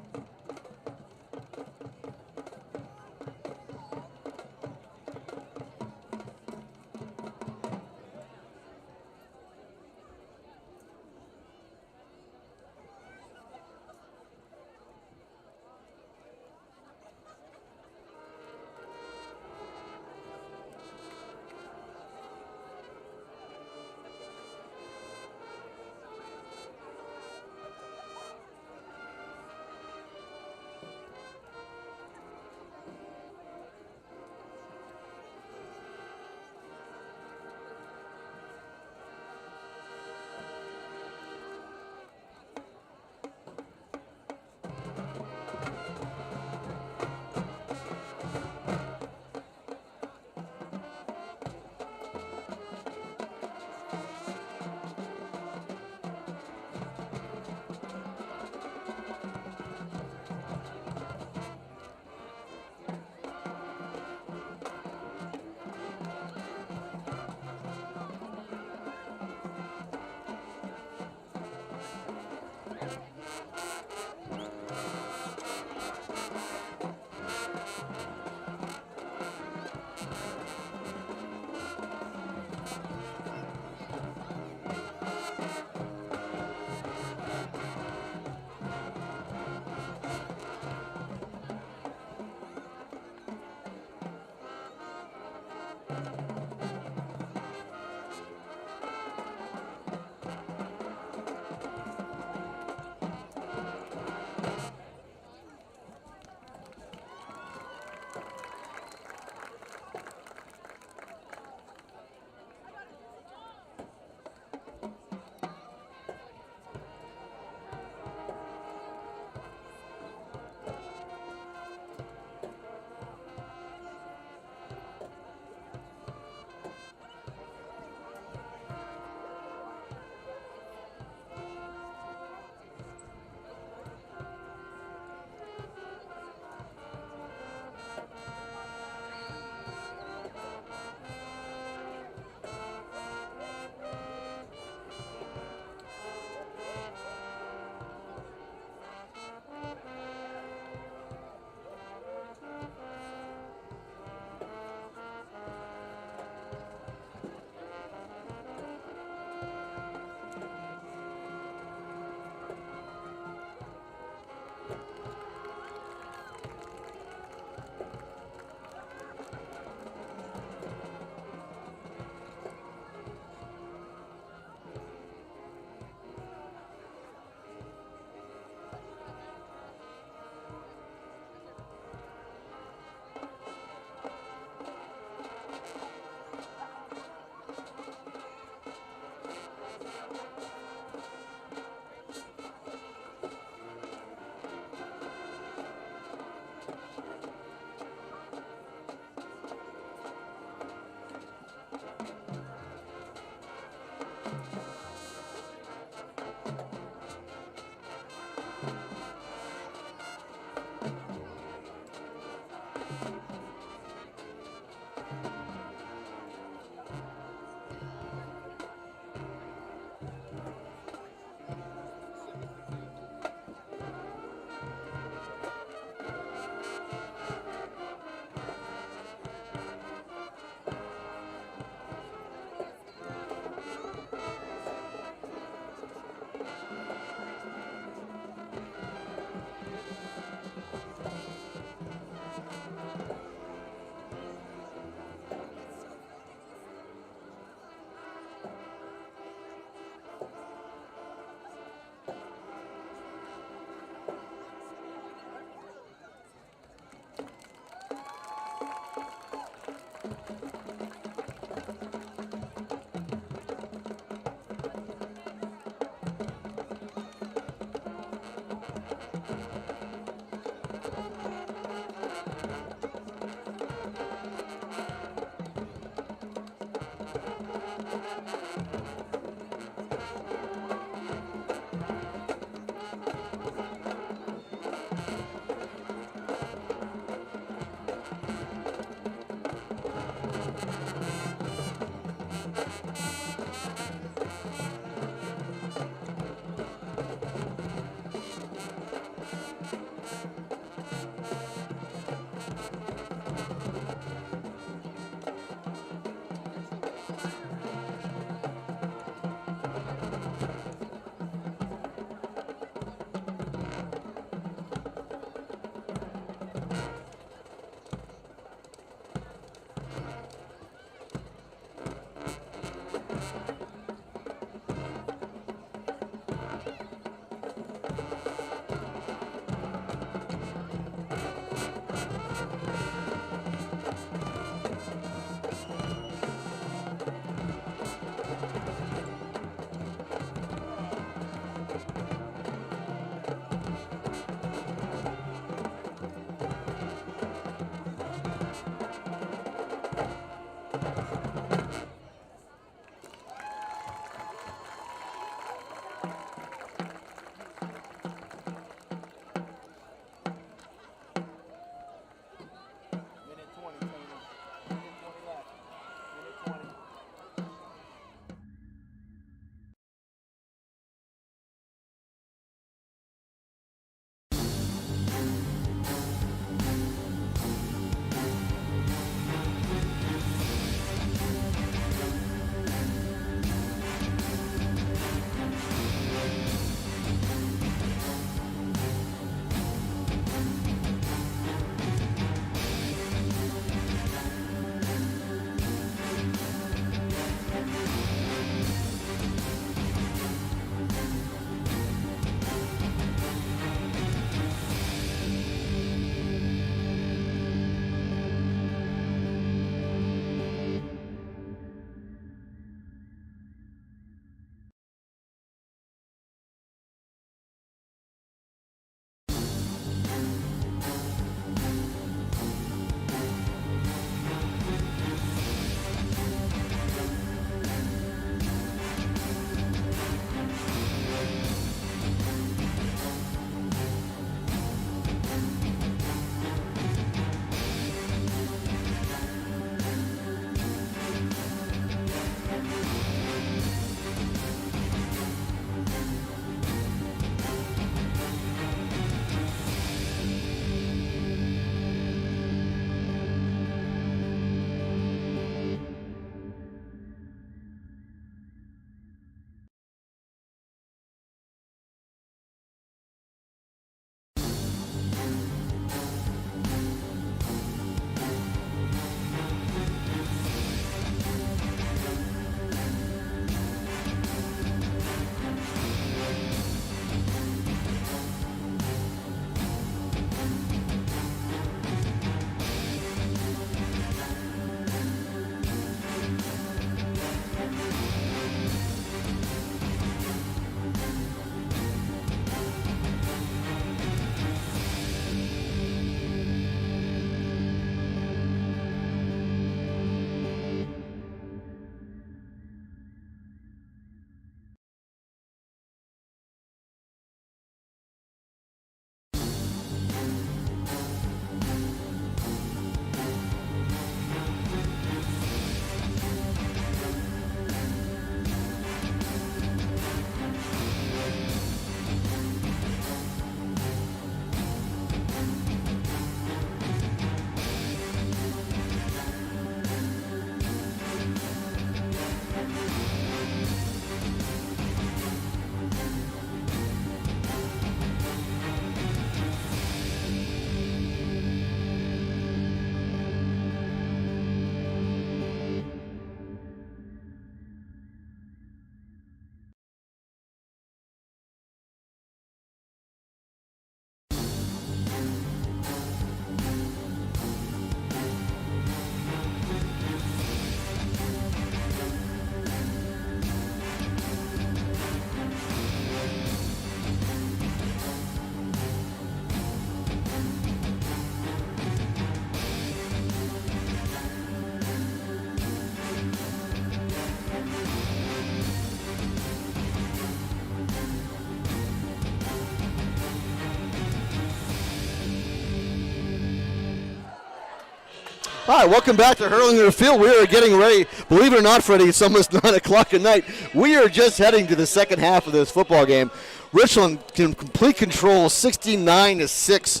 All right, welcome back to Hurlinger Field. We are getting ready. Believe it or not, Freddie, it's almost 9 o'clock at night. We are just heading to the second half of this football game. Richland can complete control 69-6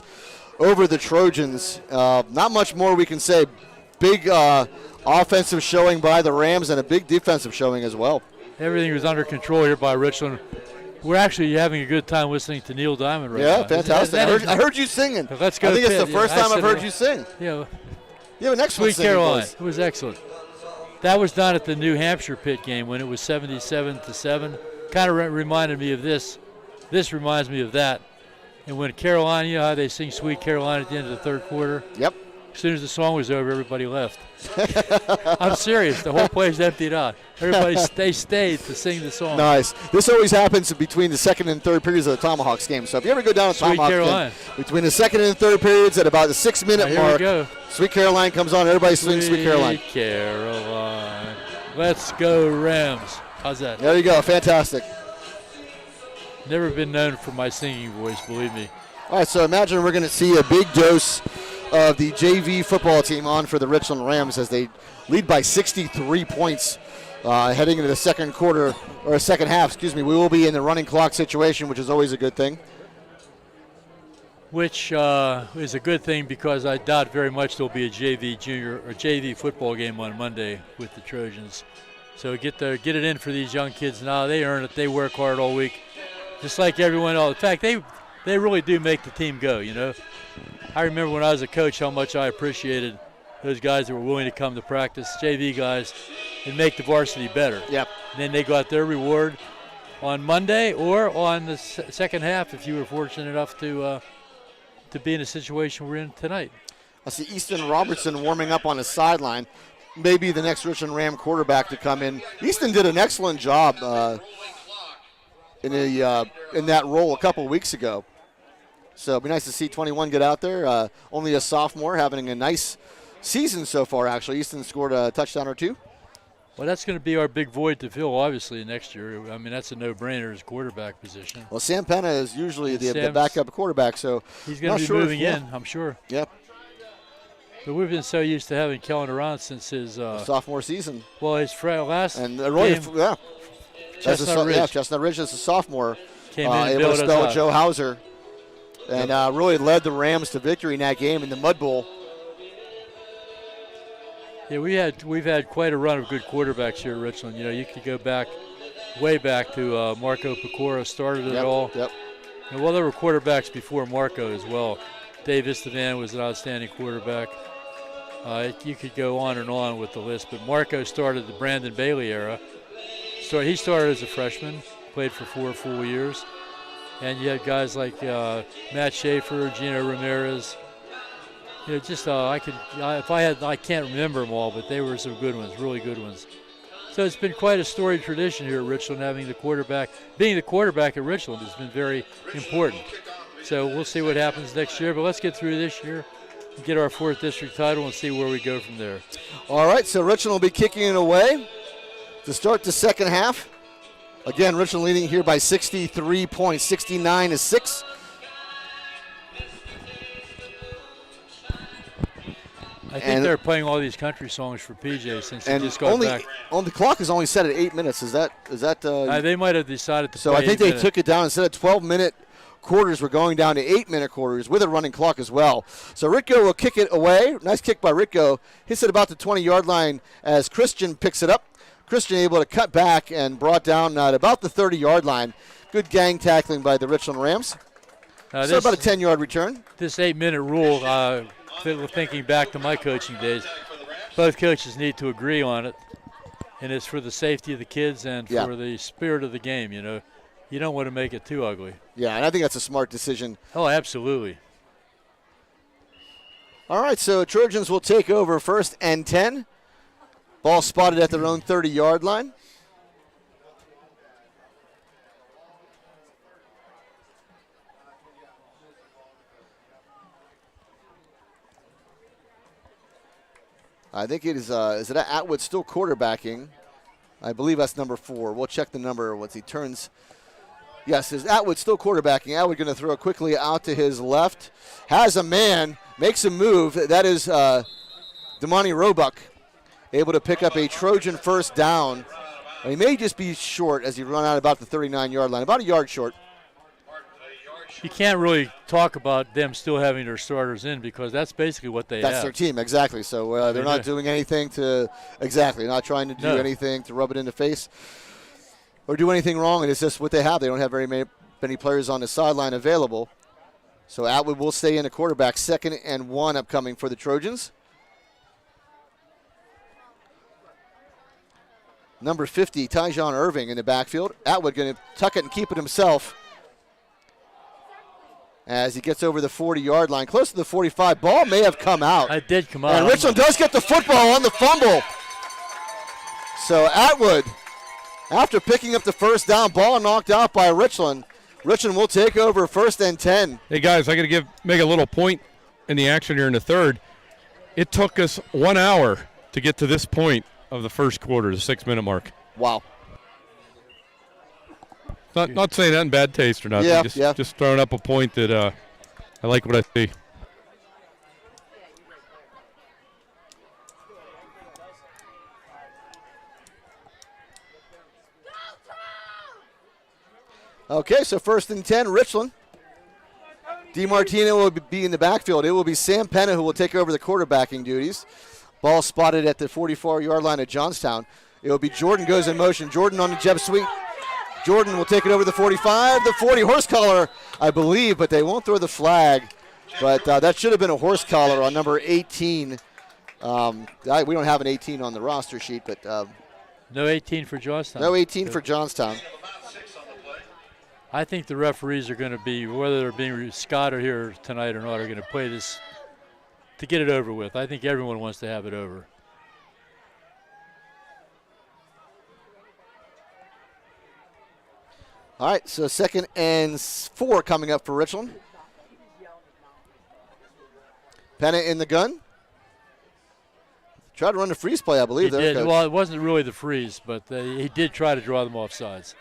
over the Trojans. Not much more we can say. Big offensive showing by the Rams and a big defensive showing as well. Everything was under control here by Richland. We're actually having a good time listening to Neil Diamond right now. Yeah, fantastic. I heard you singing. Let's go. I think it's the first time I've heard you sing. Yeah. You have an excellent Sweet Caroline. voice. It was excellent. That was done at the New Hampshire pit game when it was 77-7. Kind of reminded me of this. This reminds me of that. And when Caroline, you know how they sing Sweet Caroline at the end of the third quarter? Yep. As soon as the song was over, everybody left. I'm serious. The whole place emptied out. Everybody stayed to sing the song. Nice. This always happens between the second and third periods of the Tomahawks game. So if you ever go down to Tomahawk game, between the second and third periods at about the 6-minute mark, here we go. Sweet Caroline comes on. Everybody sings Sweet Caroline. Sweet Caroline. Let's go Rams. How's that? There you go. Fantastic. Never been known for my singing voice, believe me. All right, so imagine we're going to see a big dose of the JV football team on for the Richland Rams as they lead by 63 points heading into the second half. Excuse me. We will be in the running clock situation, which is always a good thing. Which is a good thing because I doubt very much there'll be a JV football game on Monday with the Trojans. So get it in for these young kids now. They earn it. They work hard all week, just like everyone else. In fact, they really do make the team go, you know. I remember when I was a coach how much I appreciated those guys that were willing to come to practice, JV guys, and make the varsity better. Yep. And then they got their reward on Monday or on the second half if you were fortunate enough to be in a situation we're in tonight. I see Easton Robertson warming up on the sideline. Maybe the next Richland Ram quarterback to come in. Easton did an excellent job in that role a couple weeks ago. So it'd be nice to see 21 get out there. Only a sophomore, having a nice season so far, actually. Easton scored a touchdown or two. Well, that's going to be our big void to fill, obviously, next year. I mean, that's a no-brainer, his quarterback position. Well, Sam Penna is usually the backup quarterback, so he's going to be moving in, I'm sure. Yep. But we've been so used to having Kellen around since his sophomore season. Well, his last and game, Chestnut Ridge. Chestnut Ridge is a sophomore. Came in and able bailed to spell us out. Joe Hauser, and really led the Rams to victory in that game in the Mud Bowl. Yeah, we've had quite a run of good quarterbacks here at Richland. You know, you could go way back to Marco Pecora started it all. Yep. And well, there were quarterbacks before Marco as well. Dave Istavan was an outstanding quarterback. You could go on and on with the list, but Marco started the Brandon Bailey era. He started as a freshman, played for 4 full years, and you had guys like Matt Schaefer, Gino Ramirez. You know, just I can't remember them all, but they were some good ones, really good ones. So it's been quite a storied tradition here at Richland, having being the quarterback at Richland has been very important. So we'll see what happens next year, but let's get through this year, get our 4th district title, and see where we go from there. All right, so Richland will be kicking it away to start the second half. Again, Richland leading here by 63 points, 69-6. I think they're playing all these country songs for PJ since he just got back. The clock is only set at 8 minutes. Is that? They might have decided to. So play I think they took it down instead of 12-minute quarters. We're going down to 8-minute quarters with a running clock as well. So Ritko will kick it away. Nice kick by Ritko. Hits it about the 20-yard line as Christian picks it up. Christian able to cut back and brought down at about the 30-yard line. Good gang tackling by the Richland Rams. So about a 10-yard return. This 8-minute rule, thinking back to my coaching days, both coaches need to agree on it, and it's for the safety of the kids and for the spirit of the game. You know, you don't want to make it too ugly. Yeah, and I think that's a smart decision. Oh, absolutely. All right, so Trojans will take over 1st and 10. Ball spotted at their own 30-yard line. I think it is it Atwood still quarterbacking? I believe that's number 4. We'll check the number once he turns. Yes, is Atwood still quarterbacking? Atwood going to throw it quickly out to his left. Has a man, makes a move. That is Damani Roebuck able to pick up a Trojan first down. And he may just be short as he run out about the 39-yard line, about a yard short. You can't really talk about them still having their starters in because that's basically what they have. That's their team, exactly. So they're not doing anything not trying to do anything to rub it in the face or do anything wrong. And it's just what they have. They don't have very many players on the sideline available. So Atwood will stay in the quarterback. 2nd and 1 upcoming for the Trojans. Number 50, Tyjon Irving in the backfield. Atwood going to tuck it and keep it himself as he gets over the 40-yard line, close to the 45. Ball may have come out. It did come out. And Richland does get the football on the fumble. So Atwood, after picking up the first down, ball knocked out by Richland. Richland will take over 1st and 10. Hey, guys, I got to make a little point in the action here in the third. It took us 1 hour to get to this point of the first quarter, the 6-minute mark. Wow. Not saying that in bad taste or nothing. Just throwing up a point that I like what I see. Okay, so 1st and 10, Richland. DiMartino will be in the backfield. It will be Sam Penna who will take over the quarterbacking duties. Ball spotted at the 44-yard line of Johnstown. It will be Jordan goes in motion. Jordan on the jet sweep. Jordan will take it over the 45, the 40. Horse collar, I believe, but they won't throw the flag. But that should have been a horse collar on number 18. We don't have an 18 on the roster sheet, but no 18 for Johnstown. No 18 for Johnstown. I think the referees are going to be, whether they're being Scott or here tonight or not, are going to play this to get it over with. I think everyone wants to have it over. All right, so 2nd and 4 coming up for Richland. Penna in the gun. Tried to run the freeze play, I believe. He did. Coach. Well, it wasn't really the freeze, but he did try to draw them off sides.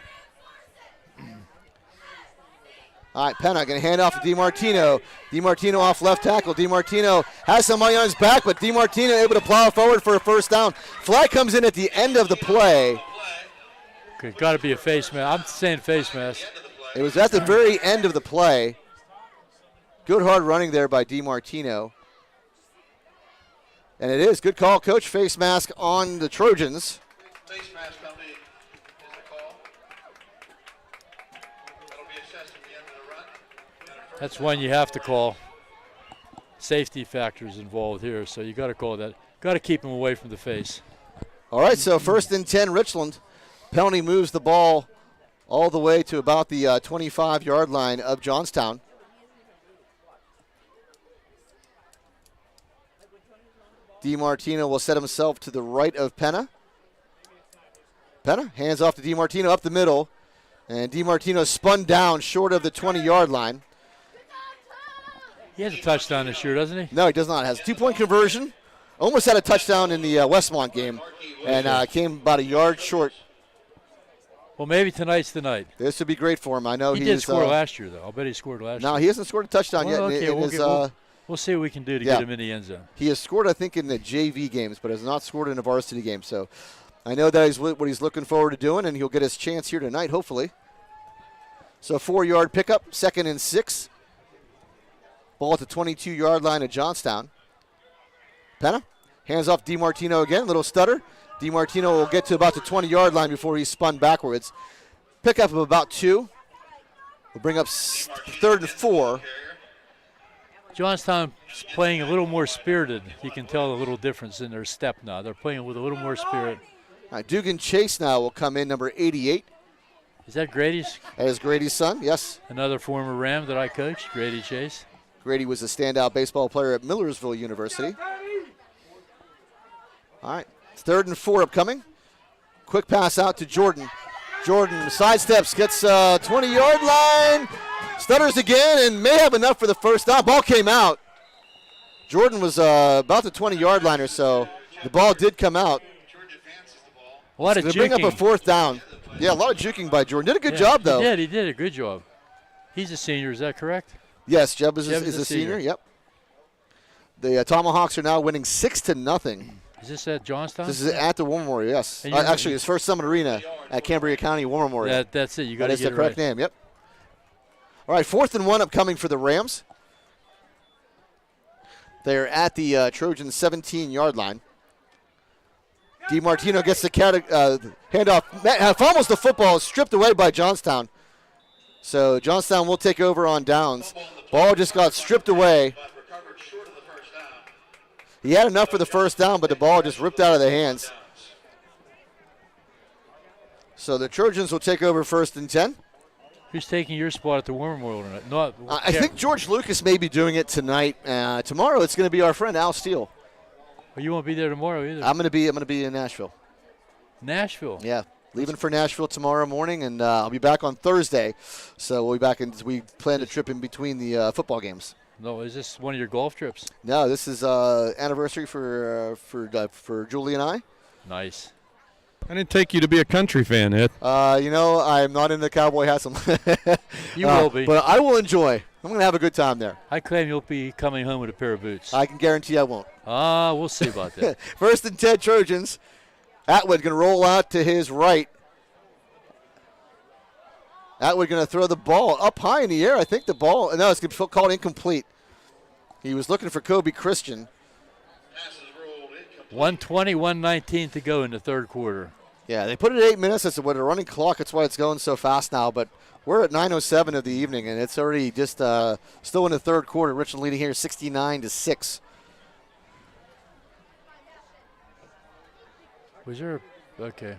All right, Penna going to hand off to DiMartino. DiMartino off left tackle. DiMartino has somebody on his back, but DiMartino able to plow forward for a first down. Flag comes in at the end of the play. Okay, got to be a face mask. I'm saying face mask. It was at the very end of the play. Good hard running there by DiMartino. And it is. Good call, Coach. Face mask on the Trojans. Face mask penalty is the call. That'll be assessed at the end of the run. That's one you have to call. Safety factors involved here, so you got to call that. Got to keep him away from the face. All right, so 1st and 10, Richland. Penalty moves the ball all the way to about the 25-yard line of Johnstown. DiMartino will set himself to the right of Penna. Penna hands off to DiMartino up the middle. And DiMartino spun down short of the 20-yard line. He has a touchdown this year, doesn't he? No, he does not. Has a 2-point conversion. Almost had a touchdown in the Westmont game. And came about a yard short. Well, maybe tonight's the night. This would be great for him. I know he did score last year, though. I'll bet he scored last year. No, he hasn't scored a touchdown yet. Okay, we'll see what we can do to get him in the end zone. He has scored, I think, in the JV games, but has not scored in a varsity game. So I know that is what he's looking forward to doing, and he'll get his chance here tonight, hopefully. So 4-yard pickup, 2nd and 6. Ball at the 22-yard line of Johnstown. Penna hands off DiMartino again, little stutter. DiMartino will get to about the 20-yard line before he's spun backwards. Pickup of about 2. We'll bring up 3rd and 4. Johnstown is playing a little more spirited. You can tell a little difference in their step now. They're playing with a little more spirit. All right, Dugan Chase now will come in, number 88. Is that Grady's? That is Grady's son, yes. Another former Ram that I coached, Grady Chase. Grady was a standout baseball player at Millersville University. All right, 3rd and 4 upcoming. Quick pass out to Jordan. Jordan sidesteps, gets 20-yard line, stutters again, and may have enough for the first down. Ball came out. Jordan was about the 20-yard line or so. The ball did come out. A lot of juking. Bring up a 4th down. Yeah, a lot of juking by Jordan. Did a good job, though. He did a good job. He's a senior, is that correct? Yes, Jeb is a senior, yep. The Tomahawks are now winning 6-0. Is this at Johnstown? This is at the War Memorial, yes. Actually, it's First Summit Arena at Cambria County War Memorial. That's it. You got to get it right. That is the correct name, yep. All right, 4th and 1 upcoming for the Rams. They're at the Trojans' 17-yard line. DiMartino gets the handoff. Almost the football is stripped away by Johnstown. So Johnstown will take over on downs. Ball just got stripped away. He had enough for the first down, but the ball just ripped out of their hands. So the Trojans will take over 1st and 10. Who's taking your spot at the War Memorial tonight? I think George Lucas may be doing it tonight. Tomorrow it's going to be our friend Al Steele. Well, you won't be there tomorrow either. I'm going to be in Nashville. Nashville? Yeah. Leaving for Nashville tomorrow morning, and I'll be back on Thursday. So we'll be back, we plan a trip in between the football games. No, is this one of your golf trips? No, this is anniversary for Julie and I. Nice. I didn't take you to be a country fan, Ed. I'm not into cowboy hats. You will be. But I will enjoy. I'm going to have a good time there. I claim you'll be coming home with a pair of boots. I can guarantee I won't. We'll see about that. 1st and 10 Trojans. Atwood going to roll out to his right. Atwood going to throw the ball up high in the air. I think the ball, no, it's going to be called incomplete. He was looking for Kobe Christian. 1:20, 1:19 to go in the 3rd quarter. Yeah, they put it at 8 minutes. That's with a running clock. That's why it's going so fast now. But we're at 9:07 of the evening, and it's already just still in the 3rd quarter. Richland leading here 69-6. Was there okay.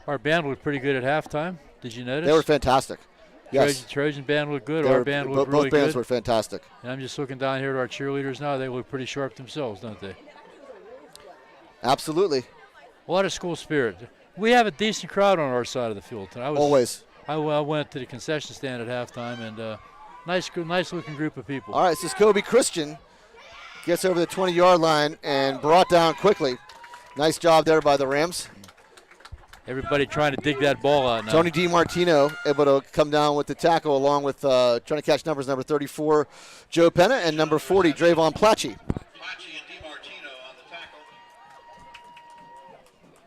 Our band looked pretty good at halftime. Did you notice? They were fantastic. Yes. Trojan band looked good. Our band looked really good. Both bands were fantastic. And I'm just looking down here at our cheerleaders now. They look pretty sharp themselves, don't they? Absolutely. A lot of school spirit. We have a decent crowd on our side of the field tonight. Always. I went to the concession stand at halftime, and nice looking group of people. All right, this is Kobe Christian. Gets over the 20-yard line and brought down quickly. Nice job there by the Rams. Everybody trying to dig that ball out now. Tony DiMartino able to come down with the tackle along with trying to catch numbers number 34, Joe Penna, and number 40, Drayvon Plachy.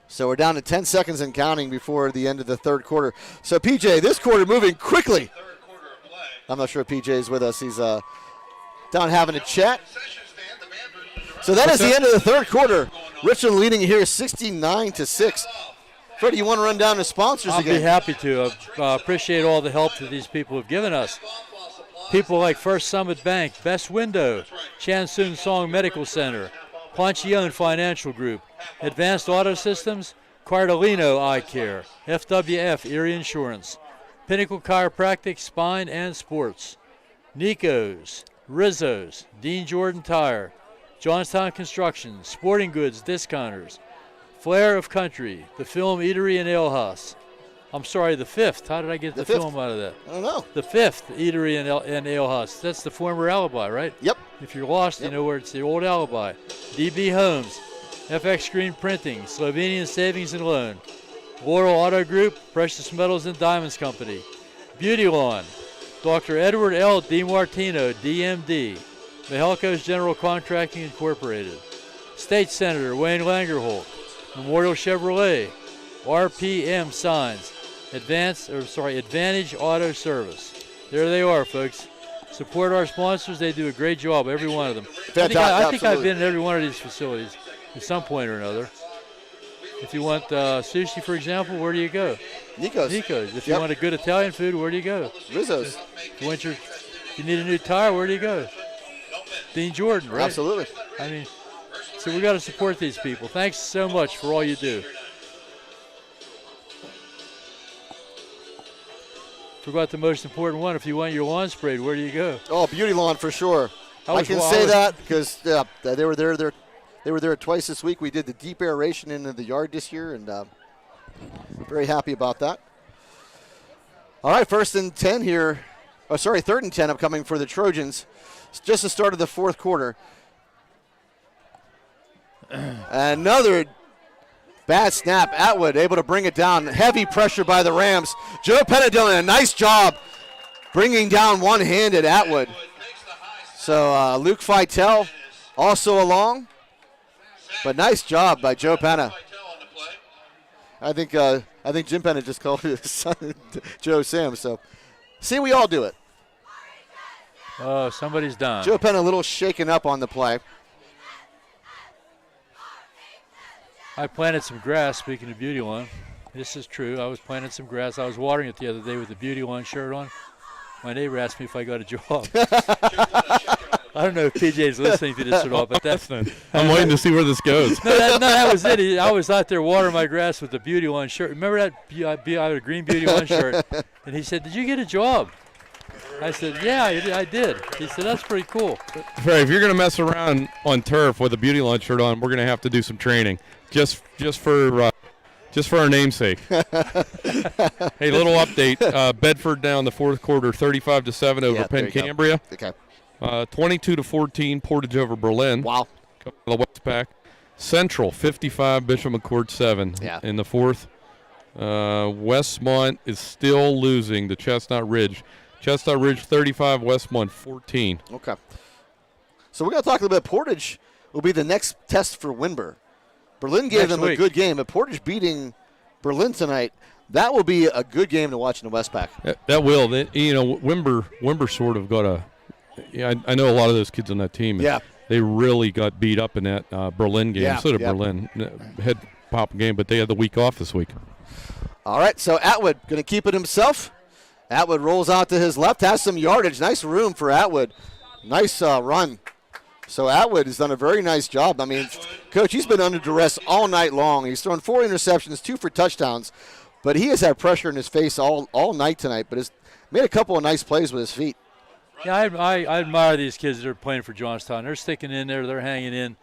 So we're down to 10 seconds and counting before the end of the 3rd quarter. So, PJ, this quarter moving quickly. I'm not sure if PJ is with us. He's down having a chat. So that is the end of the 3rd quarter. Richland leading here 69-6. Freddie, you want to run down the sponsors again? I'll be happy to. Appreciate all the help that these people have given us. People like First Summit Bank, Best Window, Chansun Song Medical Center, Poncione Financial Group, Advanced Auto Systems, Cardolino Eye Care, FWF Erie Insurance, Pinnacle Chiropractic, Spine and Sports, Nichols, Rizzo's, Dean Jordan Tire, Johnstown Construction, Sporting Goods Discounters, Flair of Country, the Film Eatery and Ale House. I'm sorry, the 5th. How did I get the film out of that? I don't know. The 5th Eatery and Ale House. That's the former Alibi, right? Yep. If you're lost, you know where it's the old Alibi. DB Homes, FX Screen Printing, Slovenian Savings and Loan, Laurel Auto Group, Precious Metals and Diamonds Company, Beauty Lawn, Dr. Edward L. DiMartino, DMD, Mahelco's General Contracting Incorporated, State Senator Wayne Langerholt, Memorial Chevrolet, RPM Signs, Advantage Auto Service. There they are, folks. Support our sponsors. They do a great job, every one of them. I think I've been in every one of these facilities at some point or another. If you want sushi, for example, where do you go? Nichols. If you want a good Italian food, where do you go? Rizzo's. If you need a new tire, where do you go? Dean Jordan, right? Absolutely. I mean, so we got to support these people. Thanks so much for all you do. Forgot the most important one. If you want your lawn sprayed, where do you go? Oh, Beauty Lawn for sure. I can say that because they were there. They were there twice this week. We did the deep aeration into the yard this year, and very happy about that. All right, 1st and 10 here. Oh, sorry, 3rd and 10 upcoming for the Trojans. It's just the start of the 4th quarter. Another Bad snap. Atwood able to bring it down. Heavy pressure by the Rams. Joe Penna doing a nice job bringing down one-handed Atwood. So Luke Feitel also along. But nice job by Joe Penna. I think Jim Penna just called his son Joe Sam. So see, we all do it. Oh, somebody's done. Joe Penna a little shaken up on the play. I planted some grass, speaking of Beauty One. This is true. I was planting some grass. I was watering it the other day with the Beauty One shirt on. My neighbor asked me if I got a job. I don't know if PJ's listening to this or not, but that's I'm waiting to see where this goes. No, that was it. I was out there watering my grass with the Beauty One shirt. Remember that? I had a green Beauty One shirt. And he said, "Did you get a job?" I said, "Yeah, I did." He said, "That's pretty cool." Hey, if you're going to mess around on turf with a Beauty Line shirt on, we're going to have to do some training just for our namesake. Hey, little update. Bedford down the fourth quarter, 35-7 over Penn Cambria. Okay. 22-14 Portage over Berlin. Wow. The Westpac. Central 55, Bishop McCourt 7 in the fourth. Westmont is still losing to Chestnut Ridge. Chestnut Ridge 35, Westmont 14. Okay. So we're going to talk a little bit. Portage will be the next test for Winburn. Berlin gave them a good game, but Portage beating Berlin tonight, that will be a good game to watch in the Westpac. That will. Winburn sort of got a I know a lot of those kids on that team. Yeah. They really got beat up in that Berlin game. Yeah, So did Berlin. Head pop game, but they had the week off this week. All right, so Atwood going to keep it himself. Atwood rolls out to his left, has some yardage. Nice room for Atwood. Nice run. So Atwood has done a very nice job. I mean, Coach, he's been under duress all night long. He's thrown 4 interceptions, 2 for touchdowns, but he has had pressure in his face all night tonight, but has made a couple of nice plays with his feet. Yeah, I admire these kids that are playing for Johnstown. They're sticking in there. They're hanging in.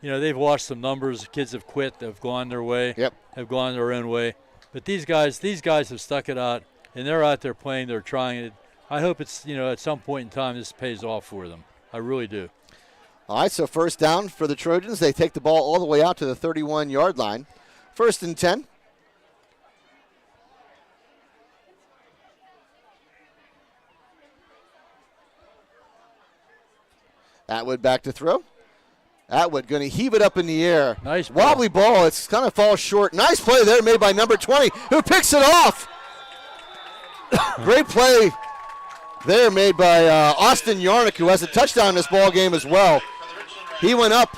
You know, they've watched some numbers. Kids have quit. They've gone their way. Have gone their own way. But these guys have stuck it out, and they're out there playing. They're trying it. I hope it's, at some point in time this pays off for them. I really do. All right, so first down for the Trojans. They take the ball all the way out to the 31-yard line. 1st and 10. Atwood back to throw. Atwood going to heave it up in the air. Nice ball. Wobbly ball. It's kind of falls short. Nice play there made by number 20, who picks it off. Great play there made by Austin Yarnick, who has a touchdown in this ball game as well. He went up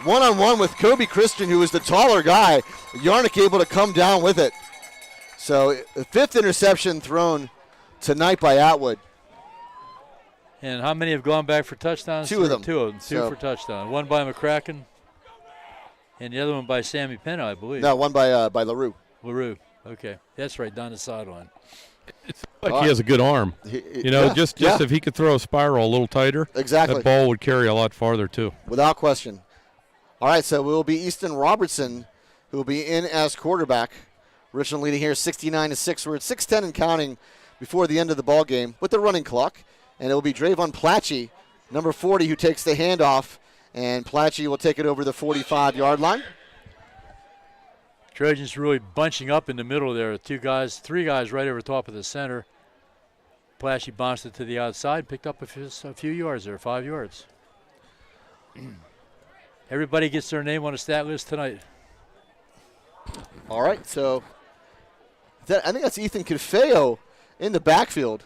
one-on-one with Kobe Christian, who was the taller guy. Yarnick able to come down with it. So the 5th interception thrown tonight by Atwood. And how many have gone back for touchdowns? 2 of them. 2 of them. 2 for touchdown. One by McCracken, and the other one by Sammy Penna, I believe. No, one by LaRue. LaRue. Okay, that's right, down the sideline. It's like he has a good arm. Just if he could throw a spiral a little tighter, exactly, that ball would carry a lot farther too. Without question. All right, so it will be Easton Robertson who will be in as quarterback. Richland leading here 69-6. We're at 6:10 and counting before the end of the ball game with the running clock. And it will be Drayvon Platchy, number 40, who takes the handoff. And Platchy will take it over the 45-yard line. Trojans really bunching up in the middle there. 3 guys right over top of the center. Platchy bounced it to the outside, picked up a few yards there, 5 yards. Everybody gets their name on a stat list tonight. All right, so I think that's Ethan Cafeo in the backfield.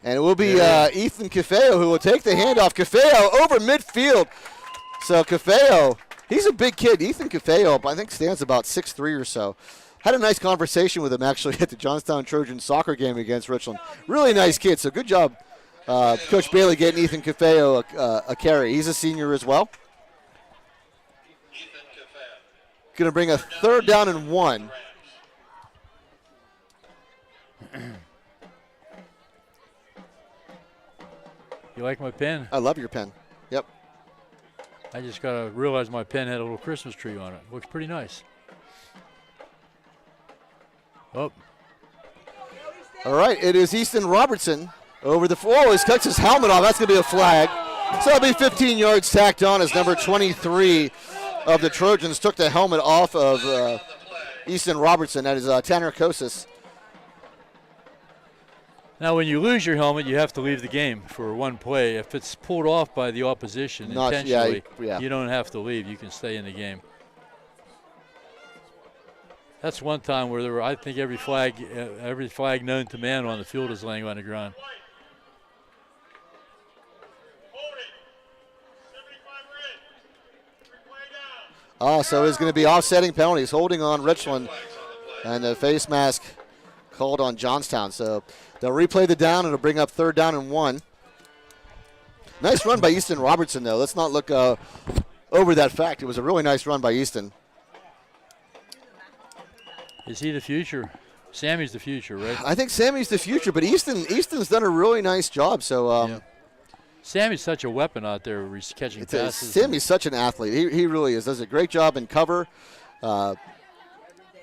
And it will be Ethan Cafeo who will take the handoff. Cafeo over midfield. So Cafeo, he's a big kid. Ethan Cafeo, I think, stands about 6'3" or so. Had a nice conversation with him, actually, at the Johnstown Trojans soccer game against Richland. Really nice kid. So good job, Coach Bailey, getting Ethan Cafeo a carry. He's a senior as well. Going to bring a 3rd down and 1. You like my pen? I love your pen. Yep. I just got to realize my pen had a little Christmas tree on it. Looks pretty nice. Oh. All right, it is Easton Robertson over the – oh, he cuts his helmet off. That's going to be a flag. So that'll be 15 yards tacked on as number 23 of the Trojans took the helmet off of Easton Robertson. That is Tanner Kosis. Now, when you lose your helmet, you have to leave the game for one play. If it's pulled off by the opposition intentionally, you don't have to leave. You can stay in the game. That's one time where there were, I think, every flag known to man on the field is laying on the ground. So it's going to be offsetting penalties, holding on Richland, and the face mask called on Johnstown. So they'll replay the down. It'll bring up 3rd down and 1. Nice run by Easton Robertson, though. Let's not look over that fact. It was a really nice run by Easton. Is he the future? Sammy's the future, right? I think Sammy's the future, but Easton's done a really nice job. So yeah. Sammy's such a weapon out there where he's catching passes. Sammy's such an athlete. He really is. Does a great job in cover.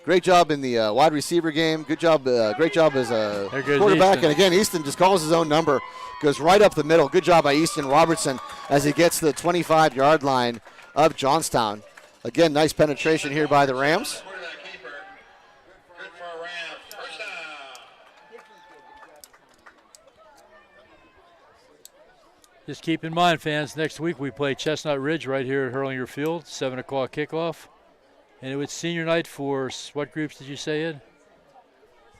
Great job in the wide receiver game. Good job. Great job as a quarterback. Easton. And again, Easton just calls his own number. Goes right up the middle. Good job by Easton Robertson as he gets to the 25-yard line of Johnstown. Again, nice penetration here by the Rams. Just keep in mind, fans, next week we play Chestnut Ridge right here at Hurlinger Field, 7 o'clock kickoff. And it was senior night for what groups did you say, Ed?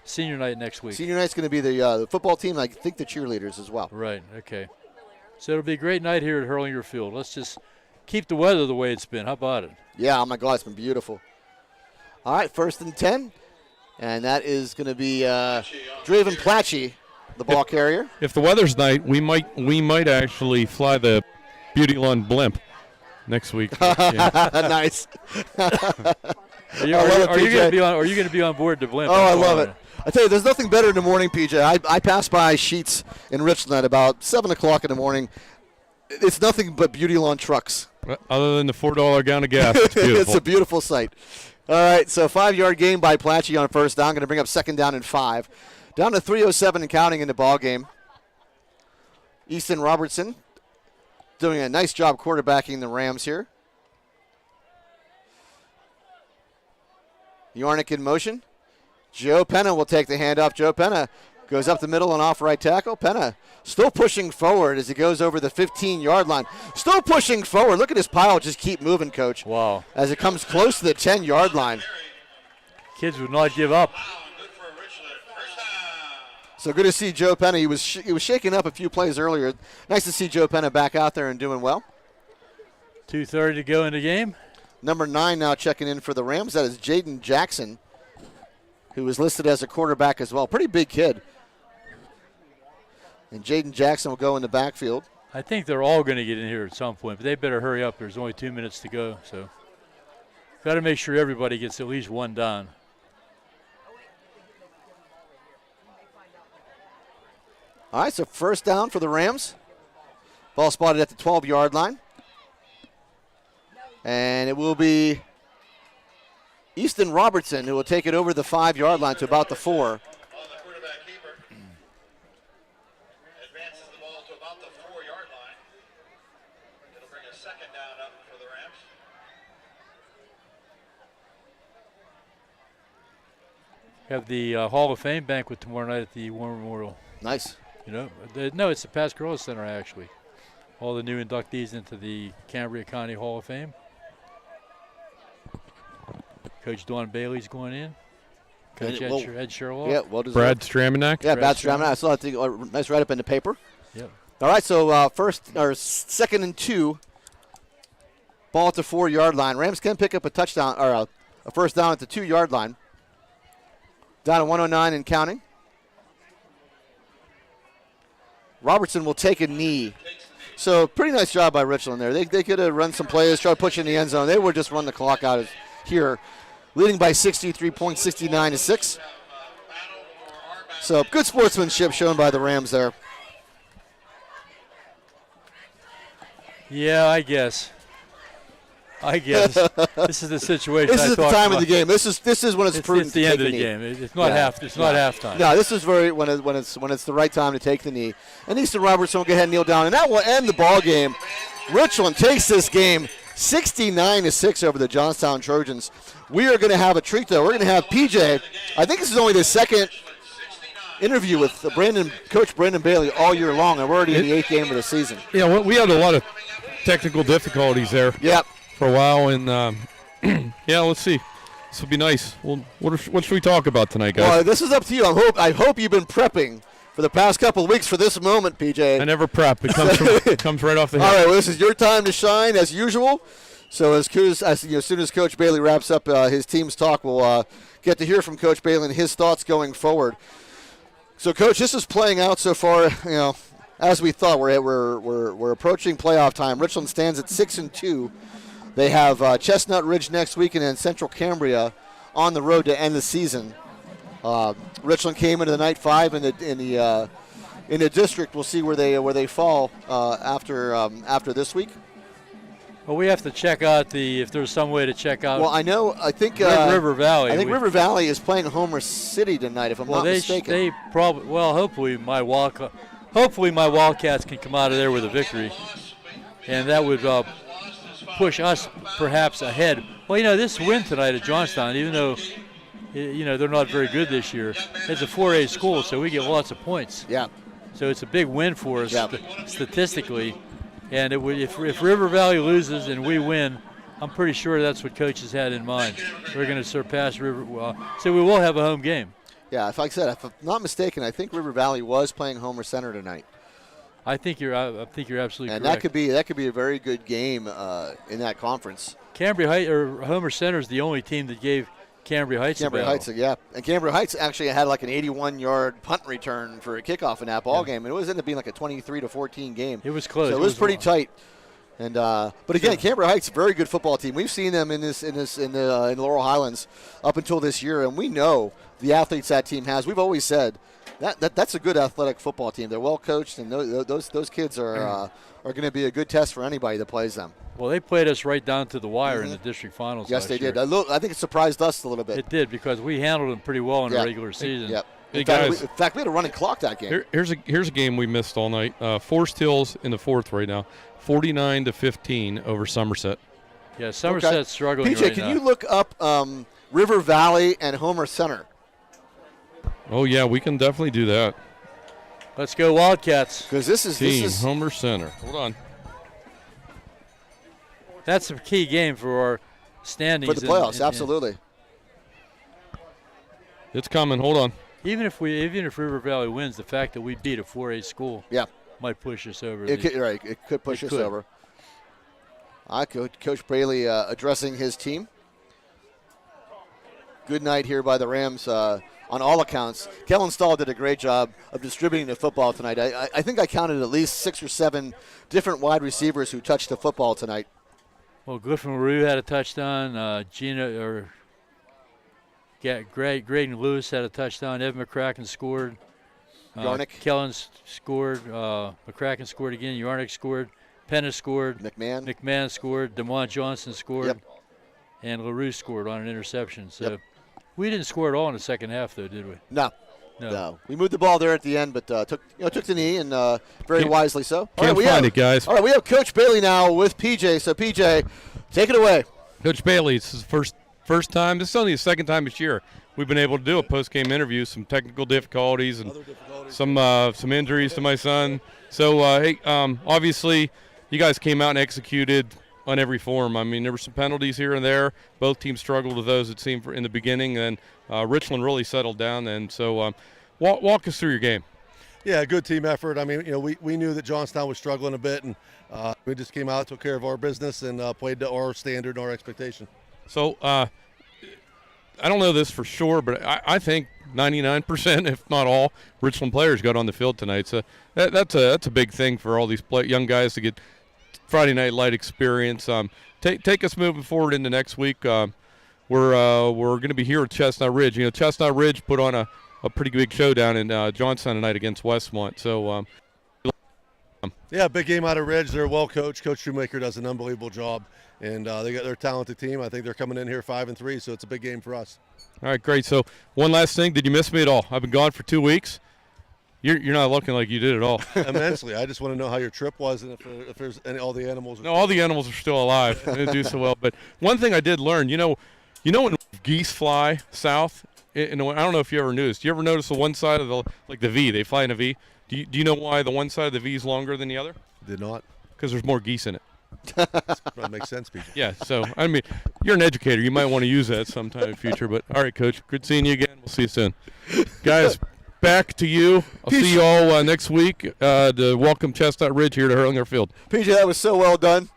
Senior night next week. Senior night's going to be the football team, I think the cheerleaders as well. Right, okay. So it'll be a great night here at Hurlinger Field. Let's just keep the weather the way it's been. How about it? Yeah, oh my God, it's been beautiful. All right, 1st and 10. And that is going to be Draven Platchy, the ball carrier. If the weather's nice, we might actually fly the Beauty Lawn blimp next week. Nice. Are you going to be on board the blimp? Oh, I love it. I tell you, there's nothing better in the morning, PJ. I pass by Sheets in Richland about 7 o'clock in the morning. It's nothing but Beauty Lawn trucks. Other than the $4 gallon of gas, it's beautiful. It's a beautiful sight. All right, so 5-yard gain by Platchy on 1st down. Going to bring up 2nd down and 5. Down to 3:07 and counting in the ball game. Easton Robertson doing a nice job quarterbacking the Rams here. Yarnick in motion. Joe Penna will take the handoff. Joe Penna goes up the middle and off right tackle. Penna still pushing forward as he goes over the 15-yard line. Still pushing forward. Look at his pile just keep moving, Coach. Wow. As it comes close to the 10-yard line. Kids would not give up. So good to see Joe Penna. He was shaking up a few plays earlier. Nice to see Joe Penna back out there and doing well. 2:30 to go in the game. Number 9 now checking in for the Rams. That is Jaden Jackson, who is listed as a quarterback as well. Pretty big kid. And Jaden Jackson will go in the backfield. I think they're all going to get in here at some point, but they better hurry up. There's only 2 minutes to go, so got to make sure everybody gets at least one down. All right, so 1st down for the Rams. Ball spotted at the 12-yard line. And it will be Easton Robertson who will take it over the 5-yard line to about the 4. Advances the ball to about the 4-yard line. It'll bring a 2nd down up for the Rams. Have the Hall of Fame banquet tomorrow night at the War Memorial. Nice. You know, no, it's the Pascarola Center actually. All the new inductees into the Cambria County Hall of Fame. Coach Don Bailey's going in. Coach Ed Sherlock. Yeah, well deserved. Brad Stramenak. Yeah, Brad Stramenak. I saw that thing, nice write-up in the paper. Yep. All right, so 2nd and 2. Ball at the 4-yard line. Rams can pick up a touchdown or a 1st down at the 2-yard line. Down to 109 and counting. Robertson will take a knee. So pretty nice job by Richland there. They could have run some plays, try to push in the end zone. They would just run the clock out here, leading by 63 points, 69-6. So good sportsmanship shown by the Rams there. Yeah, I guess. I guess this is the situation. This is the time of the game. This is when it's prudent. It's the end of the game. It's not not halftime. No, this is when it's the right time to take the knee. And Easton Robertson will go ahead and kneel down, and that will end the ball game. Richland takes this game 69-6 over the Johnstown Trojans. We are going to have a treat, though. We're going to have PJ. I think this is only the second interview with Coach Brandon Bailey all year long, and we're already in the 8th game of the season. Yeah, we had a lot of technical difficulties there. Yep. For a while, and yeah, let's see. This will be nice. Well, what should we talk about tonight, guys? Well, this is up to you. I hope you've been prepping for the past couple of weeks for this moment, PJ. I never prep. It comes right off the head. All right, well, this is your time to shine as usual. So as soon as Coach Bailey wraps up his team's talk, we'll get to hear from Coach Bailey and his thoughts going forward. So, Coach, this is playing out so far, as we thought. We're approaching playoff time. Richland stands at 6-2. They have Chestnut Ridge next week and then Central Cambria on the road to end the season. Richland came into the night 5 in the district. We'll see where they fall after this week. Well, we have to check out if there's some way to check out. Well, I think River Valley. I think River Valley is playing Homer City tonight, if I'm not mistaken. They probably. Well, hopefully my Wildcats can come out of there with a victory, and that would push us perhaps ahead. Well, this win tonight at Johnstown, even though they're not very good this year, it's a 4A school, so we get lots of points. Yeah. So it's a big win for us statistically. And if River Valley loses and we win, I'm pretty sure that's what coaches had in mind. We're going to surpass River. So we will have a home game. Yeah, if I'm not mistaken, I think River Valley was playing Homer Center tonight. I think you're absolutely and correct. And that could be a very good game in that conference. Cambria Heights or Homer Center is the only team that gave Cambria Heights Cambria Heights, yeah. And Cambria Heights actually had like an 81-yard punt return for a kickoff in that ball game, and it ended up being like a 23-14 game. It was close. So it was pretty tight. And but again, Cambria Heights, a very good football team. We've seen them in the Laurel Highlands up until this year, and we know the athletes that team has. We've always said that's a good athletic football team. They're well coached, and those kids are going to be a good test for anybody that plays them. Well, they played us right down to the wire in the district finals. Yes, they did. I think it surprised us a little bit. It did, because we handled them pretty well in the regular season. Yep. Hey, in guys, fact, we had a running clock that game. Here's a game we missed all night. Forest Hills in the 4th right now, 49-15 over Somerset. Yeah, Somerset's struggling PJ, right can now. you look up River Valley and Homer Center? Oh yeah, we can definitely do that. Let's go Wildcats. Because this is Homer Center. Hold on. That's a key game for our standings. For the playoffs, absolutely. It's coming. Hold on. Even if River Valley wins, the fact that we beat a 4A school might push us over. It could push us over. Coach Bailey addressing his team. Good night here by the Rams on all accounts. Kellen Stahl did a great job of distributing the football tonight. I think I counted at least 6 or 7 different wide receivers who touched the football tonight. Well, Griffin LaRue had a touchdown. Graydon Lewis had a touchdown. Evan McCracken scored. Yarnick. Kellen scored. McCracken scored again. Yarnick scored. Penna scored. McMahon scored. DeMont Johnson scored. Yep. And LaRue scored on an interception. So we didn't score at all in the second half, though, did we? No. We moved the ball there at the end, but took the knee, and very wisely so. Can't find it, guys. All right, we have Coach Bailey now with PJ. So, PJ, take it away. Coach Bailey, it's his first time. This is only the second time this year we've been able to do a post-game interview. Some technical difficulties and some injuries to my son. So, hey, obviously, you guys came out and executed on every form. I mean, there were some penalties here and there. Both teams struggled with those, it seemed, in the beginning, and Richland really settled down. And so walk us through your game. Yeah, good team effort. I mean, we knew that Johnstown was struggling a bit, and we just came out, took care of our business, and played to our standard and our expectation. So I don't know this for sure, but I think 99%, if not all, Richland players got on the field tonight. So that's a big thing for all these young guys to get Friday Night Light experience. Take us moving forward into next week. We're going to be here at Chestnut Ridge. Chestnut Ridge put on a pretty big showdown in Johnstown tonight against Westmont. So Yeah, big game out of Ridge. They're well coached. Coach Shoemaker does an unbelievable job, and they got their talented team. I think they're coming in here 5-3, so it's a big game for us. All right, great. So one last thing. Did you miss me at all? I've been gone for 2 weeks. You're not looking like you did at all. Immensely. I just want to know how your trip was and if there's all the animals. No, all the animals are still alive. They didn't do so well. But one thing I did learn, you know when geese fly south, I don't know if you ever noticed. Do you ever notice the one side of the V, they fly in a V? Do you know why the one side of the V is longer than the other? Did not. Because there's more geese in it. That makes sense, people. Yeah, so, I mean, you're an educator. You might want to use that sometime in the future. But, all right, Coach, good seeing you again. We'll see you soon. Guys, back to you. I'll see you all next week to welcome Chestnut Ridge here to Hurlinger Field. PJ, that was so well done.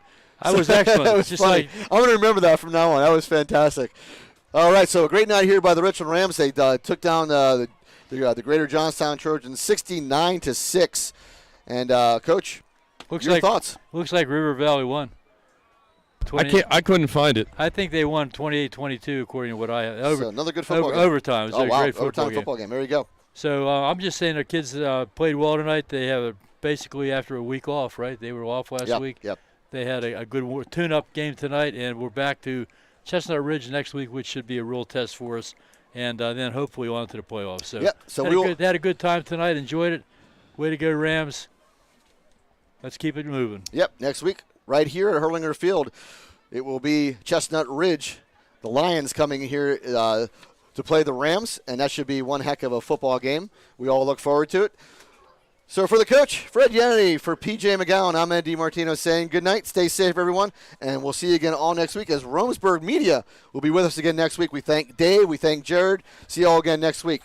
That was excellent. That was Just funny. I'm going to remember that from now on. That was fantastic. All right, so a great night here by the Richland Rams. They took down the Greater Johnstown Trojans 69-6. And, Coach, your thoughts? Looks like River Valley won. I couldn't find it. I think they won 28-22 according to what I so another good football game. Overtime. It was a great football game. There you go. So I'm just saying our kids played well tonight. They have basically after a week off, right? They were off last week. Yep. They had a good tune-up game tonight, and we're back to Chestnut Ridge next week, which should be a real test for us, and then hopefully on to the playoffs. So, had a good time tonight. Enjoyed it. Way to go, Rams. Let's keep it moving. Yep, next week right here at Hurlinger Field, it will be Chestnut Ridge. The Lions coming here to play the Rams, and that should be one heck of a football game. We all look forward to it. So for the coach, Fred Yannity, for PJ McGowan, I'm Ed DiMartino saying good night, stay safe, everyone, and we'll see you again all next week as Romesburg Media will be with us again next week. We thank Dave, we thank Jared. See you all again next week.